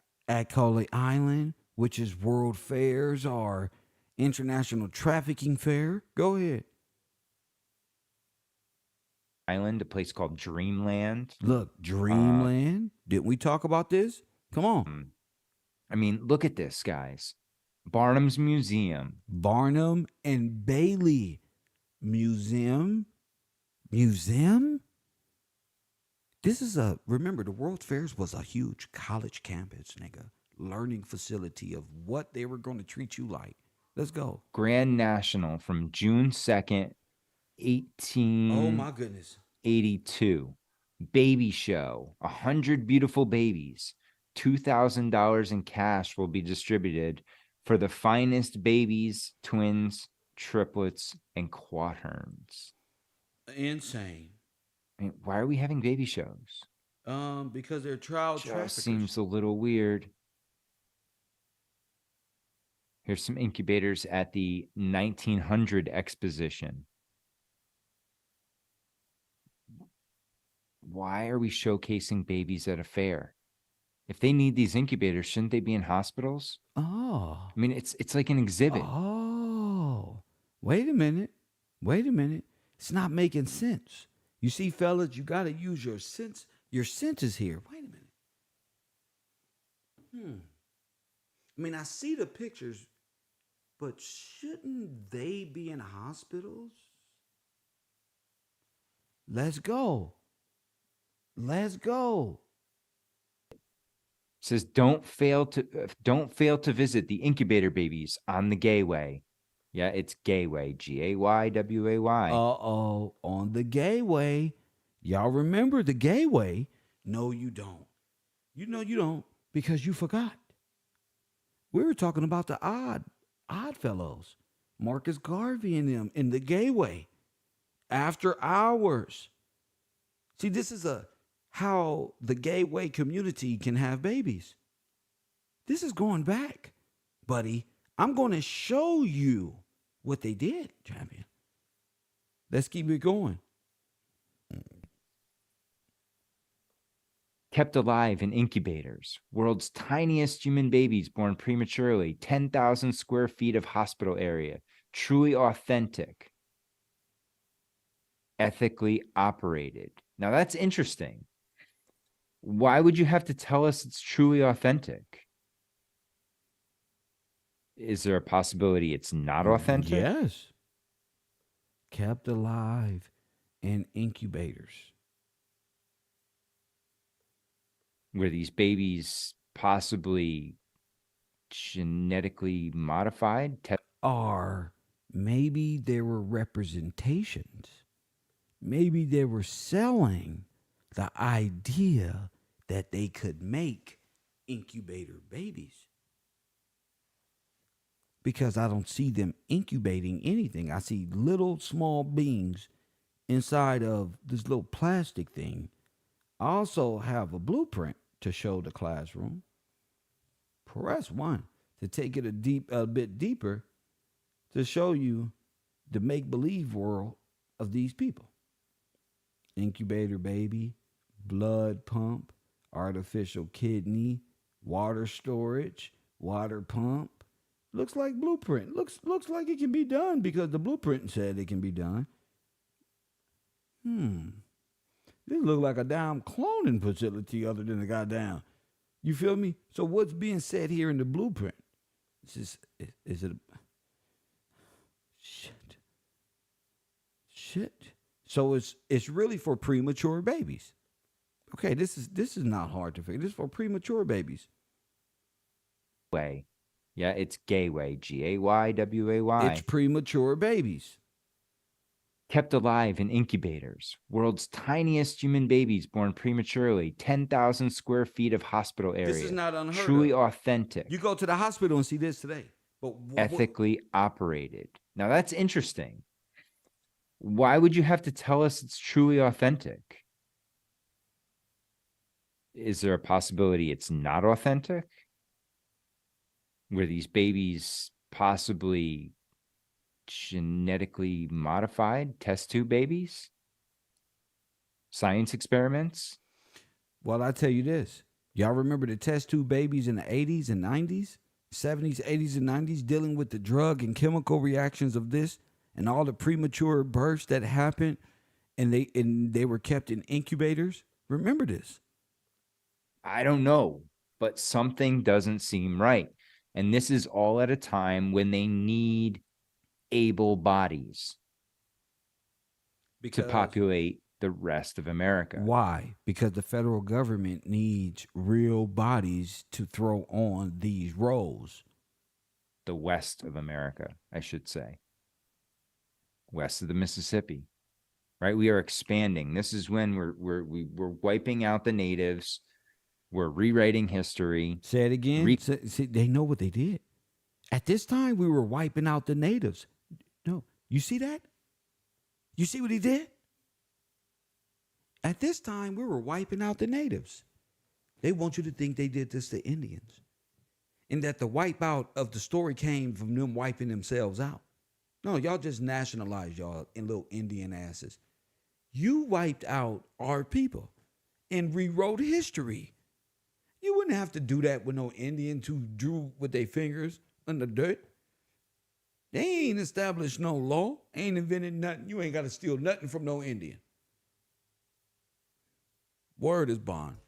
Island, which is World Fairs or International Trafficking Fair. Go ahead. Island, a place called Dreamland. Look, Dreamland. Didn't we talk about this? Come on. I mean, look at this, guys. Barnum's Museum. Barnum and Bailey Museum. This is remember, the World Fairs was a huge college campus, nigga. Learning facility of what they were going to treat you like. Let's go. Grand National from June 2nd, 1882. Oh, my goodness. Baby show. 100 beautiful babies. $2,000 in cash will be distributed for the finest babies, twins, triplets, and quaterns. Insane. I mean, why are we having baby shows? Because they're child Just traffickers. seems a little weird. Here's some incubators at the 1900 exposition. Why are we showcasing babies at a fair? If they need these incubators, shouldn't they be in hospitals? Oh. I mean, it's like an exhibit. Oh. Wait a minute. It's not making sense. You see, fellas, you got to use your senses here. Wait a minute. I mean, I see the pictures, but shouldn't they be in hospitals? Let's go. Says don't fail to visit the incubator babies on the Gayway. Yeah, it's Gayway, Gayway. On the Gayway. Y'all remember the Gayway? No, you don't. You know you don't because you forgot. We were talking about the odd fellows, Marcus Garvey and them in the Gayway, after hours. See, this is how the Gateway community can have babies. This is going back, buddy. I'm going to show you what they did, champion. Let's keep it going. Kept alive in incubators. World's tiniest human babies born prematurely. 10,000 square feet of hospital area. Truly authentic. Ethically operated. Now that's interesting. Why would you have to tell us it's truly authentic? Is there a possibility it's not authentic? Yes. Kept alive in incubators. Were these babies possibly genetically modified? Or maybe there were representations. Maybe they were selling the idea that they could make incubator babies. Because I don't see them incubating anything. I see little small beings inside of this little plastic thing. I also have a blueprint to show the classroom. Press 1 to take it a bit deeper to show you the make-believe world of these people. Incubator baby, blood pump, artificial kidney, water storage, water pump. Looks like blueprint. Looks like it can be done because the blueprint said it can be done. This look like a damn cloning facility other than a goddamn. You feel me? So what's being said here in the blueprint? Is it shit. So it's really for premature babies. Okay, this is not hard to figure. This is for premature babies. Way. Yeah, it's Gayway, Gayway. It's premature babies. Kept alive in incubators. World's tiniest human babies born prematurely. 10,000 square feet of hospital area. This is not unheard Truly of. authentic. You go to the hospital and see this today. But ethically operated. Now that's interesting. Why would you have to tell us it's truly authentic? Is there a possibility it's not authentic? Were these babies possibly genetically modified test tube babies? Science experiments? Well, I tell you this. Y'all remember the test tube babies in the 80s and 90s, 70s, 80s, and 90s dealing with the drug and chemical reactions of this and all the premature births that happened and they were kept in incubators? Remember this? I don't know, but something doesn't seem right. And this is all at a time when they need able bodies to populate the rest of America. Why? Because the federal government needs real bodies to throw on these roles. The west of America, I should say. West of the Mississippi, right? We are expanding. This is when we're wiping out the natives. We're rewriting history. Say it again. See, they know what they did. At this time, we were wiping out the natives. No, you see that? You see what he did? At this time, we were wiping out the natives. They want you to think they did this to Indians. And that the wipeout of the story came from them wiping themselves out. No, y'all just nationalized y'all in little Indian asses. You wiped out our people and rewrote history. You wouldn't have to do that with no Indians who drew with their fingers in the dirt. They ain't established no law, ain't invented nothing. You ain't got to steal nothing from no Indian. Word is bond.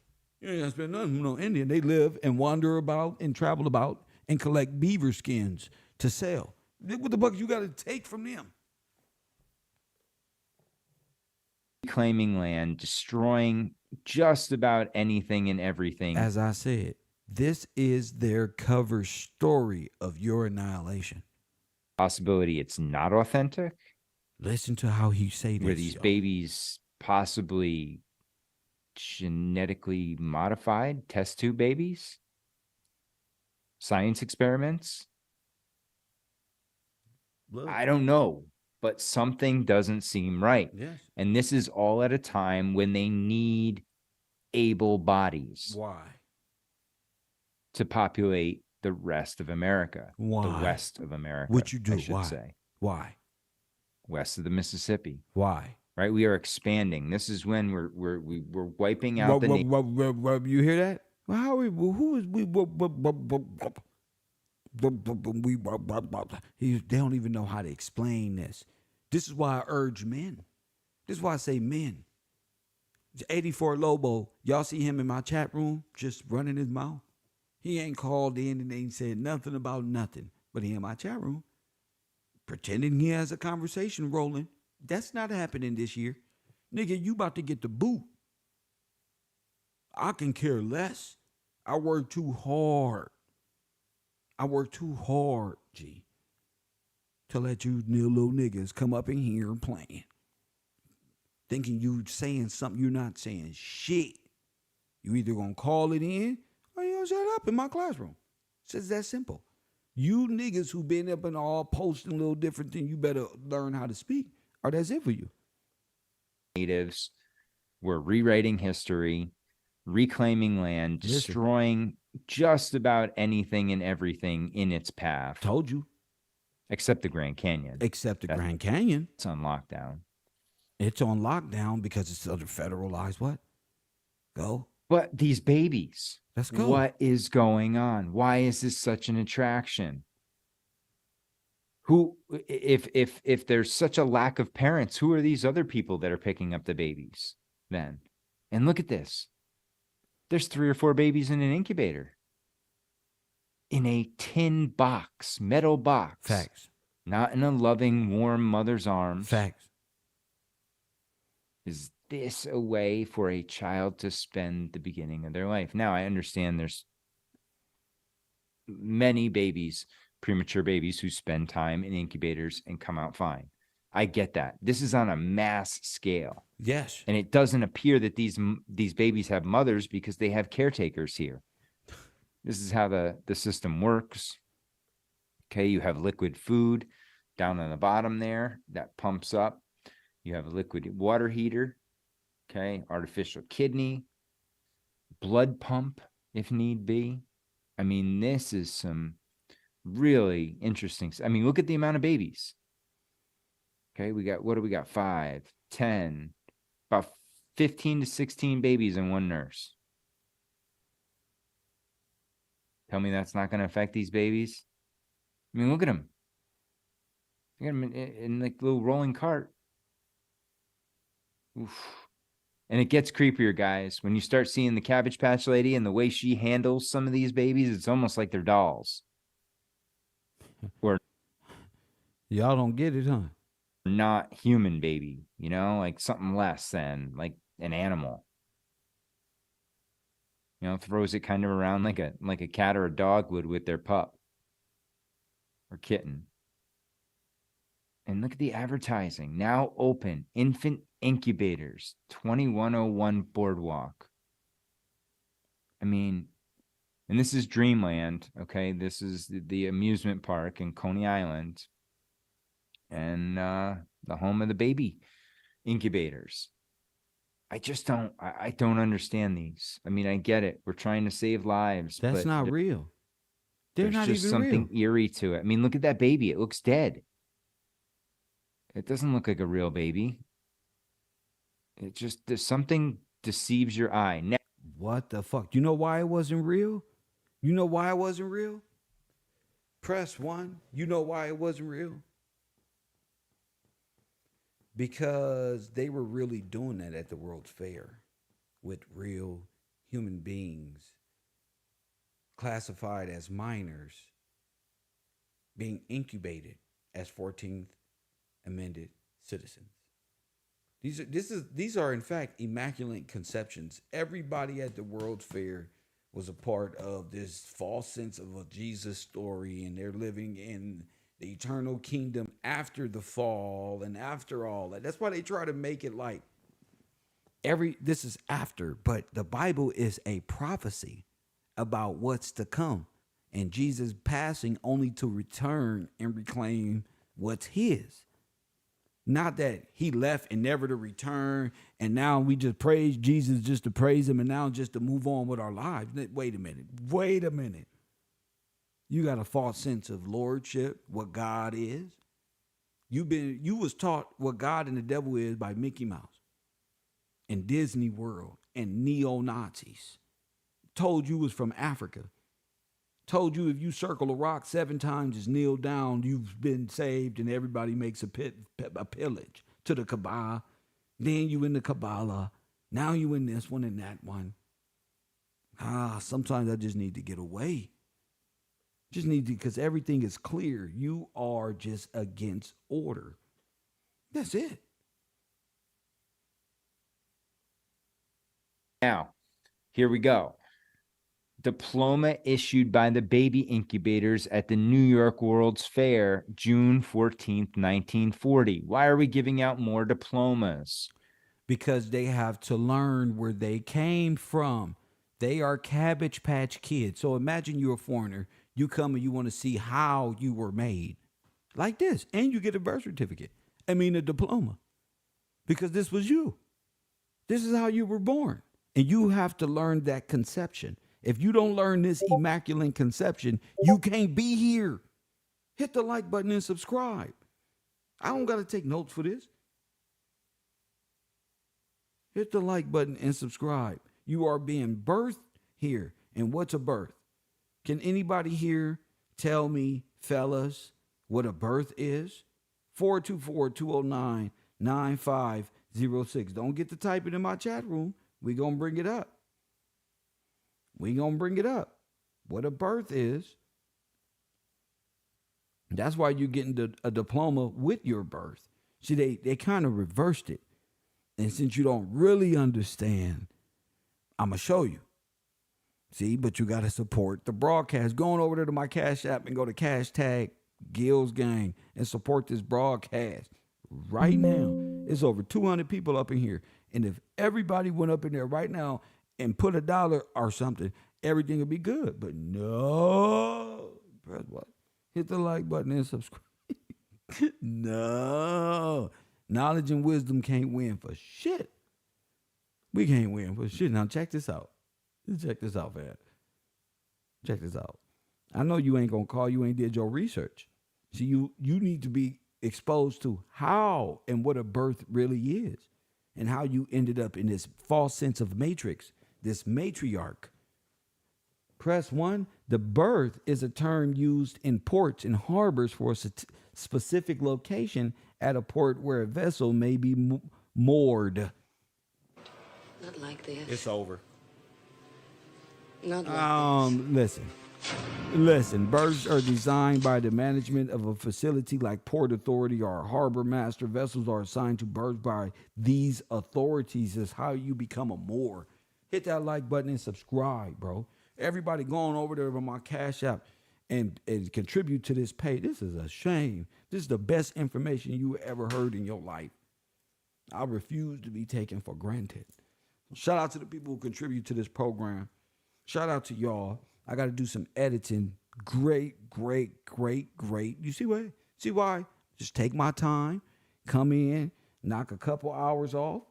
You ain't got to spend nothing from no Indian. They live and wander about and travel about and collect beaver skins to sell. What the fuck you got to take from them? Claiming land, destroying just about anything and everything. As I said, this is their cover story of your annihilation. Possibility it's not authentic. Listen to how he say this. Were these babies possibly genetically modified test tube babies? Science experiments? Look. I don't know, but something doesn't seem right. Yes. And this is all at a time when they need able bodies. Why? To populate the rest of America. Why? The west of America. What you do? I should Why? say. Why? West of the Mississippi. Why? Right? We are expanding. This is when we're wiping out You hear that? Well, how we? Who is we? They don't even know how to explain this. This is why I urge men. This is why I say men. 84 Lobo, y'all see him in my chat room just running his mouth. He ain't called in and ain't said nothing about nothing, but he in my chat room pretending he has a conversation rolling. That's not happening this year. Nigga, you about to get the boot. I can care less. I work too hard. G, to let you little niggas come up in here and playing. Thinking you saying something you're not saying shit. You either gonna call it in or you gonna shut up in my classroom. It's just that simple. You niggas who been up and all posting a little different thing, you better learn how to speak, or that's it for you. Natives were rewriting history, reclaiming land, destroying just about anything and everything in its path. Told you. Except the Grand Canyon. Except the Grand Canyon. It's on lockdown. It's on lockdown because it's under federalized what? Go. But these babies. Let's go. What is going on? Why is this such an attraction? Who, if there's such a lack of parents, who are these other people that are picking up the babies then? And look at this. There's 3 or 4 babies in an incubator. In a tin box, metal box. Facts. Not in a loving, warm mother's arms. Facts. Is this a way for a child to spend the beginning of their life? Now, I understand there's many babies, premature babies, who spend time in incubators and come out fine. I get that. This is on a mass scale. Yes. And it doesn't appear that these babies have mothers because they have caretakers here. This is how the system works. Okay, you have liquid food down on the bottom there that pumps up. You have a liquid water heater. Okay, artificial kidney, blood pump if need be. I mean, this is some really interesting. I mean, look at the amount of babies. Okay, what do we got? 5, 10, about 15 to 16 babies in one nurse. Tell me that's not going to affect these babies. I mean, look at them. Look at them in like little rolling cart. Oof. And it gets creepier, guys. When you start seeing the Cabbage Patch Lady and the way she handles some of these babies, it's almost like they're dolls. Or y'all don't get it, huh? Not human baby, you know, like something less than like an animal. You know, throws it kind of around like a cat or a dog would with their pup or kitten. And look at the advertising. Now open. Infant Incubators. 2101 Boardwalk. I mean, and this is Dreamland, okay? This is the amusement park in Coney Island and the home of the baby incubators. I just don't, I don't understand these. I mean, I get it. We're trying to save lives, That's but not real. They're there's not just even something real. eerie to it. I mean, look at that baby. It looks dead. It doesn't look like a real baby. It just, there's something deceives your eye. Now, What the fuck? You know why it wasn't real? You know why it wasn't real? Press 1. You know why it wasn't real? Because they were really doing that at the World's Fair with real human beings classified as minors being incubated as 14th amended citizens. These are in fact immaculate conceptions. Everybody at the World's Fair was a part of this false sense of a Jesus story, and they're living in the eternal kingdom after the fall and after all that. That's why they try to make it like this is after, but the Bible is a prophecy about what's to come, and Jesus passing only to return and reclaim what's his. Not that he left and never to return, and now we just praise Jesus just to praise him, and now just to move on with our lives. Wait a minute. You got a false sense of lordship, what God is. You was taught what God and the devil is by Mickey Mouse and Disney World and neo-Nazis. Told you was from Africa. Told you if you circle a rock 7 times, just kneel down, you've been saved, and everybody makes a pillage to the Kabbalah. Then you in the Kabbalah. Now you in this one and that one. Sometimes I just need to get away. Just need to, because everything is clear. You are just against order. That's it. now, here we go. Diploma issued by the baby incubators at the New York World's Fair, June 14th, 1940. Why are we giving out more diplomas? Because they have to learn where they came from. They are Cabbage Patch Kids. So imagine you're a foreigner. You come and you want to see how you were made. Like this. And you get a birth certificate. A diploma. Because this was you. This is how you were born. And you have to learn that conception. If you don't learn this immaculate conception, you can't be here. Hit the like button and subscribe. I don't got to take notes for this. Hit the like button and subscribe. You are being birthed here. And what's a birth? Can anybody here tell me, fellas, what a birth is? 424-209-9506. Don't get to type it in my chat room. We're going to bring it up. What a birth is. That's why you're getting a diploma with your birth. See, they kind of reversed it. And since you don't really understand, I'm going to show you. See, but you got to support the broadcast. Going over there to my Cash App and go to hashtag Gills Gang and support this broadcast. Right now, it's over 200 people up in here. And if everybody went up in there right now and put $1 or something, everything would be good. But no. Press what? Hit the like button and subscribe. No. Knowledge and wisdom can't win for shit. We can't win for shit. Now check this out. Check this out, man. Check this out. I know you ain't gonna call. You ain't did your research. See, you need to be exposed to how and what a birth really is, and how you ended up in this false sense of matrix, this matriarch. Press 1. The birth is a term used in ports and harbors for a specific location at a port where a vessel may be moored. Not like this. It's over. Not like this. Listen, berths are designed by the management of a facility like Port Authority or a harbor master. Vessels are assigned to berths by these authorities. Is how you become a moor. Hit that like button and subscribe, bro. Everybody going over there on my Cash App and contribute to this page. This is a shame. This is the best information you ever heard in your life. I refuse to be taken for granted. Shout out to the people who contribute to this program. Shout out to y'all. I got to do some editing. Great. You see what? See why? Just take my time, come in, knock a couple hours off.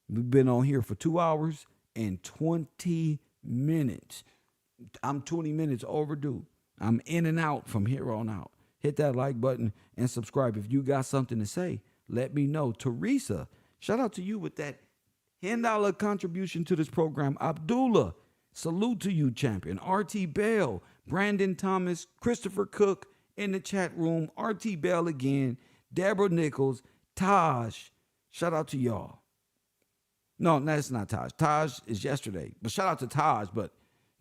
We've been on here for 2 hours and 20 minutes. I'm 20 minutes overdue. I'm in and out from here on out. Hit that like button and subscribe. If you got something to say, let me know. Teresa, shout out to you with that $10 contribution to this program. Abdullah, salute to you, champion. RT Bell, Brandon Thomas, Christopher Cook in the chat room. RT Bell again, Deborah Nichols, Taj. Shout out to y'all. No, that's not Taj. Taj is yesterday. But shout out to Taj, but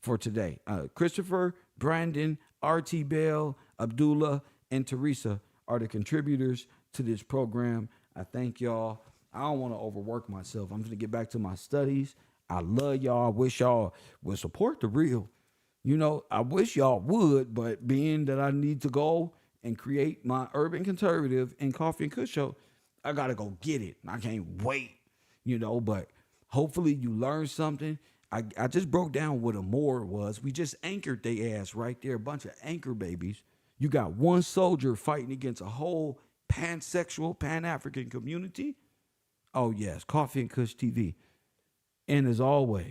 for today. Christopher, Brandon, RT Bell, Abdullah, and Teresa are the contributors to this program. I thank y'all. I don't want to overwork myself. I'm going to get back to my studies. I love y'all. I wish y'all would support the real. You know, I wish y'all would, but being that I need to go and create my Urban Conservative and Coffee and Kush show, I got to go get it. I can't wait, you know, but hopefully you learned something. I just broke down what a Moor was. We just anchored their ass right there, a bunch of anchor babies. You got one soldier fighting against a whole pansexual, Pan-African community. Oh, yes, Coffee and Kush TV. And as always,